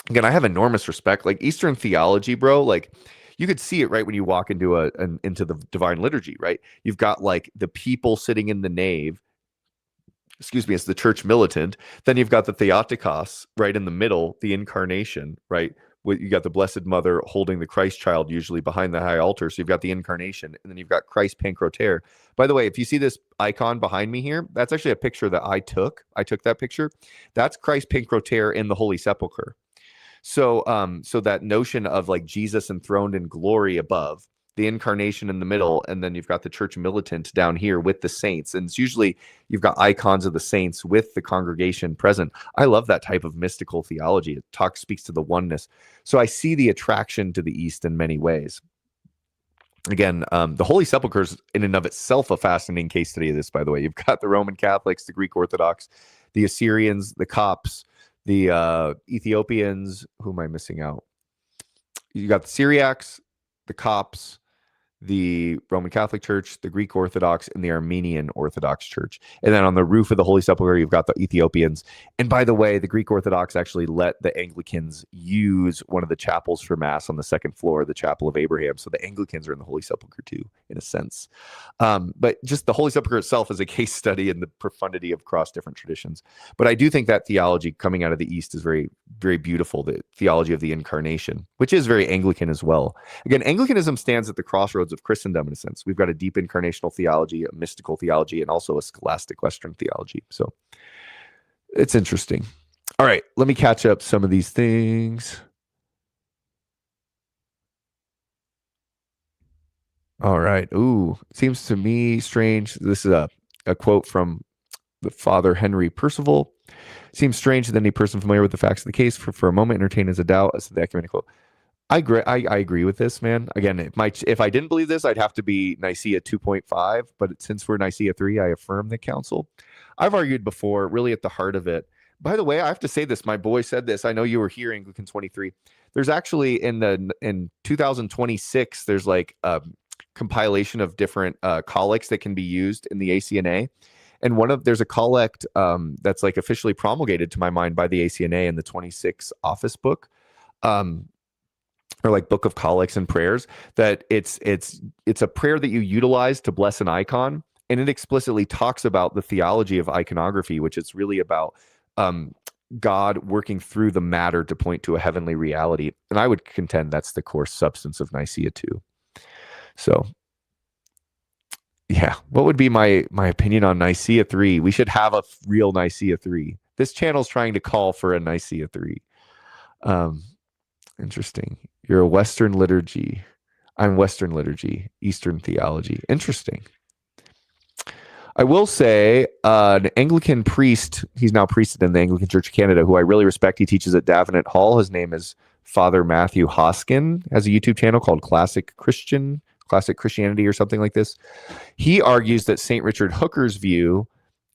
Again, I have enormous respect. Like Eastern theology, bro. Like you could see it right when you walk into into the Divine Liturgy, right? You've got like the people sitting in the nave. Excuse me, it's the church militant. Then you've got the Theotokos right in the middle, the incarnation, right? You got the Blessed Mother holding the Christ child, usually behind the high altar. So you've got the incarnation, and then you've got Christ Pancroter. By the way, if you see this icon behind me here, that's actually a picture that I took. I took that picture. That's Christ Pancroter in the Holy Sepulchre. So that notion of like Jesus enthroned in glory above, the incarnation in the middle, and then you've got the church militant down here with the saints. And it's usually you've got icons of the saints with the congregation present. I love that type of mystical theology. It speaks to the oneness. So I see the attraction to the East in many ways. Again, the Holy Sepulchre is in and of itself a fascinating case study of this, by the way. You've got the Roman Catholics, the Greek Orthodox, the Assyrians, the Copts, the Ethiopians. Who am I missing out? You got the Syriacs, the Copts, the Roman Catholic Church, the Greek Orthodox, and the Armenian Orthodox Church. And then on the roof of the Holy Sepulchre, you've got the Ethiopians. And by the way, the Greek Orthodox actually let the Anglicans use one of the chapels for Mass on the second floor, the Chapel of Abraham. So the Anglicans are in the Holy Sepulchre too, in a sense. But just the Holy Sepulchre itself is a case study in the profundity of cross different traditions. But I do think that theology coming out of the East is very, very beautiful, the theology of the incarnation, which is very Anglican as well. Again, Anglicanism stands at the crossroads of Christendom in a sense. We've got a deep incarnational theology, a mystical theology, and also a scholastic Western theology. So it's interesting. All right, let me catch up some of these things. All right. Ooh, seems to me strange. This is a quote from the Father Henry Percival. Seems strange that any person familiar with the facts of the case for a moment entertain as a doubt as to the ecumenical. I agree with this, man. Again, if I didn't believe this, I'd have to be Nicaea 2.5. But since we're Nicaea 3, I affirm the council. I've argued before, really at the heart of it. By the way, I have to say this. My boy said this. I know you were here, Anglican 23. There's actually in 2026, there's like a compilation of different collects that can be used in the ACNA. And there's a collect that's like officially promulgated to my mind by the ACNA in the 26 office book. Or like book of collects and prayers, that it's a prayer that you utilize to bless an icon, and it explicitly talks about the theology of iconography, which is really about God working through the matter to point to a heavenly reality. And I would contend that's the core substance of Nicaea 2. So yeah, what would be my opinion on Nicaea 3? We should have a real Nicaea 3. This channel's trying to call for a Nicaea 3. Interesting. You're a Western liturgy. I'm Western liturgy, Eastern theology. Interesting. I will say an Anglican priest, he's now priested in the Anglican Church of Canada, who I really respect. He teaches at Davenant Hall. His name is Father Matthew Hoskin, has a YouTube channel called Classic Christianity or something like this. He argues that St. Richard Hooker's view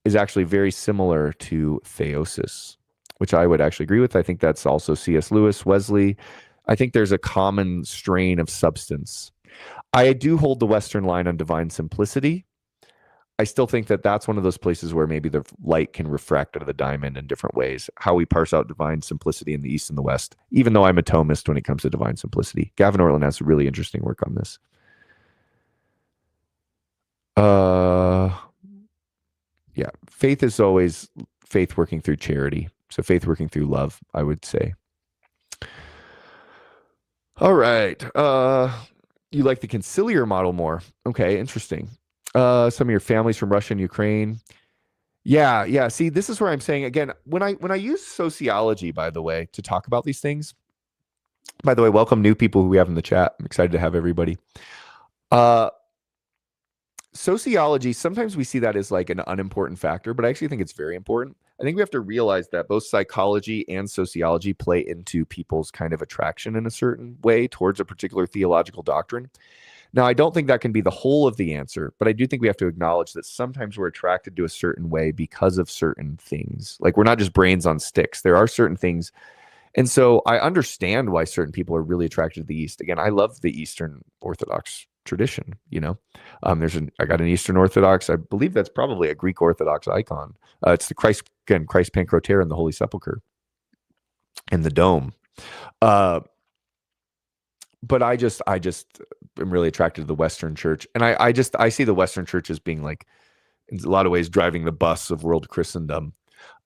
is actually very similar to theosis, which I would actually agree with. I think that's also C.S. Lewis, Wesley. I think there's a common strain of substance. I do hold the Western line on divine simplicity. I still think that that's one of those places where maybe the light can refract out of the diamond in different ways. How we parse out divine simplicity in the East and the West, even though I'm a Thomist when it comes to divine simplicity. Gavin Ortland has really interesting work on this. Yeah, faith is always faith working through charity. So faith working through love, I would say. All right. You like the conciliar model more. Okay, interesting. Some of your families from Russia and Ukraine. Yeah. See, this is where I'm saying again, when I use sociology, by the way, to talk about these things. By the way, welcome new people who we have in the chat. I'm excited to have everybody. Sociology, sometimes we see that as like an unimportant factor, but I actually think it's very important. I think we have to realize that both psychology and sociology play into people's kind of attraction in a certain way towards a particular theological doctrine. Now, I don't think that can be the whole of the answer, but I do think we have to acknowledge that sometimes we're attracted to a certain way because of certain things. Like we're not just brains on sticks. There are certain things. And so I understand why certain people are really attracted to the East. Again, I love the Eastern Orthodox tradition, you know. I got an Eastern Orthodox, I believe that's probably a Greek Orthodox icon. It's the Christ Pancroter in the Holy Sepulchre and the dome. But I just am really attracted to the Western Church, and I see the Western Church as being like, in a lot of ways, driving the bus of world Christendom.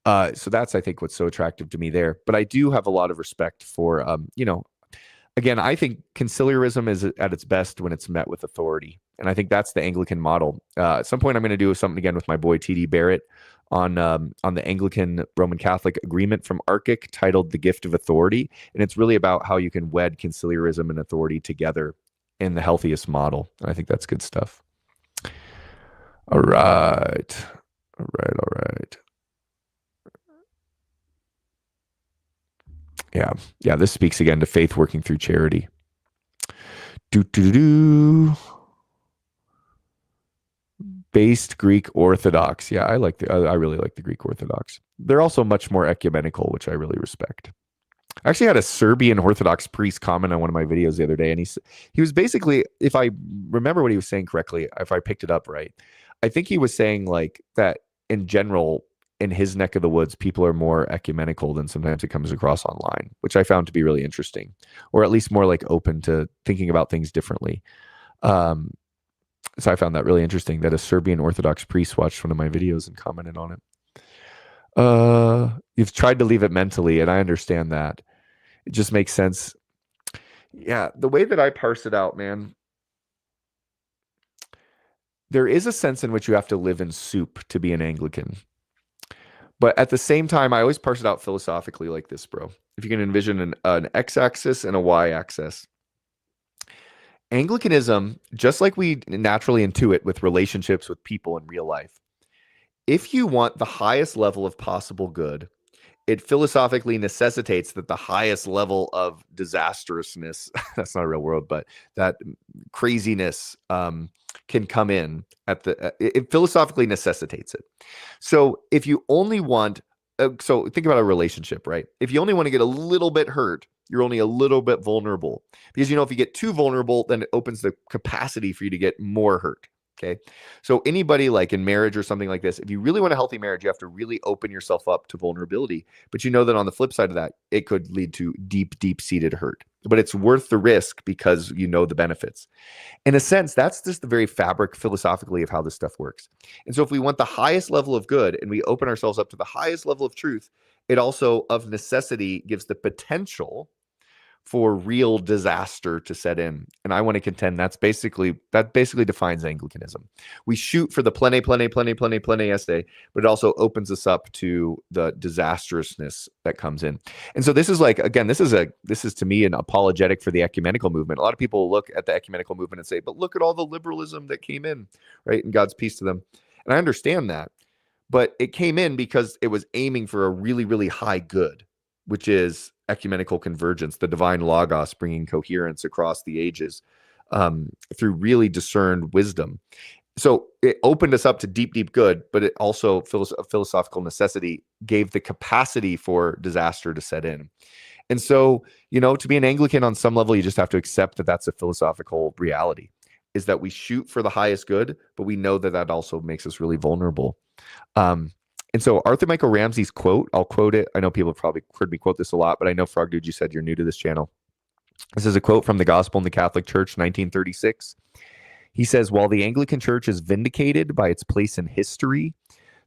So that's, I think, what's so attractive to me there. But I do have a lot of respect for, again, I think conciliarism is at its best when it's met with authority. And I think that's the Anglican model. At some point, I'm going to do something again with my boy T.D. Barrett on the Anglican Roman Catholic agreement from Archic titled The Gift of Authority. And it's really about how you can wed conciliarism and authority together in the healthiest model. And I think that's good stuff. All right. Yeah, this speaks again to faith working through charity. Based Greek Orthodox. Yeah, I really like the Greek Orthodox. They're also much more ecumenical, which I really respect. I actually had a Serbian Orthodox priest comment on one of my videos the other day, and he was basically, if I remember what he was saying correctly, if I picked it up right, I think he was saying like that in general, in his neck of the woods, people are more ecumenical than sometimes it comes across online, which I found to be really interesting, or at least more like open to thinking about things differently. So I found that really interesting that a Serbian Orthodox priest watched one of my videos and commented on it. You've tried to leave it mentally, and I understand that. It just makes sense. Yeah, the way that I parse it out, man, there is a sense in which you have to live in soup to be an Anglican. But at the same time, I always parse it out philosophically like this, bro. If you can envision an x-axis and a y-axis. Anglicanism, just like we naturally intuit with relationships with people in real life, if you want the highest level of possible good, it philosophically necessitates that the highest level of disastrousness, that's not a real word, but that craziness can come in at it philosophically necessitates it. So if you only want, so think about a relationship, right? If you only want to get a little bit hurt, you're only a little bit vulnerable, because if you get too vulnerable, then it opens the capacity for you to get more hurt. Okay. So anybody like in marriage or something like this, if you really want a healthy marriage, you have to really open yourself up to vulnerability. But that on the flip side of that, it could lead to deep seated hurt, but it's worth the risk because the benefits. In a sense, that's just the very fabric philosophically of how this stuff works. And so if we want the highest level of good and we open ourselves up to the highest level of truth, it also of necessity gives the potential for real disaster to set in. And I want to contend that basically defines Anglicanism. We shoot for the plene esse, but it also opens us up to the disastrousness that comes in. And so this is like, again, this is to me an apologetic for the ecumenical movement. A lot of people look at the ecumenical movement and say, but look at all the liberalism that came in, right? And God's peace to them. And I understand that, but it came in because it was aiming for a really, really high good, which is ecumenical convergence, the divine logos bringing coherence across the ages through really discerned wisdom. So it opened us up to deep good, but it also, philosophical necessity, gave the capacity for disaster to set in. And so, to be an Anglican on some level, you just have to accept that that's a philosophical reality, is that we shoot for the highest good, but we know that that also makes us really vulnerable. And so Arthur Michael Ramsey's quote, I'll quote it. I know people have probably heard me quote this a lot, but I know, Frog Dude, you said you're new to this channel. This is a quote from the Gospel in the Catholic Church, 1936. He says, while the Anglican Church is vindicated by its place in history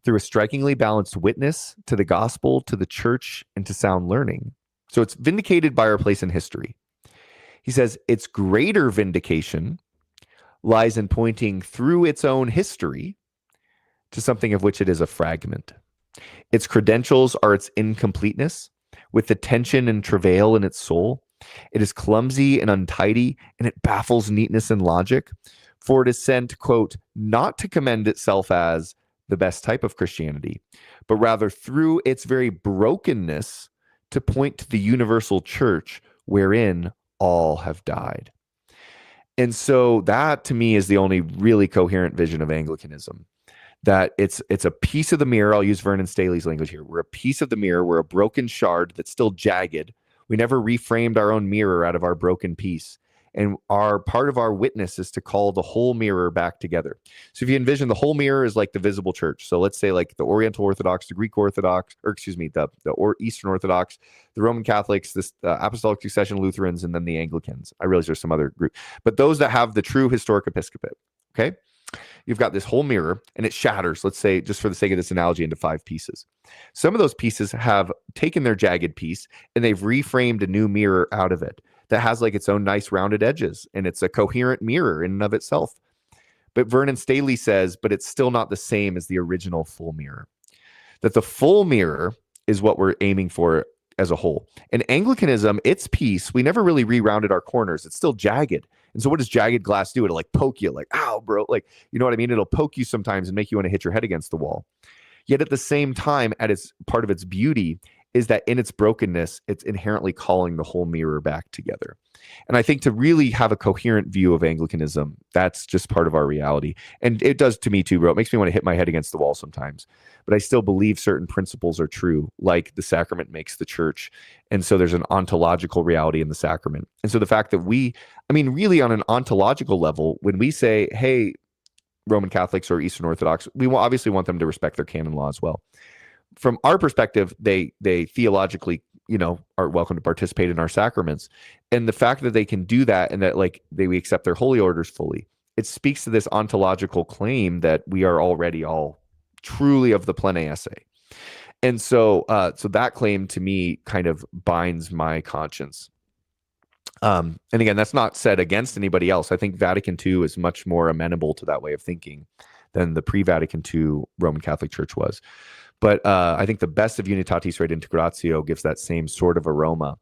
through a strikingly balanced witness to the gospel, to the church, and to sound learning. So it's vindicated by our place in history. He says, its greater vindication lies in pointing through its own history to something of which it is a fragment. Its credentials are its incompleteness, with the tension and travail in its soul. It is clumsy and untidy, and it baffles neatness and logic, for it is sent, quote, not to commend itself as the best type of Christianity, but rather through its very brokenness to point to the universal church wherein all have died. And so that, to me, is the only really coherent vision of Anglicanism. That it's a piece of the mirror. I'll use Vernon Staley's language here. We're a piece of the mirror. We're a broken shard that's still jagged. We never reframed our own mirror out of our broken piece. And part of our witness is to call the whole mirror back together. So if you envision the whole mirror is like the visible church. So let's say like the Oriental Orthodox, the Greek Orthodox, or excuse me, the Eastern Orthodox, the Roman Catholics, the Apostolic Succession Lutherans, and then the Anglicans. I realize there's some other group, but those that have the true historic episcopate. Okay. You've got this whole mirror and it shatters, let's say, just for the sake of this analogy, into 5 pieces. Some of those pieces have taken their jagged piece and they've reframed a new mirror out of it that has like its own nice rounded edges, and it's a coherent mirror in and of itself. But Vernon Staley says, but it's still not the same as the original full mirror. That the full mirror is what we're aiming for as a whole. And Anglicanism, its piece, we never really re-rounded our corners. It's still jagged. And so what does jagged glass do? It'll like poke you, like, ow, bro. Like, you know what I mean? It'll poke you sometimes and make you want to hit your head against the wall. Yet at the same time, at its part of its beauty is that in its brokenness, it's inherently calling the whole mirror back together. And I think to really have a coherent view of Anglicanism, that's just part of our reality. And it does to me too, bro. It makes me want to hit my head against the wall sometimes. But I still believe certain principles are true, like the sacrament makes the church. And so there's an ontological reality in the sacrament. And so the fact that really on an ontological level, when we say, hey, Roman Catholics or Eastern Orthodox, we obviously want them to respect their canon law as well. From our perspective, they theologically, are welcome to participate in our sacraments. And the fact that they can do that and that we accept their holy orders fully, it speaks to this ontological claim that we are already all truly of the plene esse. And so that claim to me kind of binds my conscience. And again, that's not said against anybody else. I think Vatican II is much more amenable to that way of thinking than the pre-Vatican II Roman Catholic Church was. But I think the best of Unitatis Redintegratio gives that same sort of aroma.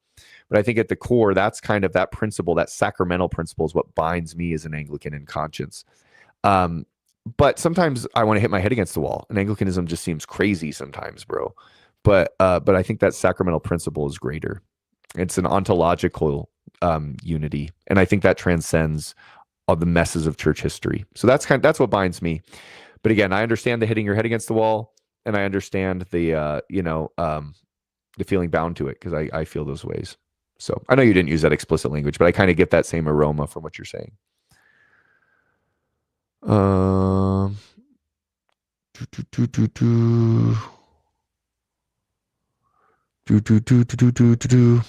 But I think at the core, that's kind of that principle, that sacramental principle is what binds me as an Anglican in conscience. But sometimes I want to hit my head against the wall, and Anglicanism just seems crazy sometimes, bro. But I think that sacramental principle is greater. It's an ontological unity, and I think that transcends all the messes of church history. So that's what binds me. But again, I understand the hitting your head against the wall, and I understand the feeling bound to it because I feel those ways. So I know you didn't use that explicit language, but I kind of get that same aroma from what you're saying. Um, do, do, do, do, do. Do, do, do, do, do, do, do.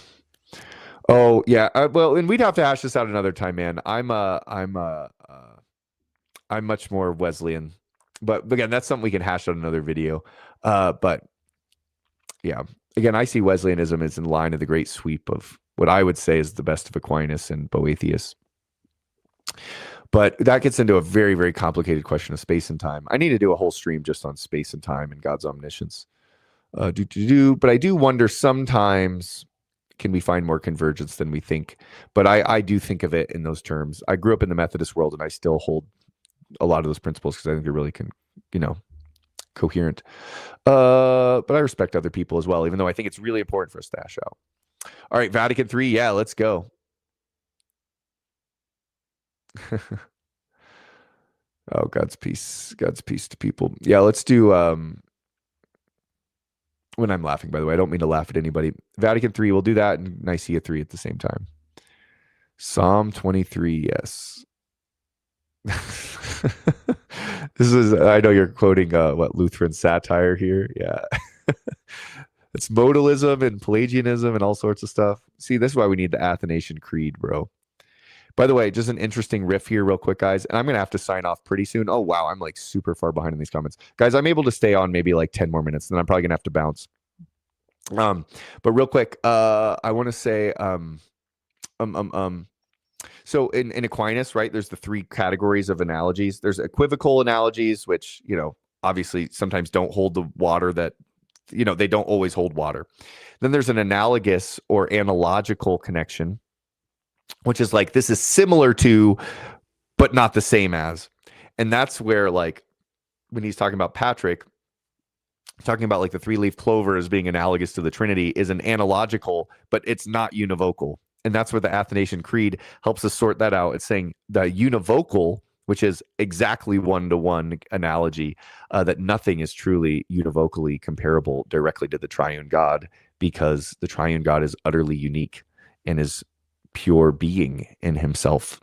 Oh yeah, well, and we'd have to hash this out another time, man. I'm much more Wesleyan, but again, that's something we can hash out another video. But yeah, again, I see Wesleyanism as in line of the great sweep of what I would say is the best of Aquinas and Boethius. But that gets into a very, very complicated question of space and time. I need to do a whole stream just on space and time and God's omniscience. But I do wonder sometimes, can we find more convergence than we think? But I do think of it in those terms. I grew up in the Methodist world, and I still hold a lot of those principles because I think they're really coherent. But I respect other people as well, even though I think it's really important for us to hash out. All right, Vatican III. Yeah, let's go. Oh, God's peace to people. Yeah, let's do when I'm laughing, by the way, I don't mean to laugh at anybody. Vatican III, we'll do that, and Nicaea 3 at the same time. Psalm 23, yes. This is, I know you're quoting what, Lutheran satire here. Yeah. It's modalism and Pelagianism and all sorts of stuff. See, this is why we need the Athanasian Creed, bro. By the way, just an interesting riff here, real quick, guys. And I'm going to have to sign off pretty soon. Oh, wow. I'm like super far behind in these comments. Guys, I'm able to stay on maybe like 10 more minutes, and then I'm probably going to have to bounce. But real quick, I want to say, so in Aquinas, right, there's the three categories of analogies. There's equivocal analogies, which, obviously sometimes don't hold the water that, they don't always hold water. Then there's an analogous or analogical connection, which is like, this is similar to, but not the same as. And that's where, like, when he's talking about Patrick, talking about like the three-leaf clover as being analogous to the Trinity, is an analogical, but it's not univocal. And that's where the Athanasian Creed helps us sort that out. It's saying the univocal, which is exactly one-to-one analogy, that nothing is truly univocally comparable directly to the triune God, because the triune God is utterly unique and is pure being in himself.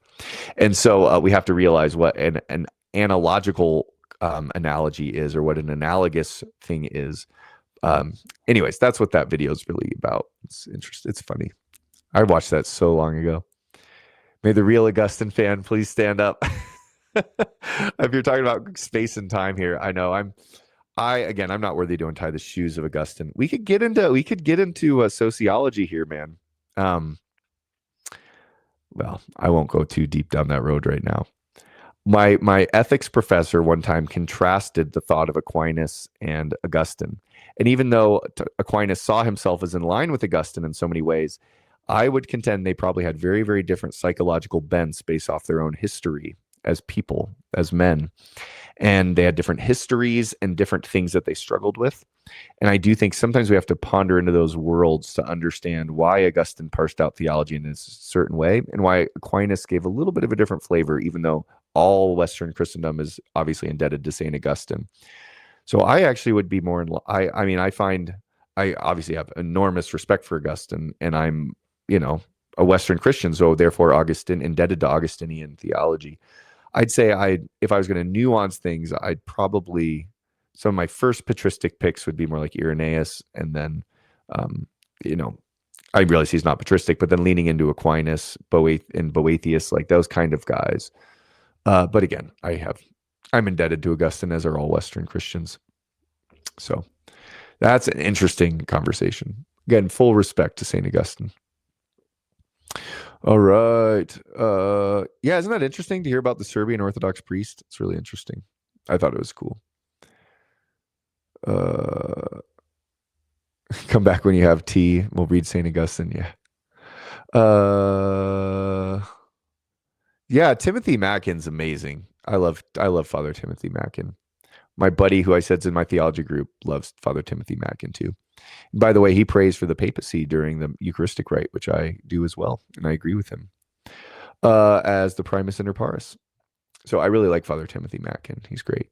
And so we have to realize what an analogical analogy is, or what an analogous thing is. Anyways, that's what that video is really about. It's interesting. It's funny. I watched that so long ago. May the real Augustine fan please stand up. If you're talking about space and time here, I know I'm not worthy to untie the shoes of Augustine. We could get into sociology here, man. Well, I won't go too deep down that road right now. My ethics professor one time contrasted the thought of Aquinas and Augustine. And even though Aquinas saw himself as in line with Augustine in so many ways, I would contend they probably had very, very different psychological bents based off their own history as people, as men. And they had different histories and different things that they struggled with. And I do think sometimes we have to ponder into those worlds to understand why Augustine parsed out theology in a certain way, and why Aquinas gave a little bit of a different flavor, even though all Western Christendom is obviously indebted to St. Augustine. So I actually would be more I obviously have enormous respect for Augustine, and I'm, a Western Christian, so therefore indebted to Augustinian theology. I'd say if I was going to nuance things, I'd probably, some of my first patristic picks would be more like Irenaeus, and then, I realize he's not patristic, but then leaning into Aquinas, Boethius, like those kind of guys. But again, I'm indebted to Augustine, as are all Western Christians. So that's an interesting conversation. Again, full respect to St. Augustine. All right. Yeah, isn't that interesting to hear about the Serbian Orthodox priest? It's really interesting. I thought it was cool. Come back when you have tea. We'll read St. Augustine. Yeah. Yeah, Timothy Mackin's amazing. I love Father Timothy Mackin. My buddy, who I said's in my theology group, loves Father Timothy Mackin too. And by the way, he prays for the papacy during the Eucharistic rite, which I do as well, and I agree with him as the primus inter pares. So I really like Father Timothy Mackin. He's great.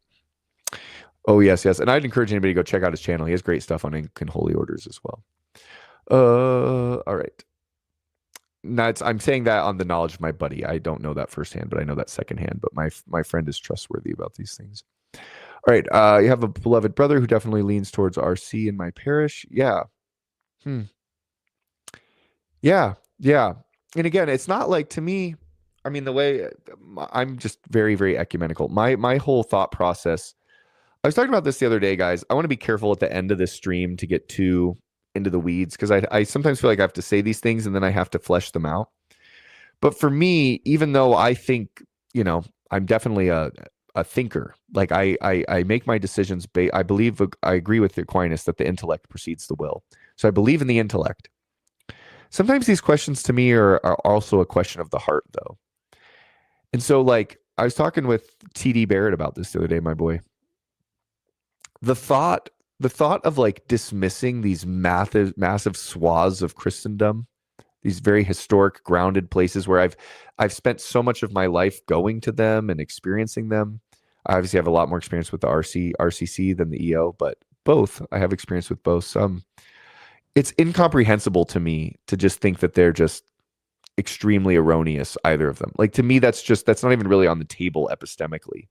Oh yes, yes, and I'd encourage anybody to go check out his channel. He has great stuff on Anglican holy orders as well. All right. I'm saying that on the knowledge of my buddy. I don't know that firsthand, but I know that secondhand. But my friend is trustworthy about these things. All right. You have a beloved brother who definitely leans towards RC in my parish. Yeah. Yeah. Yeah. And again, it's not like, to me, I mean, the way I'm just very, very ecumenical. My whole thought process. I was talking about this the other day, guys. I want to be careful at the end of this stream to get too into the weeds, because I sometimes feel like I have to say these things and then I have to flesh them out. But for me, even though I think, I'm definitely a thinker, like I make my decisions. I believe, I agree with Aquinas that the intellect precedes the will. So I believe in the intellect. Sometimes these questions to me are also a question of the heart, though. And so, like, I was talking with T.D. Barrett about this the other day, my boy. The thought of like dismissing these massive swaths of Christendom, these very historic, grounded places where I've spent so much of my life going to them and experiencing them. I obviously have a lot more experience with the RCC than the EO, but both. I have experience with both. It's incomprehensible to me to just think that they're just extremely erroneous, either of them. Like, to me, that's not even really on the table epistemically.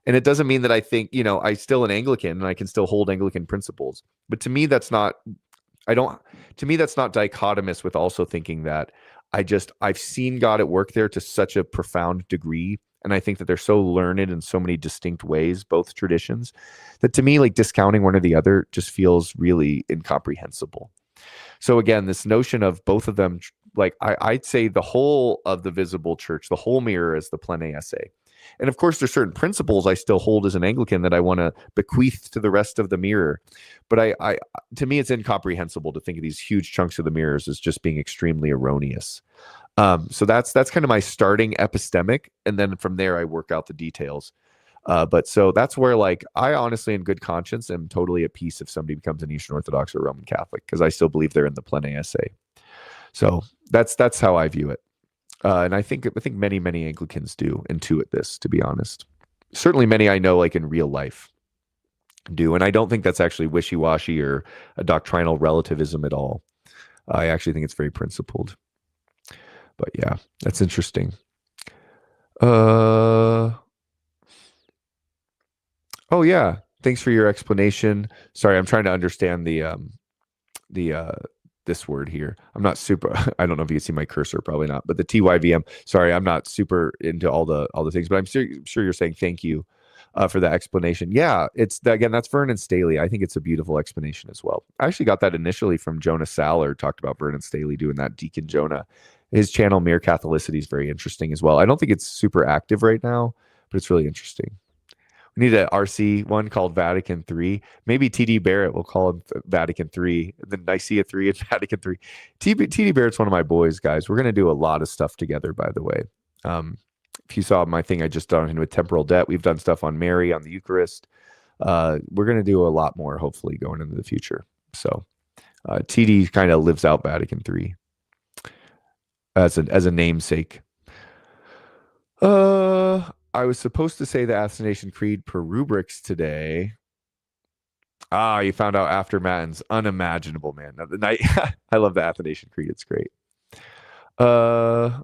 And it doesn't mean that I think, I still an Anglican and I can still hold Anglican principles. But to me, that's not dichotomous with also thinking that I've seen God at work there to such a profound degree. And I think that they're so learned in so many distinct ways, both traditions, that to me, like, discounting one or the other just feels really incomprehensible. So again, this notion of both of them, like, I'd say the whole of the visible church, the whole mirror, is the plene esse. And of course, there's certain principles I still hold as an Anglican that I want to bequeath to the rest of the mirror. But to me, it's incomprehensible to think of these huge chunks of the mirrors as just being extremely erroneous. So that's kind of my starting epistemic, and then from there I work out the details. But so that's where, like, I honestly, in good conscience, am totally at peace if somebody becomes an Eastern Orthodox or Roman Catholic, because I still believe they're in the plene esse. So that's how I view it. And I think many, many Anglicans do intuit this, to be honest. Certainly many I know, like in real life, do. And I don't think that's actually wishy-washy or a doctrinal relativism at all. I actually think it's very principled. But yeah, that's interesting. Oh yeah, thanks for your explanation. Sorry, I'm trying to understand this word here. I'm not super, I don't know if you can see my cursor, probably not, but the TYVM, sorry, I'm not super into all the things, but I'm sure you're saying thank you for that explanation. Yeah, again, that's Vernon Staley. I think it's a beautiful explanation as well. I actually got that initially from Jonah Saller, talked about Vernon Staley doing that Deacon Jonah. His channel, Mere Catholicity, is very interesting as well. I don't think it's super active right now, but it's really interesting. We need an RC one called Vatican III. Maybe TD Barrett will call him Vatican III, then Nicaea III and Vatican III. TD Barrett's one of my boys, guys. We're going to do a lot of stuff together, by the way. If you saw my thing I just done with temporal debt, we've done stuff on Mary, on the Eucharist. We're going to do a lot more, hopefully, going into the future. So TD kind of lives out Vatican III as a namesake. I was supposed to say the Athanasian Creed per rubrics today. You found out after Matins. Unimaginable, man. I love the Athanasian Creed. It's great. I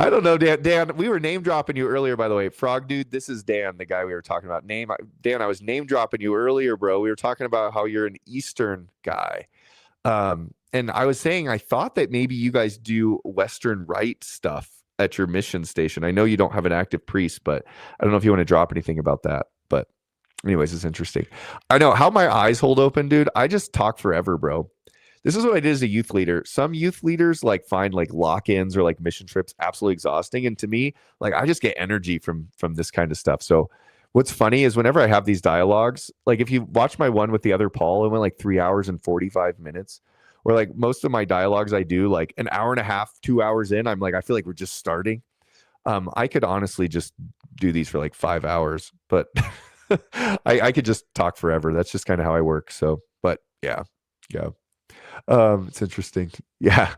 don't know, Dan. We were name dropping you earlier, by the way. Frog Dude, this is Dan, the guy we were talking about. Dan, I was name dropping you earlier, bro. We were talking about how you're an Eastern guy. And I was saying, I thought that maybe you guys do Western Rite stuff at your mission station. I know you don't have an active priest, but I don't know if you want to drop anything about that. But anyways, it's interesting. I know how my eyes hold open, dude. I just talk forever, bro. This is what I did as a youth leader. Some youth leaders like find like lock-ins or like mission trips absolutely exhausting. And to me, like, I just get energy from this kind of stuff. So what's funny is whenever I have these dialogues, like if you watch my one with the other Paul, it went like 3 hours and 45 minutes. Or like most of my dialogues I do like an hour and a half, 2 hours in, I'm like, I feel like we're just starting. I could honestly just do these for like 5 hours, but I could just talk forever. That's just kind of how I work. So, but yeah, yeah. It's interesting. Yeah.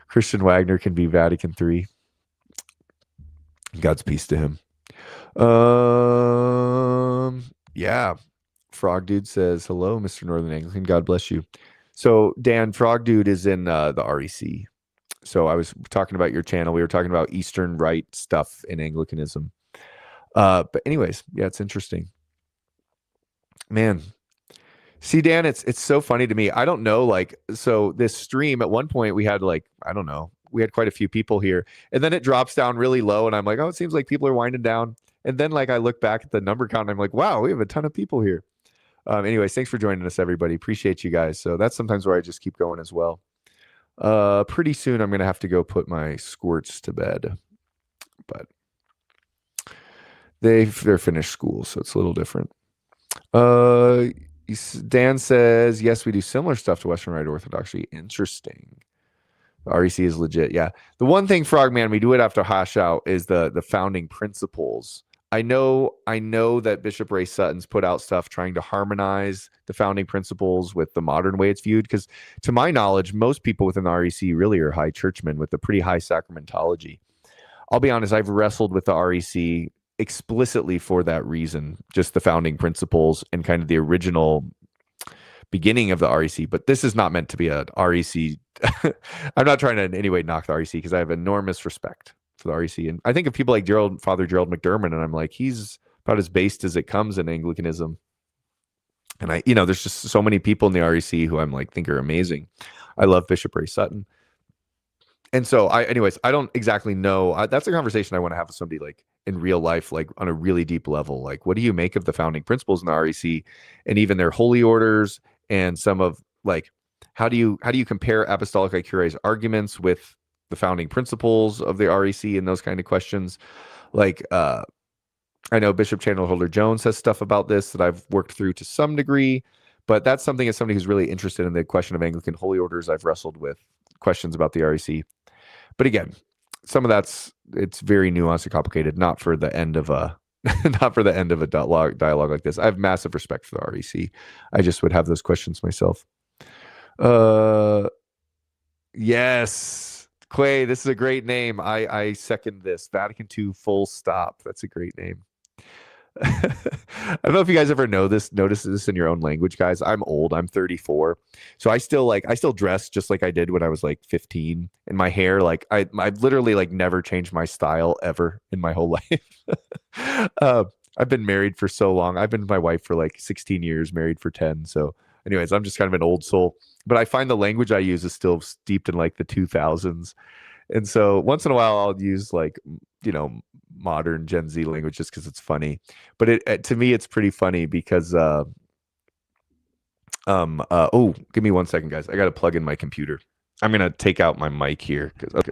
Christian Wagner can be Vatican III. God's peace to him. Yeah. Frog Dude says, hello, Mr. Northern Anglican. God bless you. So Dan, Frog Dude is in the REC. So I was talking about your channel. We were talking about Eastern Rite stuff in Anglicanism. But anyways, yeah, it's interesting. Man. See, Dan, it's so funny to me. I don't know, like, so this stream at one point we had like, I don't know, we had quite a few people here, and then it drops down really low, and I'm like, oh, it seems like people are winding down. And then like I look back at the number count, and I'm like, wow, we have a ton of people here. Anyways, thanks for joining us, everybody. Appreciate you guys. So that's sometimes where I just keep going as well. Pretty soon I'm gonna have to go put my squirts to bed, but they're finished school, so it's a little different. Dan says, yes, we do similar stuff to Western Rite Orthodoxy. Interesting. The REC is legit. Yeah. The one thing, Frogman, we do have to hash out is the founding principles. I know that Bishop Ray Sutton's put out stuff trying to harmonize the founding principles with the modern way it's viewed. Because to my knowledge, most people within the REC really are high churchmen with a pretty high sacramentology. I'll be honest, I've wrestled with the REC explicitly for that reason, just the founding principles and kind of the original beginning of the REC. But this is not meant to be a REC. I'm not trying to in any way knock the REC because I have enormous respect for the REC. And I think of people like Father Gerald McDermott, and I'm like, he's about as based as it comes in Anglicanism. And there's just so many people in the REC who I'm like, think are amazing. I love Bishop Ray Sutton. And so I don't exactly know. That's a conversation I want to have with somebody like in real life, like on a really deep level. Like, what do you make of the founding principles in the REC and even their holy orders and some of like, how do you compare Apostolic Cure's arguments with the founding principles of the REC and those kind of questions? Like, I know Bishop Chandler Holder Jones has stuff about this that I've worked through to some degree, but that's something as somebody who's really interested in the question of Anglican holy orders, I've wrestled with questions about the REC. But again, some of it's very nuanced and complicated, not for the end of a dialogue like this. I have massive respect for the REC. I just would have those questions myself. Yes, Quay, this is a great name. I second this. Vatican II full stop. That's a great name. I don't know if you guys ever notice this in your own language, guys. I'm old. I'm 34. So I still dress just like I did when I was like 15. And my hair, like I've literally like never changed my style ever in my whole life. I've been married for so long. I've been with my wife for like 16 years, married for 10. So anyways, I'm just kind of an old soul. But I find the language I use is still steeped in like the 2000s. And so once in a while I'll use like, modern Gen Z language just because it's funny. But to me it's pretty funny because give me 1 second, guys. I gotta plug in my computer. I'm gonna take out my mic here because okay.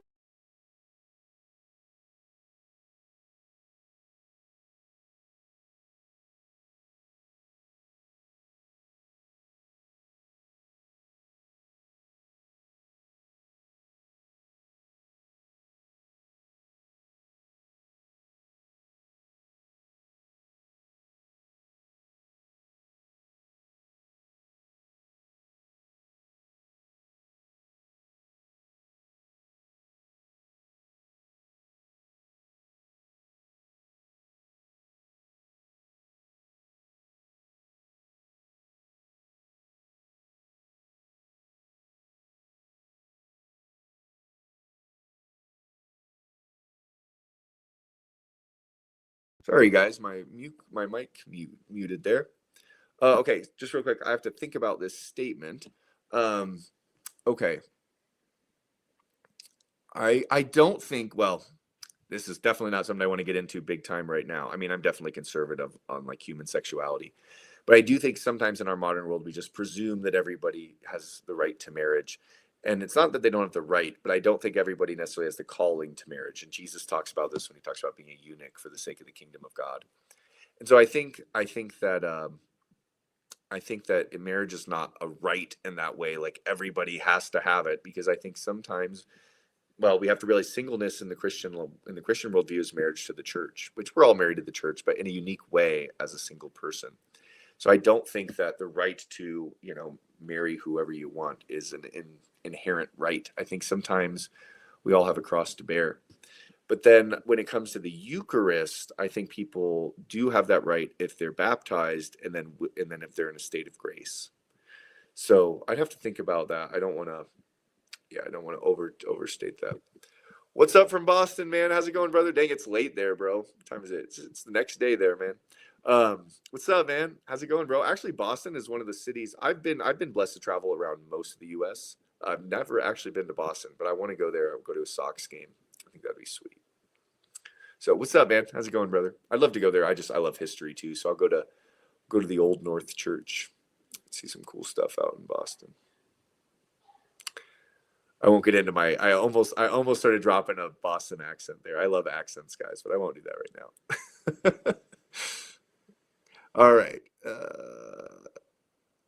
Sorry, guys, my mic muted there. Okay, just real quick, I have to think about this statement. Okay, I don't think. Well, this is definitely not something I want to get into big time right now. I mean, I'm definitely conservative on like human sexuality, but I do think sometimes in our modern world we just presume that everybody has the right to marriage. And it's not that they don't have the right, but I don't think everybody necessarily has the calling to marriage. And Jesus talks about this when he talks about being a eunuch for the sake of the kingdom of God. And so I think that I think that marriage is not a right in that way. Like everybody has to have it, because I think sometimes, well, we have to realize singleness in the Christian worldview is marriage to the church, which we're all married to the church, but in a unique way as a single person. So I don't think that the right to, marry whoever you want is an inherent right. I think sometimes we all have a cross to bear. But then when it comes to the Eucharist, I think people do have that right if they're baptized, and then if they're in a state of grace. So I'd have to think about that. I don't want to overstate that. What's up from Boston, man? How's it going, brother? Dang, it's late there, bro. What time is it? It's the next day there, man. What's up, man? How's it going, bro? Actually, Boston is one of the cities I've been blessed to travel around most of the U.S. I've never actually been to Boston, but I want to go there. I'll go to a Sox game. I think that'd be sweet. So, what's up, man? How's it going, brother? I'd love to go there. I love history too, so I'll go to the Old North Church, see some cool stuff out in Boston. I won't get into I almost started dropping a Boston accent there. I love accents, guys, but I won't do that right now. All right.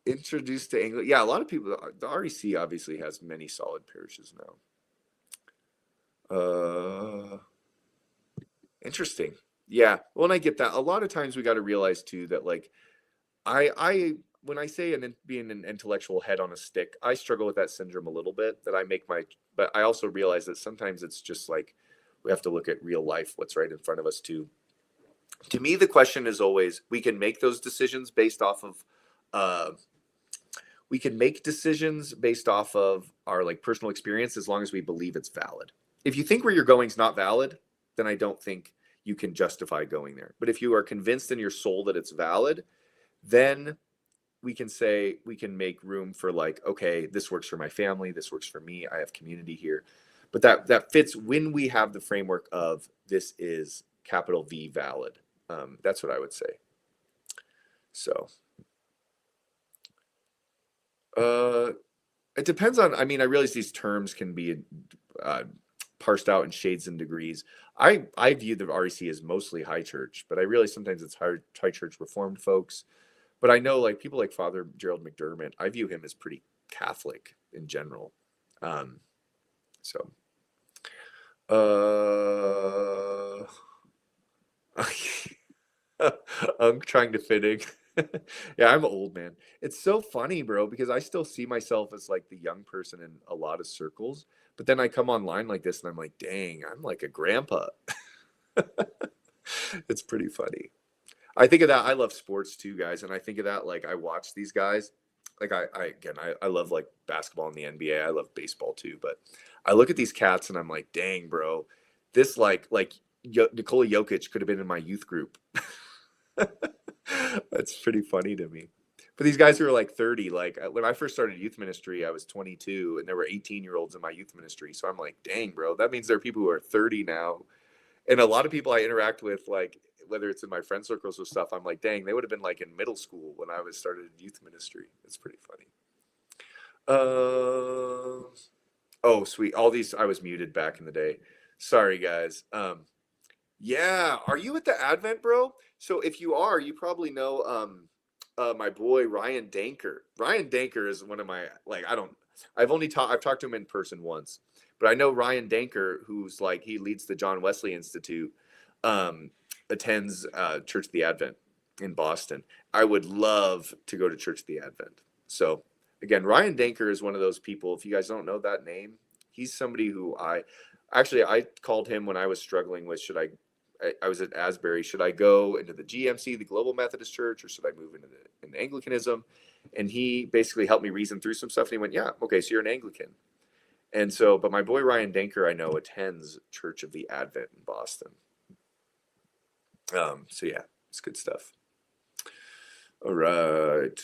Introduced to England. Yeah, a lot of people. The REC obviously has many solid parishes now. Interesting. Yeah. Well, and I get that. A lot of times we got to realize too that like I when I say being an intellectual head on a stick, I struggle with that syndrome a little bit. But I also realize that sometimes it's just like we have to look at real life, what's right in front of us too. To me, the question is always, we can make those decisions based off of our like personal experience, as long as we believe it's valid. If you think where you're going is not valid, then I don't think you can justify going there. But if you are convinced in your soul that it's valid, then we can make room for like, okay, this works for my family, this works for me, I have community here. But that fits when we have the framework of this is capital V valid. That's what I would say. So it depends on, I realize these terms can be parsed out in shades and degrees. I view the REC as mostly high church, but I realize sometimes it's high church Reformed folks. But I know like people like Father Gerald McDermott, I view him as pretty Catholic in general. So I'm trying to fit in. Yeah, I'm old, man. It's so funny, bro, because I still see myself as like the young person in a lot of circles. But then I come online like this and I'm like, dang, I'm like a grandpa. It's pretty funny. I think of that. I love sports too, guys. And I think of that, like I watch these guys. Like I love like basketball in the NBA. I love baseball too. But I look at these cats and I'm like, dang, bro, this Nikola Jokic could have been in my youth group. That's pretty funny to me. But these guys who are like 30, like when I first started youth ministry, I was 22 and there were 18-year-olds in my youth ministry. So I'm like, dang, bro, that means there are people who are 30 now. And a lot of people I interact with, like whether it's in my friend circles or stuff, I'm like, dang, they would have been like in middle school when I was started youth ministry. It's pretty funny. Oh, sweet. All these, I was muted back in the day. Sorry, guys. Yeah. Are you at the Advent, bro? So if you are, you probably know my boy Ryan Danker. Ryan Danker is one of my I've talked to him in person once, but I know Ryan Danker, who's like he leads the John Wesley Institute, attends Church of the Advent in Boston. I would love to go to Church of the Advent. So again, Ryan Danker is one of those people. If you guys don't know that name, he's somebody who I called him when I was struggling with I was at Asbury. Should I go into the GMC, the Global Methodist Church, or should I move into Anglicanism? And he basically helped me reason through some stuff. And he went, yeah, okay, so you're an Anglican. And so, but my boy Ryan Danker, I know, attends Church of the Advent in Boston. So yeah, it's good stuff. All right.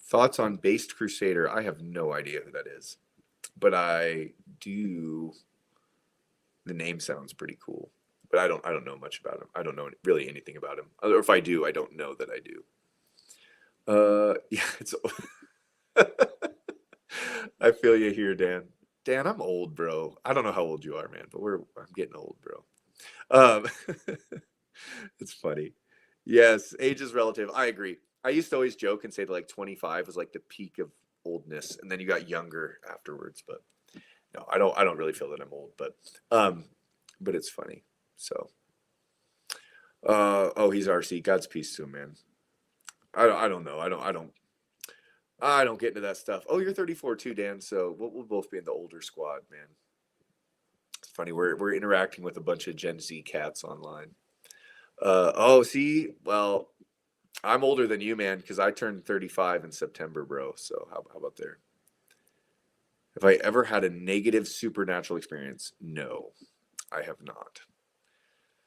Thoughts on Based Crusader? I have no idea who that is, but I do. The name sounds pretty cool, but I don't know much about him. I don't know really anything about him. Or if I do, I don't know that I do. Yeah, it's. I feel you here, Dan. Dan, I'm old, bro. I don't know how old you are, man, but I'm getting old, bro. It's funny. Yes, age is relative. I agree. I used to always joke and say that like 25 was like the peak of oldness, and then you got younger afterwards. But no, I don't really feel that I'm old, um, but it's funny. So, oh, he's RC. God's peace to him, man. I don't know. I don't get into that stuff. Oh, you're 34 too, Dan. So we'll both be in the older squad, man. It's funny. We're interacting with a bunch of Gen Z cats online. Oh, see, well, I'm older than you, man, because I turned 35 in September, bro. So how about there? Have I ever had a negative supernatural experience? No, I have not.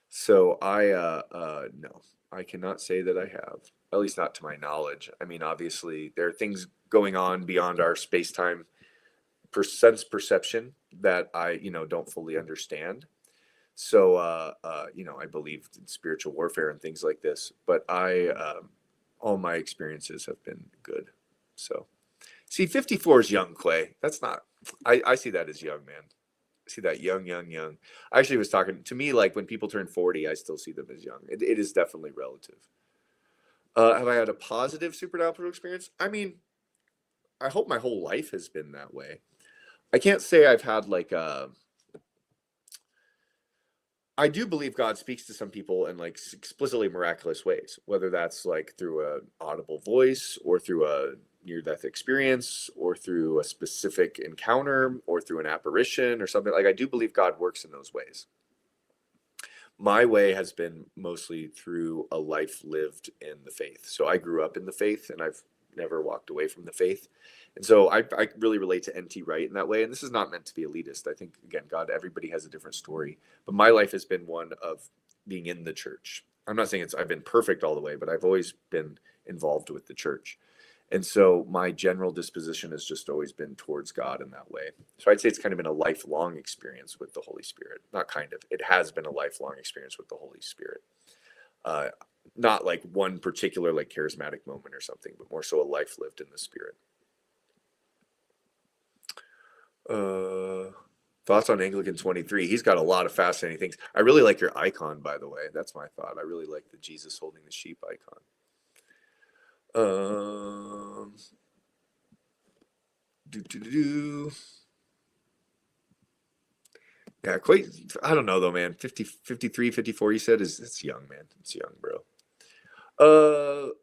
So no, I cannot say that I have. At least not to my knowledge. I mean, obviously there are things going on beyond our space time sense perception that I don't fully understand. So I believe in spiritual warfare and things like this, but all my experiences have been good. So see, 54 is young, Quay. That's not. I see that as young, man. I see that young, young, young. I actually was talking to me like when people turn 40, I still see them as young. It is definitely relative. Have I had a positive supernatural experience? I mean, I hope my whole life has been that way. I can't say I've had like a. I do believe God speaks to some people in like explicitly miraculous ways, whether that's like through an audible voice or through a near death experience or through a specific encounter or through an apparition or something. Like I do believe God works in those ways. My way has been mostly through a life lived in the faith. So I grew up in the faith and I've never walked away from the faith. And so I really relate to N.T. Wright in that way. And this is not meant to be elitist. I think, again, God, everybody has a different story. But my life has been one of being in the church. I'm not saying I've been perfect all the way, but I've always been involved with the church. And so my general disposition has just always been towards God in that way. So I'd say it's kind of been a lifelong experience with the Holy Spirit. Not kind of, it has been a lifelong experience with the Holy Spirit. Uh, Not like one particular like charismatic moment or something, but more so a life lived in the Spirit. Thoughts on Anglican 23? He's got a lot of fascinating things. I really like your icon, by the way. That's my thought. I really like the Jesus holding the sheep icon. Do do do do. Yeah, quite. I don't know though, man. 50, 53, 54. You said it's young, man. It's young, bro. You're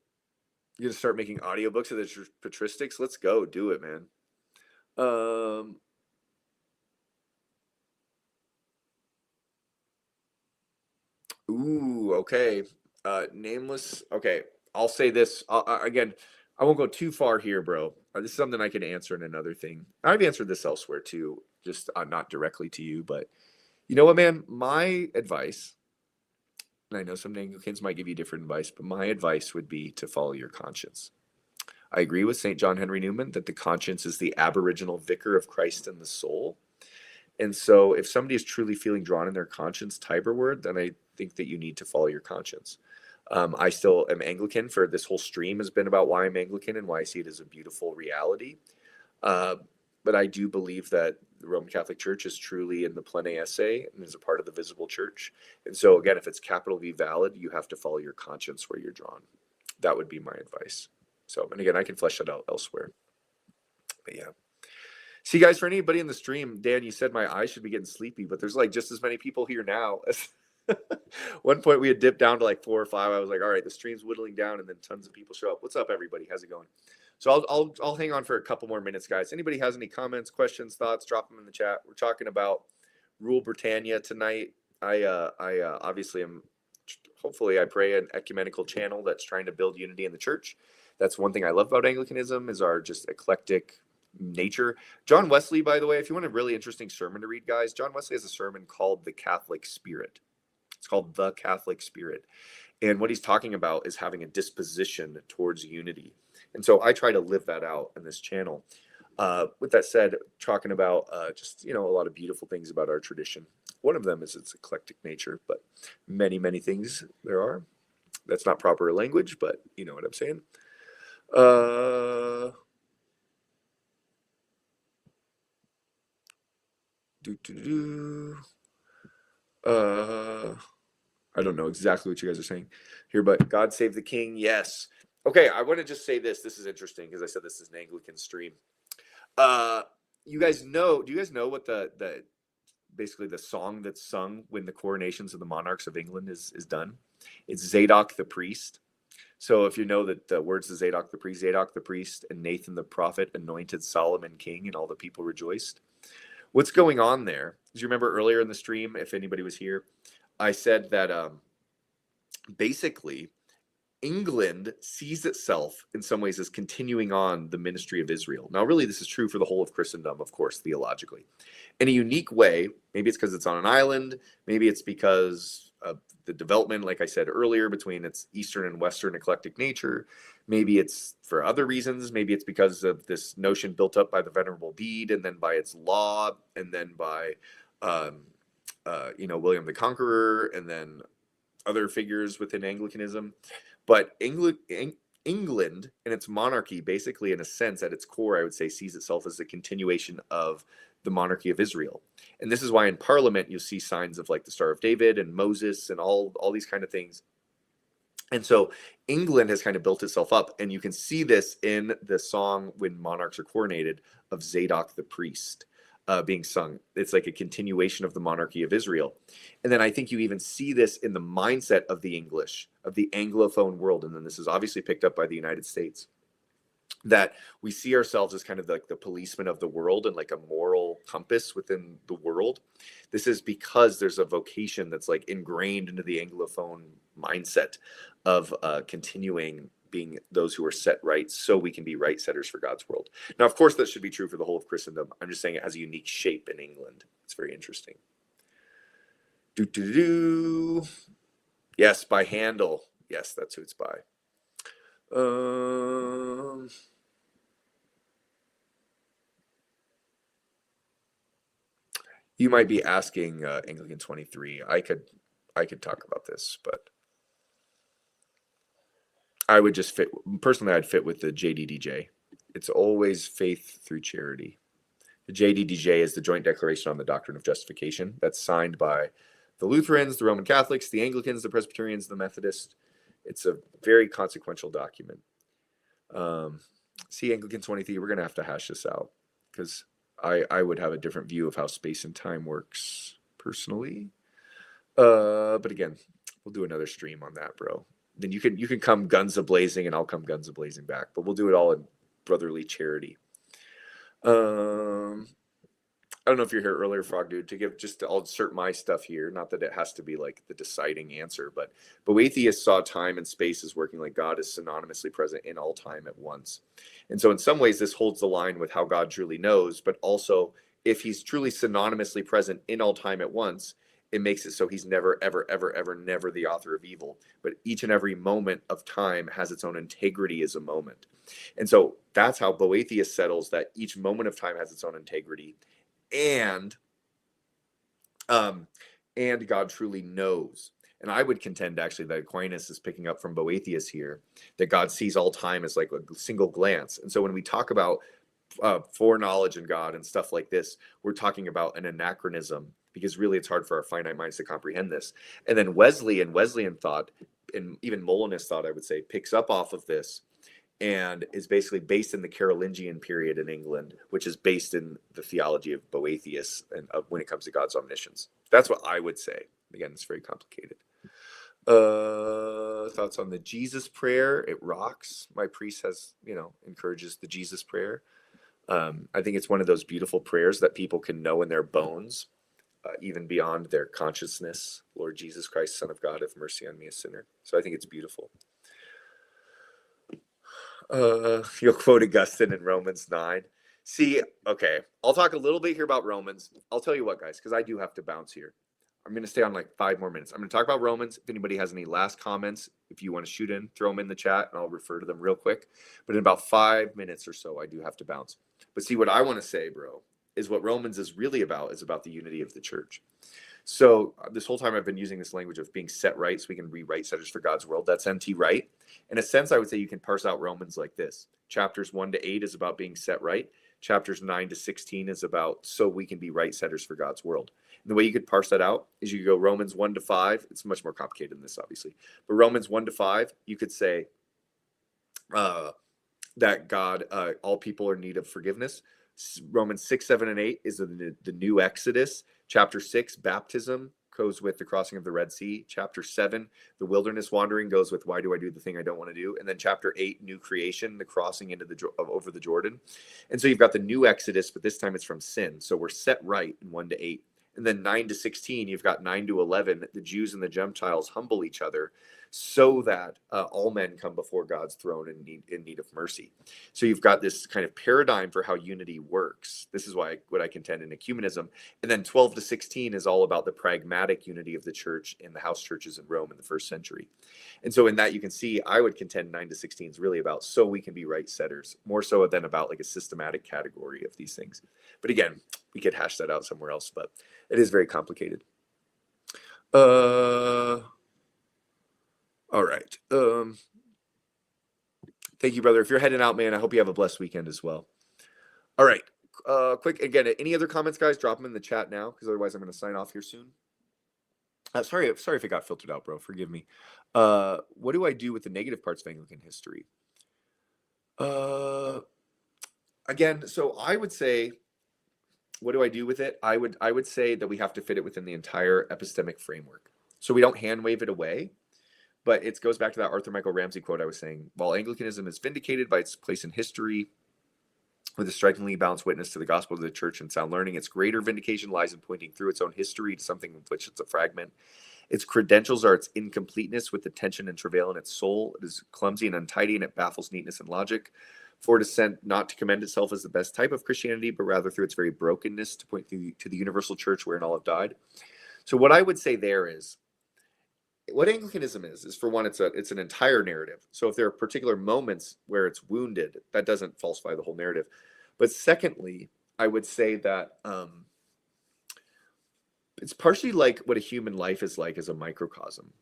gonna start making audiobooks of the patristics. Let's go, do it, man. Um, Ooh, okay. Nameless. Okay, I'll say this again. I won't go too far here, bro. This is something I can answer in another thing. I've answered this elsewhere too, just not directly to you, but you know what, man? My advice, and I know some Anglicans might give you different advice, but my advice would be to follow your conscience. I agree with St. John Henry Newman that the conscience is the aboriginal vicar of Christ in the soul. And so if somebody is truly feeling drawn in their conscience Tiberward, then I think that you need to follow your conscience. I still am Anglican. For this whole stream has been about why I'm Anglican and why I see it as a beautiful reality. Uh, but I do believe that the Roman Catholic Church is truly in the plene esse and is a part of the visible church. And so again, if it's capital V valid, you have to follow your conscience where you're drawn. That would be my advice. So, and again, I can flesh that out elsewhere. But yeah. See, guys, for anybody in the stream, Dan, you said my eyes should be getting sleepy, but there's like just as many people here now. One point we had dipped down to like 4 or 5. I was like, all right, the stream's whittling down, and then tons of people show up. What's up, everybody? How's it going? So I'll hang on for a couple more minutes, guys. Anybody has any comments, questions, thoughts? Drop them in the chat. We're talking about Rule Britannia tonight. I obviously am. Hopefully, I pray an ecumenical channel that's trying to build unity in the church. That's one thing I love about Anglicanism is our just eclectic nature. John Wesley, by the way, if you want a really interesting sermon to read, guys, John Wesley has a sermon called The Catholic Spirit. It's called The Catholic Spirit. And what he's talking about is having a disposition towards unity. And so I try to live that out in this channel. With that said, talking about just, a lot of beautiful things about our tradition. One of them is its eclectic nature, but many, many things there are. That's not proper language, but you know what I'm saying. Do do do. I don't know exactly what you guys are saying here, but God save the king. Yes. Okay, I want to just say this. This is interesting because I said this is an Anglican stream. Uh, you guys know? Do you guys know what the basically the song that's sung when the coronations of the monarchs of England is done? It's Zadok the priest. So if you know that the words of Zadok the priest and Nathan the prophet anointed Solomon king, and all the people rejoiced. What's going on there? Do you remember earlier in the stream, if anybody was here, I said that basically England sees itself in some ways as continuing on the ministry of Israel. Now, really, this is true for the whole of Christendom, of course, theologically. In a unique way, maybe it's because it's on an island, maybe it's because of the development, like I said earlier, between its Eastern and Western eclectic nature. Maybe it's for other reasons. Maybe it's because of this notion built up by the Venerable Bede, and then by its law, and then by, William the Conqueror, and then other figures within Anglicanism. But England and its monarchy, basically, in a sense, at its core, I would say, sees itself as a continuation of the monarchy of Israel. And this is why in Parliament you see signs of like the Star of David and Moses and all these kind of things. And so England has kind of built itself up, and you can see this in the song when monarchs are coronated of Zadok the priest being sung. It's like a continuation of the monarchy of Israel. And then I think you even see this in the mindset of the English, of the Anglophone world. And then this is obviously picked up by the United States, that we see ourselves as kind of like the policeman of the world and like a moral compass within the world. This is because there's a vocation that's like ingrained into the Anglophone mindset of continuing being those who are set right, so we can be right setters for God's world. Now, of course, that should be true for the whole of Christendom. I'm just saying it has a unique shape in England. It's very interesting. Yes, by Handel. Yes, that's who it's by. You might be asking Anglican 23. I could talk about this, but I would just fit, personally, I'd fit with the JDDJ. It's always faith through charity. The JDDJ is the Joint Declaration on the Doctrine of Justification. That's signed by the Lutherans, the Roman Catholics, the Anglicans, the Presbyterians, the Methodists. It's a very consequential document. See, Anglican 23, we're going to have to hash this out, because I would have a different view of how space and time works personally. But again, we'll do another stream on that, bro. Then you can come guns a-blazing, and I'll come guns a-blazing back. But we'll do it all in brotherly charity. I don't know if you're here earlier, Frog Dude, I'll insert my stuff here. Not that it has to be like the deciding answer, but Boethius saw time and space as working like God is synonymously present in all time at once. And so in some ways, this holds the line with how God truly knows, but also if he's truly synonymously present in all time at once, it makes it so he's never, ever, ever, ever, never the author of evil. But each and every moment of time has its own integrity as a moment. And so that's how Boethius settles that each moment of time has its own integrity. And God truly knows. And I would contend, actually, that Aquinas is picking up from Boethius here, that God sees all time as like a single glance. And so when we talk about foreknowledge in God and stuff like this, we're talking about an anachronism, because really it's hard for our finite minds to comprehend this. And then Wesleyan thought, and even Molinist thought, I would say, picks up off of this and is basically based in the Carolingian period in England, which is based in the theology of Boethius and when it comes to God's omniscience. That's what I would say. Again, it's very complicated. Thoughts on the Jesus prayer? It rocks. My priest encourages the Jesus prayer. I think it's one of those beautiful prayers that people can know in their bones, even beyond their consciousness. Lord Jesus Christ, Son of God, have mercy on me, a sinner. So I think it's beautiful. You'll quote Augustine in Romans 9. See, okay, I'll talk a little bit here about Romans. I'll tell you what, guys, because I do have to bounce here. I'm going to stay on like 5 more minutes. I'm going to talk about Romans. If anybody has any last comments, if you want to shoot in, throw them in the chat, and I'll refer to them real quick. But in about 5 minutes or so, I do have to bounce. But see, what I want to say, bro, is what Romans is really about is about the unity of the church. So this whole time I've been using this language of being set right so we can rewrite setters for God's world. That's NT right. In a sense, I would say you can parse out Romans like this. Chapters 1 to 8 is about being set right. Chapters 9 to 16 is about so we can be right setters for God's world. And the way you could parse that out is you could go Romans 1-5. It's much more complicated than this, obviously. But Romans 1-5, you could say that God, all people are in need of forgiveness. Romans 6, 7, and 8 is the new Exodus. Chapter 6, baptism, goes with the crossing of the Red Sea. Chapter 7, the wilderness wandering, goes with why do I do the thing I don't want to do? And then chapter 8, new creation, the crossing into over the Jordan. And so you've got the new Exodus, but this time it's from sin. So we're set right in 1-8. And then 9-16, you've got 9-11, the Jews and the Gentiles humble each other so that all men come before God's throne in need of mercy. So you've got this kind of paradigm for how unity works. This is what I contend in ecumenism. And then 12-16 is all about the pragmatic unity of the church in the house churches in Rome in the first century. And so in that you can see, I would contend 9-16 is really about so we can be right setters, more so than about like a systematic category of these things. But again, we could hash that out somewhere else, but it is very complicated. All right. Thank you, brother. If you're heading out, man, I hope you have a blessed weekend as well. All right. Quick, again, any other comments, guys? Drop them in the chat now, because otherwise I'm going to sign off here soon. Sorry if it got filtered out, bro. Forgive me. What do I do with the negative parts of Anglican history? Again, so I would say, what do I do with it? I would say that we have to fit it within the entire epistemic framework. So we don't hand wave it away. But it goes back to that Arthur Michael Ramsey quote I was saying. While Anglicanism is vindicated by its place in history with a strikingly balanced witness to the gospel of the church and sound learning, its greater vindication lies in pointing through its own history to something of which it's a fragment. Its credentials are its incompleteness with the tension and travail in its soul. It is clumsy and untidy, and it baffles neatness and logic. For it is sent not to commend itself as the best type of Christianity, but rather through its very brokenness to point to the universal church wherein all have died. So what I would say there is, what Anglicanism is for one, it's an entire narrative. So if there are particular moments where it's wounded, that doesn't falsify the whole narrative. But secondly, I would say that it's partially like what a human life is like as a microcosm.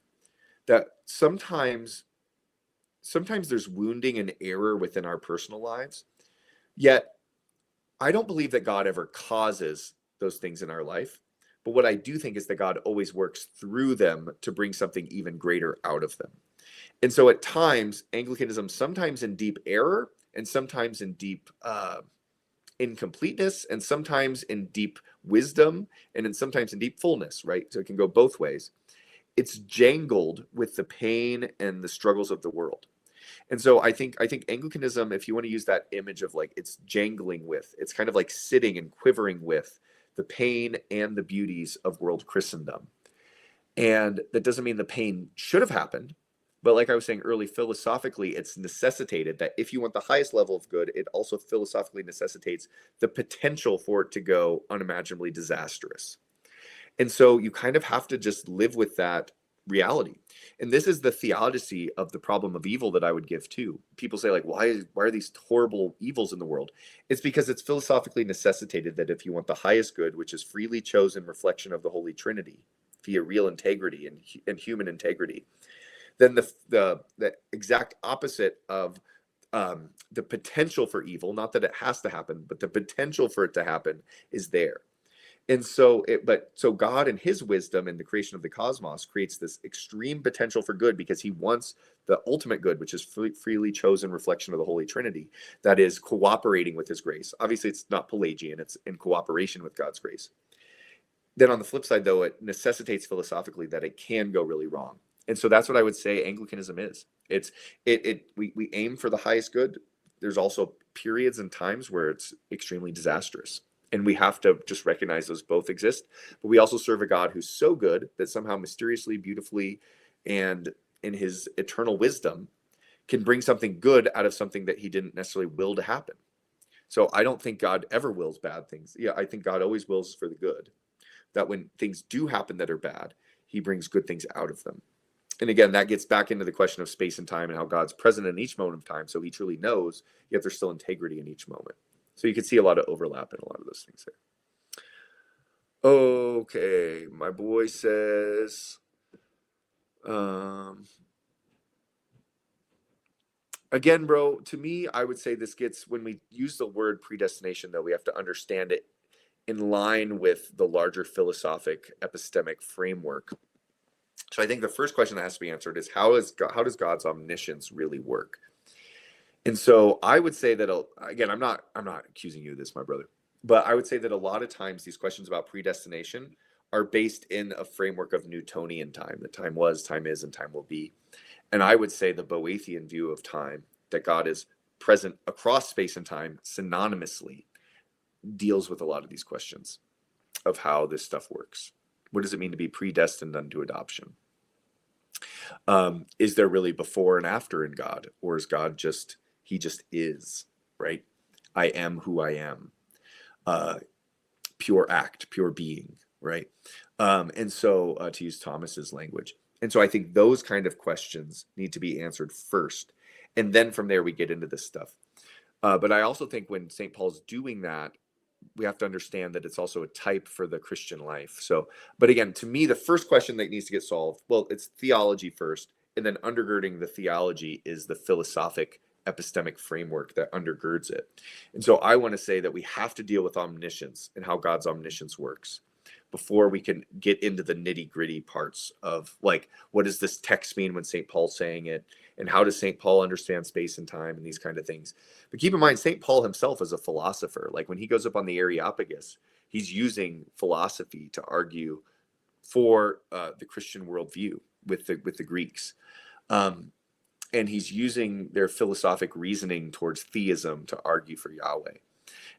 That sometimes there's wounding and error within our personal lives. Yet, I don't believe that God ever causes those things in our life. But what I do think is that God always works through them to bring something even greater out of them. And so at times, Anglicanism, sometimes in deep error, and sometimes in deep incompleteness, and sometimes in deep wisdom, and sometimes in deep fullness, right? So it can go both ways. It's jangled with the pain and the struggles of the world. And so I think Anglicanism, if you want to use that image of like it's jangling with, it's kind of like sitting and quivering with the pain and the beauties of world Christendom. And that doesn't mean the pain should have happened. But like I was saying early, philosophically, it's necessitated that if you want the highest level of good, it also philosophically necessitates the potential for it to go unimaginably disastrous. And so you kind of have to just live with that reality. And this is the theodicy of the problem of evil that I would give too. People say like, why are these horrible evils in the world? It's because it's philosophically necessitated that if you want the highest good, which is freely chosen reflection of the Holy Trinity via real integrity and human integrity, then the exact opposite of the potential for evil, not that it has to happen, but the potential for it to happen is there. And so God in his wisdom in the creation of the cosmos creates this extreme potential for good because he wants the ultimate good, which is freely chosen reflection of the Holy Trinity that is cooperating with his grace. Obviously, it's not Pelagian, it's in cooperation with God's grace. Then on the flip side, though, it necessitates philosophically that it can go really wrong. And so that's what I would say Anglicanism is. We aim for the highest good. There's also periods and times where it's extremely disastrous. And we have to just recognize those both exist. But we also serve a God who's so good that somehow mysteriously, beautifully, and in his eternal wisdom can bring something good out of something that he didn't necessarily will to happen. So I don't think God ever wills bad things. Yeah, I think God always wills for the good. That when things do happen that are bad, he brings good things out of them. And again, that gets back into the question of space and time and how God's present in each moment of time. So he truly knows, yet there's still integrity in each moment. So you can see a lot of overlap in a lot of those things there. Okay, my boy says, again, bro, to me, I would say this gets, when we use the word predestination, though, we have to understand it in line with the larger philosophic epistemic framework. So I think the first question that has to be answered is how does God's omniscience really work? And so I would say that, again, I'm not accusing you of this, my brother, but I would say that a lot of times these questions about predestination are based in a framework of Newtonian time, that time was, time is, and time will be. And I would say the Boethian view of time, that God is present across space and time synonymously, deals with a lot of these questions of how this stuff works. What does it mean to be predestined unto adoption? Is there really before and after in God, or is God just, he just is, right? I am who I am. Pure act, pure being, right? And so to use Thomas's language. And so I think those kind of questions need to be answered first. And then from there, we get into this stuff. But I also think when St. Paul's doing that, we have to understand that it's also a type for the Christian life. So, but again, to me, the first question that needs to get solved, well, it's theology first, and then undergirding the theology is the philosophic epistemic framework that undergirds it. And so I want to say that we have to deal with omniscience and how God's omniscience works before we can get into the nitty-gritty parts of, like, what does this text mean when St. Paul's saying it, and how does St. Paul understand space and time and these kind of things. But keep in mind, St. Paul himself is a philosopher. Like when he goes up on the Areopagus, he's using philosophy to argue for the Christian worldview with the Greeks. And he's using their philosophic reasoning towards theism to argue for Yahweh.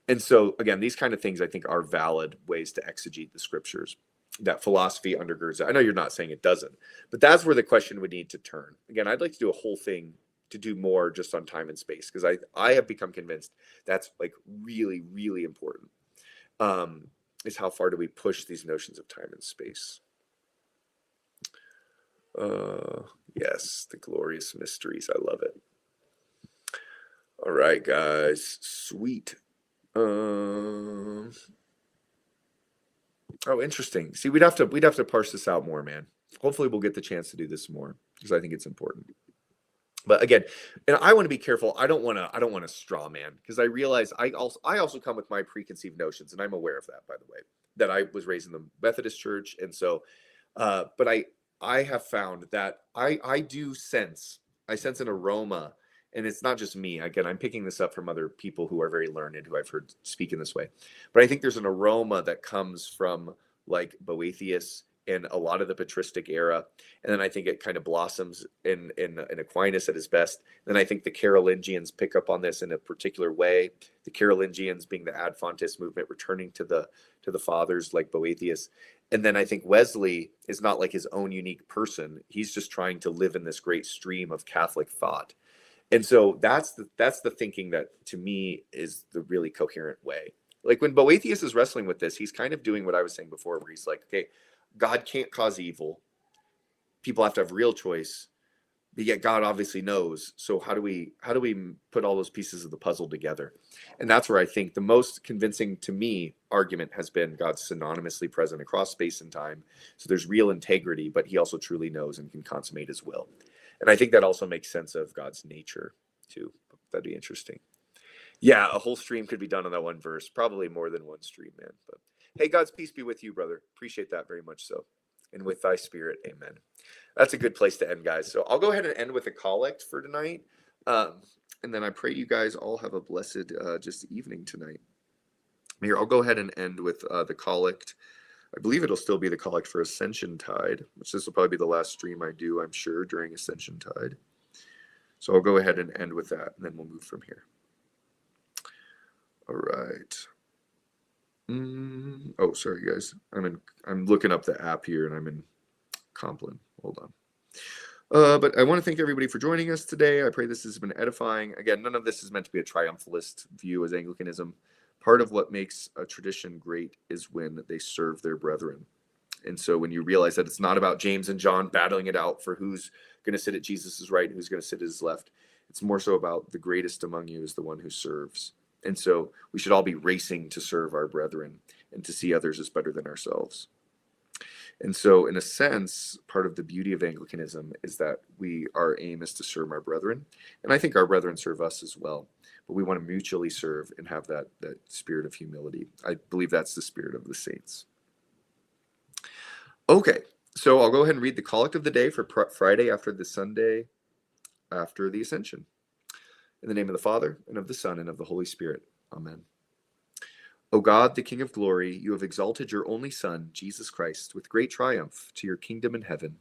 And so, again, these kind of things I think are valid ways to exegete the scriptures. That philosophy undergirds it. I know you're not saying it doesn't, but that's where the question would need to turn. Again, I'd like to do a whole thing to do more just on time and space, because I have become convinced that's like really, really important. Is how far do we push these notions of time and space? Yes, the glorious mysteries. I love it. All right, guys. Sweet. Oh, interesting. See, we'd have to parse this out more, man. Hopefully we'll get the chance to do this more, because I think it's important. But again, and I want to be careful. I don't want to straw man, because I realize I also come with my preconceived notions, and I'm aware of that, by the way, that I was raised in the Methodist Church. And so, but I have found that I sense an aroma. And it's not just me. Again, I'm picking this up from other people who are very learned, who I've heard speak in this way. But I think there's an aroma that comes from like Boethius and a lot of the patristic era. And then I think it kind of blossoms in Aquinas at his best. Then I think the Carolingians pick up on this in a particular way. The Carolingians being the Ad Fontes movement, returning to the fathers like Boethius. And then I think Wesley is not like his own unique person. He's just trying to live in this great stream of Catholic thought. And so that's the thinking that to me is the really coherent way. Like when Boethius is wrestling with this, he's kind of doing what I was saying before, where he's like, okay, God can't cause evil. People have to have real choice, but yet God obviously knows. So how do we put all those pieces of the puzzle together? And that's where I think the most convincing to me argument has been God's synonymously present across space and time. So there's real integrity, but he also truly knows and can consummate his will. And I think that also makes sense of God's nature too. That'd be interesting. Yeah, a whole stream could be done on that one verse. Probably more than one stream, man. But hey, God's peace be with you, brother. Appreciate that very much so. And with thy spirit, amen. That's a good place to end, guys. So I'll go ahead and end with a collect for tonight. And then I pray you guys all have a blessed just evening tonight. Here, I'll go ahead and end with the collect. I believe it'll still be the collect for Ascension Tide, which this will probably be the last stream I do, I'm sure, during Ascension Tide. So I'll go ahead and end with that, and then we'll move from here. All right. Oh, sorry, guys. I'm looking up the app here, and I'm in Compline. Hold on. But I want to thank everybody for joining us today. I pray this has been edifying. Again, none of this is meant to be a triumphalist view as Anglicanism. Part of what makes a tradition great is when they serve their brethren. And so when you realize that it's not about James and John battling it out for who's going to sit at Jesus's right and who's going to sit at his left, it's more so about the greatest among you is the one who serves. And so we should all be racing to serve our brethren and to see others as better than ourselves. And so in a sense, part of the beauty of Anglicanism is that our aim is to serve our brethren. And I think our brethren serve us as well. but we want to mutually serve and have that spirit of humility. I believe that's the spirit of the saints. Okay, so I'll go ahead and read the collect of the day for Friday after the Sunday after the Ascension. In the name of the Father, and of the Son, and of the Holy Spirit. Amen. O God, the King of glory, you have exalted your only Son, Jesus Christ, with great triumph to your kingdom in heaven.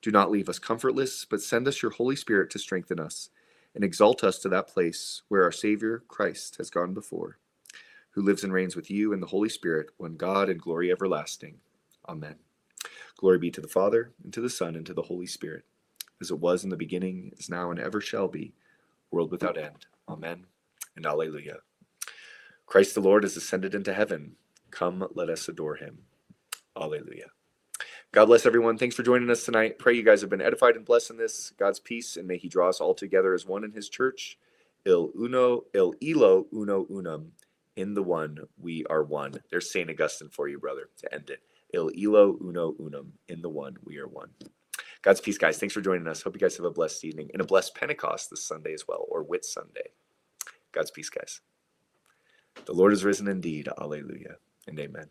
Do not leave us comfortless, but send us your Holy Spirit to strengthen us and exalt us to that place where our Savior, Christ, has gone before, who lives and reigns with you in the Holy Spirit, one God, in glory everlasting. Amen. Glory be to the Father, and to the Son, and to the Holy Spirit, as it was in the beginning, is now, and ever shall be, world without end. Amen and Alleluia. Christ the Lord has ascended into heaven. Come, let us adore him. Alleluia. God bless everyone. Thanks for joining us tonight. Pray you guys have been edified and blessed in this. God's peace, and may he draw us all together as one in his church. Il illo uno unum. In the one, we are one. There's St. Augustine for you, brother, to end it. Il illo uno unum. In the one, we are one. God's peace, guys. Thanks for joining us. Hope you guys have a blessed evening and a blessed Pentecost this Sunday as well, or Whit Sunday. God's peace, guys. The Lord is risen indeed. Alleluia and amen.